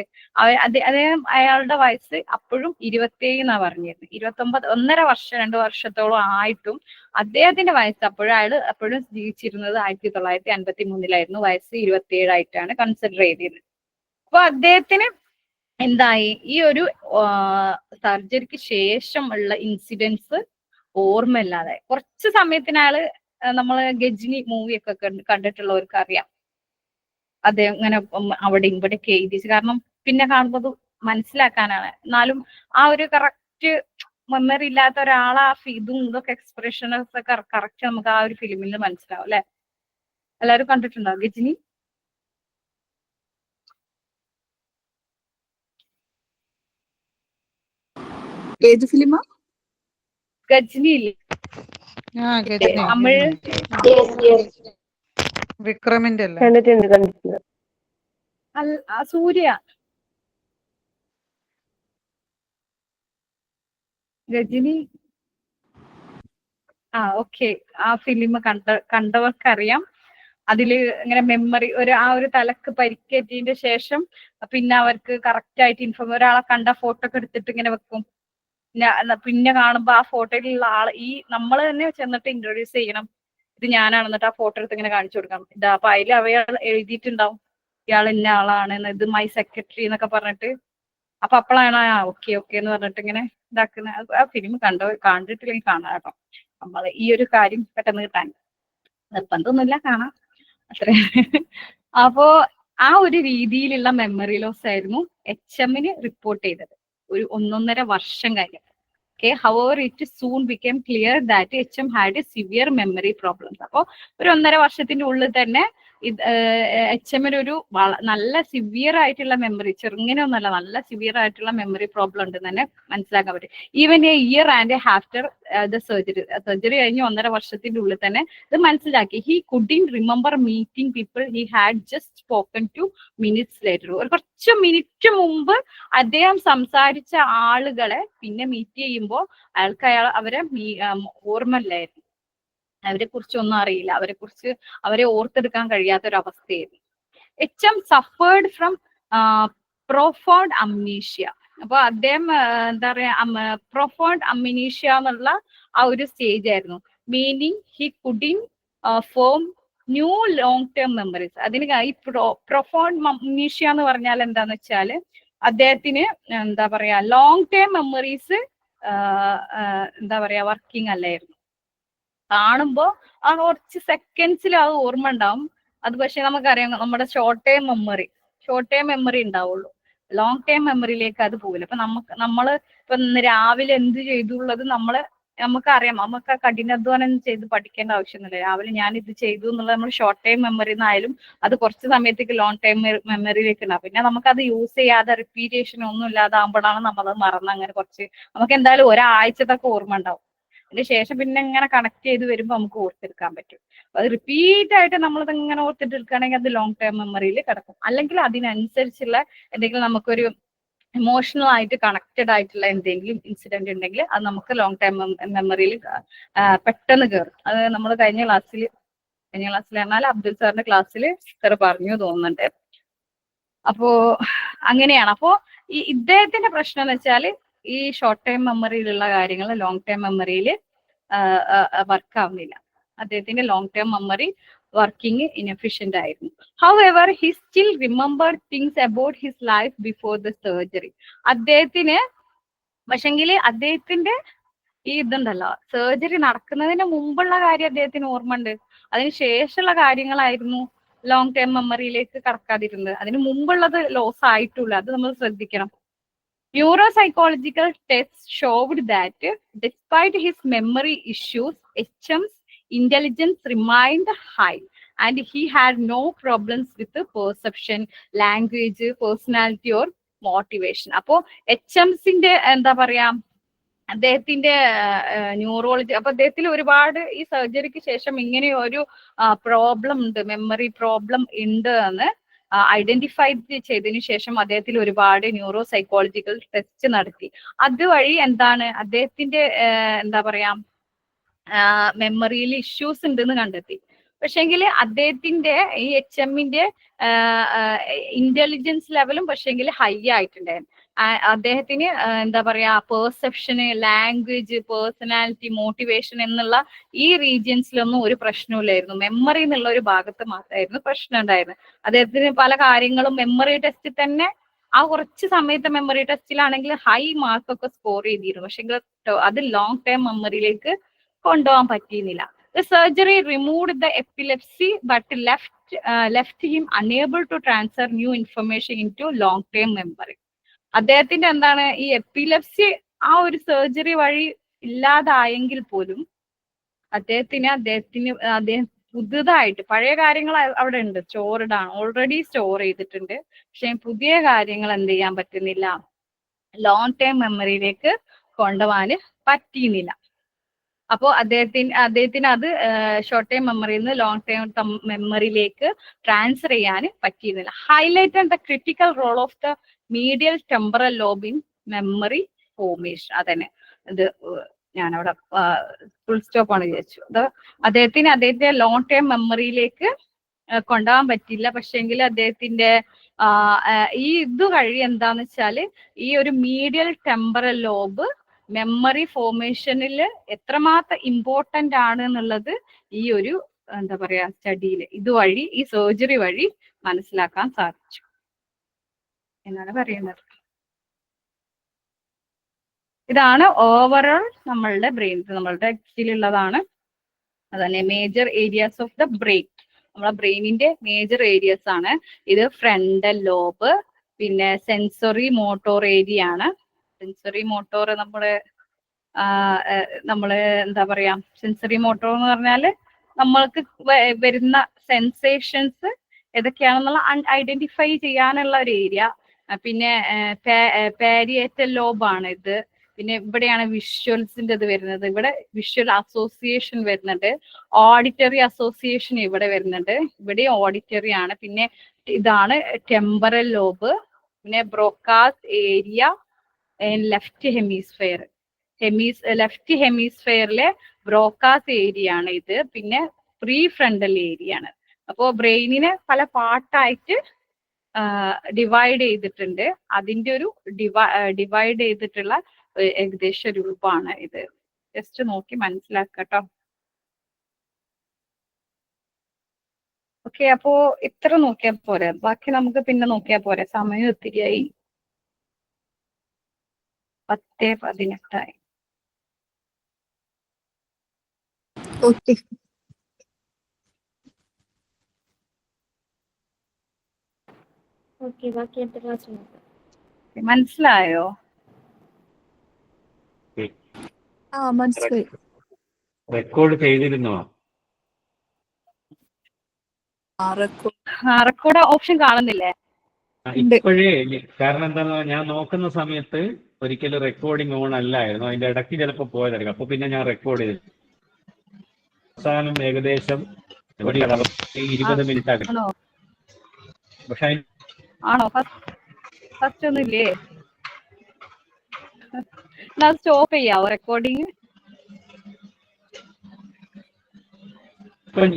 അദ്ദേഹം അയാളുടെ വയസ്സ് അപ്പോഴും 27 എന്നാ പറഞ്ഞിരുന്നത്. 29 2 വർഷത്തോളം ആയിട്ടും അദ്ദേഹത്തിന്റെ വയസ്സ് അപ്പോഴും ജീവിച്ചിരുന്നത് 1953 വയസ്സ് 27 ആയിട്ടാണ് കൺസിഡർ ചെയ്തിരുന്നത്. അപ്പൊ അദ്ദേഹത്തിന് എന്തായി, ഈ ഒരു സർജറിക്ക് ശേഷം ഉള്ള ഇൻസിഡൻസ് ഓർമ്മയില്ലാതെ കുറച്ച് സമയത്തിനാള് നമ്മള് ഗജ്നി മൂവിയൊക്കെ കണ്ടിട്ടുള്ളവർക്ക് അറിയാം. അദ്ദേഹം ഇങ്ങനെ അവിടെ ഇവിടെയൊക്കെ എഴുതിച്ച്, കാരണം പിന്നെ കാണുമ്പോൾ മനസ്സിലാക്കാനാണ്. എന്നാലും ആ ഒരു കറക്റ്റ് മെമ്മറി ഇല്ലാത്ത ഒരാളാ ഇതും ഇതൊക്കെ എക്സ്പ്രഷൻസ് ഒക്കെ കറക്റ്റ് നമുക്ക് ആ ഒരു ഫിലിമിൽ മനസ്സിലാവും അല്ലെ. എല്ലാവരും കണ്ടിട്ടുണ്ടോ ഗജ്നി? ഏത് ഫിലിമാ? ഗജ്നി ഇല്ലേ, തമിഴ് വിക്രമിന്റെ അല്ലേ? സൂര്യ ഗജനി. ഓക്കെ, ആ ഫിലിം കണ്ടവർക്കറിയാം. അതില് ഇങ്ങനെ മെമ്മറി ആ ഒരു തലക്ക് പരിക്കേറ്റതിന്റെ ശേഷം പിന്നെ അവർക്ക് കറക്റ്റ് ആയിട്ട് ഒരാളെ കണ്ട ഫോട്ടോ ഒക്കെ എടുത്തിട്ട് ഇങ്ങനെ വെക്കും. പിന്നെ കാണുമ്പോ ആ ഫോട്ടോയിലുള്ള ആള് നമ്മൾ തന്നെ ചെന്നിട്ട് ഇൻട്രൊഡ്യൂസ് ചെയ്യണം, ഇത് ഞാനാണ്, എന്നിട്ട് ആ ഫോട്ടോ എടുത്ത് ഇങ്ങനെ കാണിച്ചു കൊടുക്കണം. ഇതാ അപ്പൊ അതിൽ അവയാൾ എഴുതിയിട്ടുണ്ടാവും ഇയാൾ ഇന്ന ആളാണ്, ഇത് മൈ സെക്രട്ടറി എന്നൊക്കെ പറഞ്ഞിട്ട്. അപ്പൊ അപ്പോഴാണ് ഓക്കെ എന്ന് പറഞ്ഞിട്ട് ഇങ്ങനെ ഇതാക്കുന്ന. ആ ഫിലിം കണ്ടിട്ടില്ലെങ്കിൽ കാണാം കേട്ടോ. നമ്മൾ ഈ ഒരു കാര്യം പെട്ടെന്ന് കിട്ടാൻ നിർബന്ധമൊന്നുമില്ല, കാണാം അത്ര. അപ്പോ ആ ഒരു രീതിയിലുള്ള മെമ്മറി ലോസ് ആയിരുന്നു HMന് റിപ്പോർട്ട് ചെയ്തത്. ഒരു 1.5 വർഷം കഴിഞ്ഞു. Okay, however, it soon became clear that HM had a severe memory problems. അപ്പോൾ ഒരു 1.5 വർഷത്തിന്റെ ഉള്ളിൽ തന്നെ HM ഒരു നല്ല സിവിയർ ആയിട്ടുള്ള മെമ്മറി, ചെറുങ്ങനെയൊന്നല്ല, നല്ല സിവിയർ ആയിട്ടുള്ള മെമ്മറി പ്രോബ്ലം ഉണ്ടെന്ന് തന്നെ മനസ്സിലാക്കാൻ പറ്റും. Even A year and after the surgery കഴിഞ്ഞ് 1.5 വർഷത്തിന്റെ ഉള്ളിൽ തന്നെ ഇത് മനസ്സിലാക്കി. He couldn't remember meeting people he had just spoken two minutes later. ഒരു കുറച്ച് മിനിറ്റ് മുമ്പ് അദ്ദേഹം സംസാരിച്ച ആളുകളെ പിന്നെ മീറ്റ് ചെയ്യുമ്പോൾ അയാൾക്ക് അവരെ ഓർമ്മയില്ലായിരുന്നു, അവരെ കുറിച്ച് ഒന്നും അറിയില്ല, അവരെ ഓർത്തെടുക്കാൻ കഴിയാത്ത ഒരു അവസ്ഥയായിരുന്നു. HM suffered from profound amnesia. അപ്പൊ അദ്ദേഹം എന്താ പറയാ, പ്രൊഫൗണ്ട് അംനീഷ്യ എന്നുള്ള ആ ഒരു സ്റ്റേജ് ആയിരുന്നു. Meaning he couldn't form new long term memories. അതിന് ഈ പ്രൊഫൗണ്ട് അംനീഷ്യ എന്ന് പറഞ്ഞാൽ എന്താന്ന് വെച്ചാല് അദ്ദേഹത്തിന് എന്താ പറയാ ലോങ് ടേം മെമ്മറീസ് എന്താ പറയാ വർക്കിംഗ് അല്ലായിരുന്നു. കാണുമ്പോ ആ കുറച്ച് സെക്കൻഡ്സിൽ അത് ഓർമ്മ ഉണ്ടാവും. അത് പക്ഷെ നമുക്കറിയാം നമ്മുടെ ഷോർട്ട് ടൈം മെമ്മറി ഉണ്ടാവുള്ളൂ, ലോങ് ടൈം മെമ്മറിയിലേക്ക് അത് പോകില്ല. അപ്പൊ നമ്മള് ഇപ്പൊ ഇന്ന് രാവിലെ എന്ത് ചെയ്തുള്ളത് നമുക്കറിയാം, നമുക്ക് ആ കഠിനാധ്വാനം ചെയ്ത് പഠിക്കേണ്ട ആവശ്യമൊന്നുമില്ല. രാവിലെ ഞാൻ ഇത് ചെയ്തു എന്നുള്ളത് നമ്മൾ ഷോർട്ട് ടൈം മെമ്മറി എന്നായാലും അത് കുറച്ച് സമയത്തേക്ക് ലോങ് ടൈം മെമ്മറിയിലേക്ക് ഉണ്ടാവും. പിന്നെ നമുക്കത് യൂസ് ചെയ്യാതെ റിപ്പീറ്റേഷൻ ഒന്നും ഇല്ലാതെ ആകുമ്പോഴാണ് നമ്മളത് മറന്ന് അങ്ങനെ കുറച്ച് നമുക്ക് എന്തായാലും ഒരാഴ്ചത്തൊക്കെ ഓർമ്മ ഉണ്ടാവും. അതിന് ശേഷം പിന്നെ ഇങ്ങനെ കണക്ട് ചെയ്ത് വരുമ്പോൾ നമുക്ക് ഓർത്തെടുക്കാൻ പറ്റും. അത് റിപ്പീറ്റ് ആയിട്ട് നമ്മളത് ഇങ്ങനെ ഓർത്തെടുക്കുകയാണെങ്കിൽ അത് ലോങ് ടൈം മെമ്മറിയിൽ കിടക്കും. അല്ലെങ്കിൽ അതിനനുസരിച്ചുള്ള എന്തെങ്കിലും നമുക്കൊരു ഇമോഷണൽ ആയിട്ട് കണക്റ്റഡ് ആയിട്ടുള്ള എന്തെങ്കിലും ഇൻസിഡന്റ് ഉണ്ടെങ്കിൽ അത് നമുക്ക് ലോങ് ടൈം മെമ്മറിയിൽ പെട്ടെന്ന് കയറും. അത് നമ്മൾ കഴിഞ്ഞ ക്ലാസ്സിൽ പറഞ്ഞാൽ അബ്ദുൽ സാറിന്റെ ക്ലാസ്സിൽ സാർ പറഞ്ഞു തോന്നുന്നുണ്ട്. അപ്പോ അങ്ങനെയാണ്. അപ്പോ ഇദ്ദേഹത്തിന്റെ പ്രശ്നം എന്ന് വെച്ചാൽ ഈ ഷോർട്ട് ടൈം മെമ്മറിയിലുള്ള കാര്യങ്ങൾ ലോങ് ടൈം മെമ്മറിയിൽ വർക്ക് ആവുന്നില്ല. അദ്ദേഹത്തിന്റെ long time memory working inefficient ആയിരുന്നു. However he still remember things about his life before the surgery. അദ്ദേഹത്തിന് പക്ഷെങ്കിൽ അദ്ദേഹത്തിന്റെ ഈ ഇതുണ്ടല്ലോ, സർജറി നടക്കുന്നതിന് മുമ്പുള്ള കാര്യം അദ്ദേഹത്തിന് ഓർമ്മ ഉണ്ട്. അതിന് ശേഷമുള്ള കാര്യങ്ങളായിരുന്നു ലോങ് ടൈം മെമ്മറിയിലേക്ക് കടക്കാതിരുന്നത്. അതിന് മുമ്പുള്ളത് ലോസ് ആയിട്ടില്ല, അത് നമ്മൾ ശ്രദ്ധിക്കണം. Neuropsychological tests showed that despite his memory issues, HM's intelligence remained high and he had no problems with the perception, language, personality or motivation. അപ്പോ HMസിന്റെ എന്താ പറയാ അദ്ദേഹത്തിന്റെ ന്യൂറോളജി, അപ്പൊ അദ്ദേഹത്തിൽ ഒരുപാട് ഈ സർജറിക്ക് ശേഷം ഇങ്ങനെ ഒരു പ്രോബ്ലം ഉണ്ട്, മെമ്മറി പ്രോബ്ലം ഉണ്ട് എന്ന് ഐഡന്റിഫൈ ചെയ്തതിനു ശേഷം അദ്ദേഹത്തിൽ ഒരുപാട് ന്യൂറോ സൈക്കോളജിക്കൽ ടെസ്റ്റ് നടത്തി. അതുവഴി എന്താണ് അദ്ദേഹത്തിന്റെ എന്താ പറയാ മെമ്മറിയിൽ ഇഷ്യൂസ് ഉണ്ടെന്ന് കണ്ടെത്തി. പക്ഷെങ്കിൽ അദ്ദേഹത്തിന്റെ ഈ HMന്റെ ഇന്റലിജൻസ് ലെവലും പക്ഷെങ്കിൽ ഹൈ ആയിട്ടുണ്ടായിരുന്നു. അദ്ദേഹത്തിന് എന്താ പറയാ പെർസെപ്ഷന്, ലാംഗ്വേജ്, പേഴ്സണാലിറ്റി, മോട്ടിവേഷൻ എന്നുള്ള ഈ റീജിയൻസിലൊന്നും ഒരു പ്രശ്നമില്ലായിരുന്നു. മെമ്മറി എന്നുള്ള ഒരു ഭാഗത്ത് മാത്രമായിരുന്നു പ്രശ്നം ഉണ്ടായിരുന്നത്. അദ്ദേഹത്തിന് പല കാര്യങ്ങളും മെമ്മറി ടെസ്റ്റിൽ തന്നെ ആ കുറച്ച് സമയത്തെ മെമ്മറി ടെസ്റ്റിലാണെങ്കിൽ ഹൈ മാർക്കൊക്കെ സ്കോർ ചെയ്തിരുന്നു. പക്ഷെ അത് ലോങ് ടൈം മെമ്മറിയിലേക്ക് കൊണ്ടുപോകാൻ പറ്റിയിരുന്നില്ല. The surgery removed the epilepsy but left him unable to transfer new information into long-term memory. അദ്ദേഹത്തിന്റെ എന്താണ് ഈ എപ്പിലെപ്സി ആ ഒരു സർജറി വഴി ഇല്ലാതായെങ്കിൽ പോലും അദ്ദേഹം പുതുതായിട്ട് പഴയ കാര്യങ്ങൾ അവിടെ ഉണ്ട്, ഓൾറെഡി സ്റ്റോർ ചെയ്തിട്ടുണ്ട്. പക്ഷെ പുതിയ കാര്യങ്ങൾ എന്ത് ചെയ്യാൻ പറ്റുന്നില്ല, ലോങ് ടൈം മെമ്മറിയിലേക്ക് കൊണ്ടുപോകാൻ പറ്റിയിരുന്നില്ല. അപ്പോൾ അദ്ദേഹത്തിന് അത് ഷോർട്ട് ടൈം മെമ്മറിയിൽ നിന്ന് ലോങ് ടൈം മെമ്മറിയിലേക്ക് ട്രാൻസ്ഫർ ചെയ്യാൻ പറ്റിയിരുന്നില്ല. Highlight the critical role of the medial temporal lobe in memory formation. അതന്നെ ഇത് ഞാനവിടെ ഫുൾ സ്റ്റോപ്പ് ആണ് വിചാരിച്ചു. അത് അദ്ദേഹത്തിന്റെ ലോങ് ടൈം മെമ്മറിയിലേക്ക് കൊണ്ടുപോകാൻ പറ്റില്ല. പക്ഷെങ്കിൽ അദ്ദേഹത്തിന്റെ ഈ ഇത് വഴി എന്താന്ന് വെച്ചാല് ഈ ഒരു മീഡിയൽ ടെമ്പറൽ ലോബ് മെമ്മറി ഫോർമേഷനിൽ എത്രമാത്രം ഇമ്പോർട്ടന്റ് ആണ് എന്നുള്ളത് ഈ ഒരു എന്താ പറയാ സ്റ്റഡിയിൽ ഇതുവഴി, ഈ സർജറി വഴി മനസ്സിലാക്കാൻ സാധിച്ചു എന്നാണ് പറയുന്നത്. ഇതാണ് ഓവറോൾ നമ്മളുടെ ബ്രെയിൻ, നമ്മളുടെ എക്സിലുള്ളതാണ്. അതന്നെ major areas of the brain, നമ്മളെ ബ്രെയിനിന്റെ മേജർ ഏരിയസ് ആണ് ഇത്. ഫ്രണ്ടൽ ലോബ്, പിന്നെ സെൻസറി മോട്ടോർ ഏരിയ ആണ്, സെൻസറി മോട്ടോർ നമ്മള് എന്താ പറയാ, സെൻസറി മോട്ടോർ എന്ന് പറഞ്ഞാല് നമ്മൾക്ക് വരുന്ന സെൻസേഷൻസ് ഏതൊക്കെയാണെന്നുള്ള ഐഡന്റിഫൈ ചെയ്യാനുള്ള ഒരു ഏരിയ. പിന്നെ പാരിയേറ്റൽ ലോബാണ് ഇത്. പിന്നെ ഇവിടെയാണ് വിഷ്വൽസിന്റെ ഇത് വരുന്നത്. ഇവിടെ വിഷ്വൽ അസോസിയേഷൻ വരുന്നുണ്ട്, ഓഡിറ്ററി അസോസിയേഷൻ ഇവിടെ വരുന്നുണ്ട്, ഇവിടെ ഓഡിറ്ററി ആണ്. പിന്നെ ഇതാണ് ടെമ്പറൽ ലോബ്. പിന്നെ Broca's area left hemisphere. Left ഹെമിസ്ഫിയറിലെ ബ്രോക്കാസ്റ്റ് ഏരിയ ആണ് ഇത്. പിന്നെ പ്രീ ഫ്രണ്ടൽ ഏരിയ ആണ്. അപ്പോ ബ്രെയിനിനെ പല പാർട്ടായിട്ട് ഡിവൈഡ് ചെയ്തിട്ടുണ്ട്. അതിന്റെ ഒരു ഡിവൈഡ് ചെയ്തിട്ടുള്ള ഏകദേശ രൂപമാണ് ഇത്. ജസ്റ്റ് നോക്കി മനസ്സിലാക്കട്ടോ. ഓക്കെ, അപ്പോ ഇത്ര നോക്കിയാൽ പോരെ, ബാക്കി നമുക്ക് പിന്നെ നോക്കിയാൽ പോരെ. സമയം ഒത്തിരിയായി, 10:18. ഓക്കെ. മനസ്സിലായോ? മനസ്സിലായി. റെക്കോർഡ് ചെയ്തിരുന്നോ? റെക്കോർഡ് ഓപ്ഷൻ കാണുന്നില്ലേ? ഇപ്പോഴേ, കാരണം എന്താണെന്ന് ഞാൻ നോക്കുന്ന സമയത്ത് ഒരിക്കലും റെക്കോർഡിംഗ് ഓൺ അല്ലായിരുന്നു. അതിന്റെ ഇടയ്ക്ക് ചിലപ്പോൾ പോയതായിരിക്കും. അപ്പൊ പിന്നെ ഞാൻ റെക്കോർഡ് ചെയ്തു. അവസാനം ഏകദേശം 20 മിനിറ്റ് ആകും. പക്ഷെ ആണോ? ഫസ്റ്റ് ഒന്നും ഇല്ലേ? സ്റ്റോപ്പ് ചെയ്യാവോ റെക്കോർഡിങ്?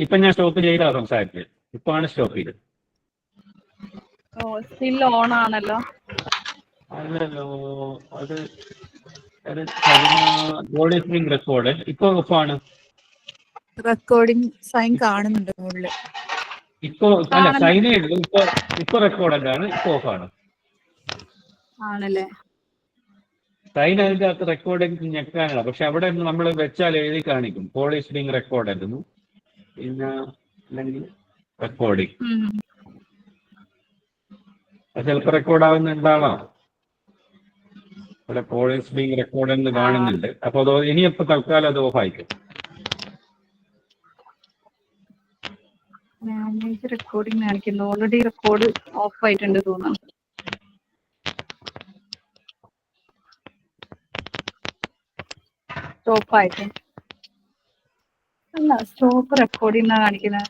ഇപ്പൊ ഞാൻ സ്റ്റോപ്പ് ചെയ്താ സംസാരിച്ചത്. ഇപ്പാണ് സ്റ്റോപ്പ് ചെയ്തത്. ഓ, സ്റ്റിൽ ഓൺ ആണല്ലോ. അല്ലല്ലോ, അത് റെക്കോർഡ് ഇപ്പൊ ഓഫാണ്. റെക്കോർഡിംഗ് സൈൻ കാണുന്നുണ്ട് മുകളില്. ഇപ്പൊ അല്ല, സൈൻ ചെയ്തു. ഇപ്പൊ റെക്കോർഡ് ആണ്, ഇപ്പൊ ഓഫാണ്. ആണല്ലേ? സൈൻ അതിന്റെ അകത്ത് റെക്കോർഡിംഗ് ഞെക്കാനാണ്. പക്ഷെ അവിടെ നമ്മൾ വെച്ചാൽ എഴുതി കാണിക്കും കോൾ ഈസ് ബീങ് റെക്കോർഡ് ആയിരുന്നു. പിന്നെ അല്ലെങ്കിൽ റെക്കോർഡിംഗ് ചിലപ്പോൾ റെക്കോർഡ് ആവുന്നുണ്ടാവാം. ഇവിടെ കോൾ ഈസ് ബീങ് റെക്കോർഡ് എന്ന് കാണുന്നുണ്ട്. അപ്പൊ അത് ഇനിയപ്പോ തൽക്കാലം അത് ഓഫ് ആയിക്കും. മാനേജ് റെക്കോർഡിംഗ് കാണിക്കുന്നു. ഓൾറെഡി റെക്കോർഡ് ഓഫ് ആയിട്ടുണ്ട് തോന്നുന്നു. സ്റ്റോപ്പ് ആയിട്ട് അല്ല, സ്റ്റോപ്പ് റെക്കോർഡിംഗ് കാണിക്കുന്നത്.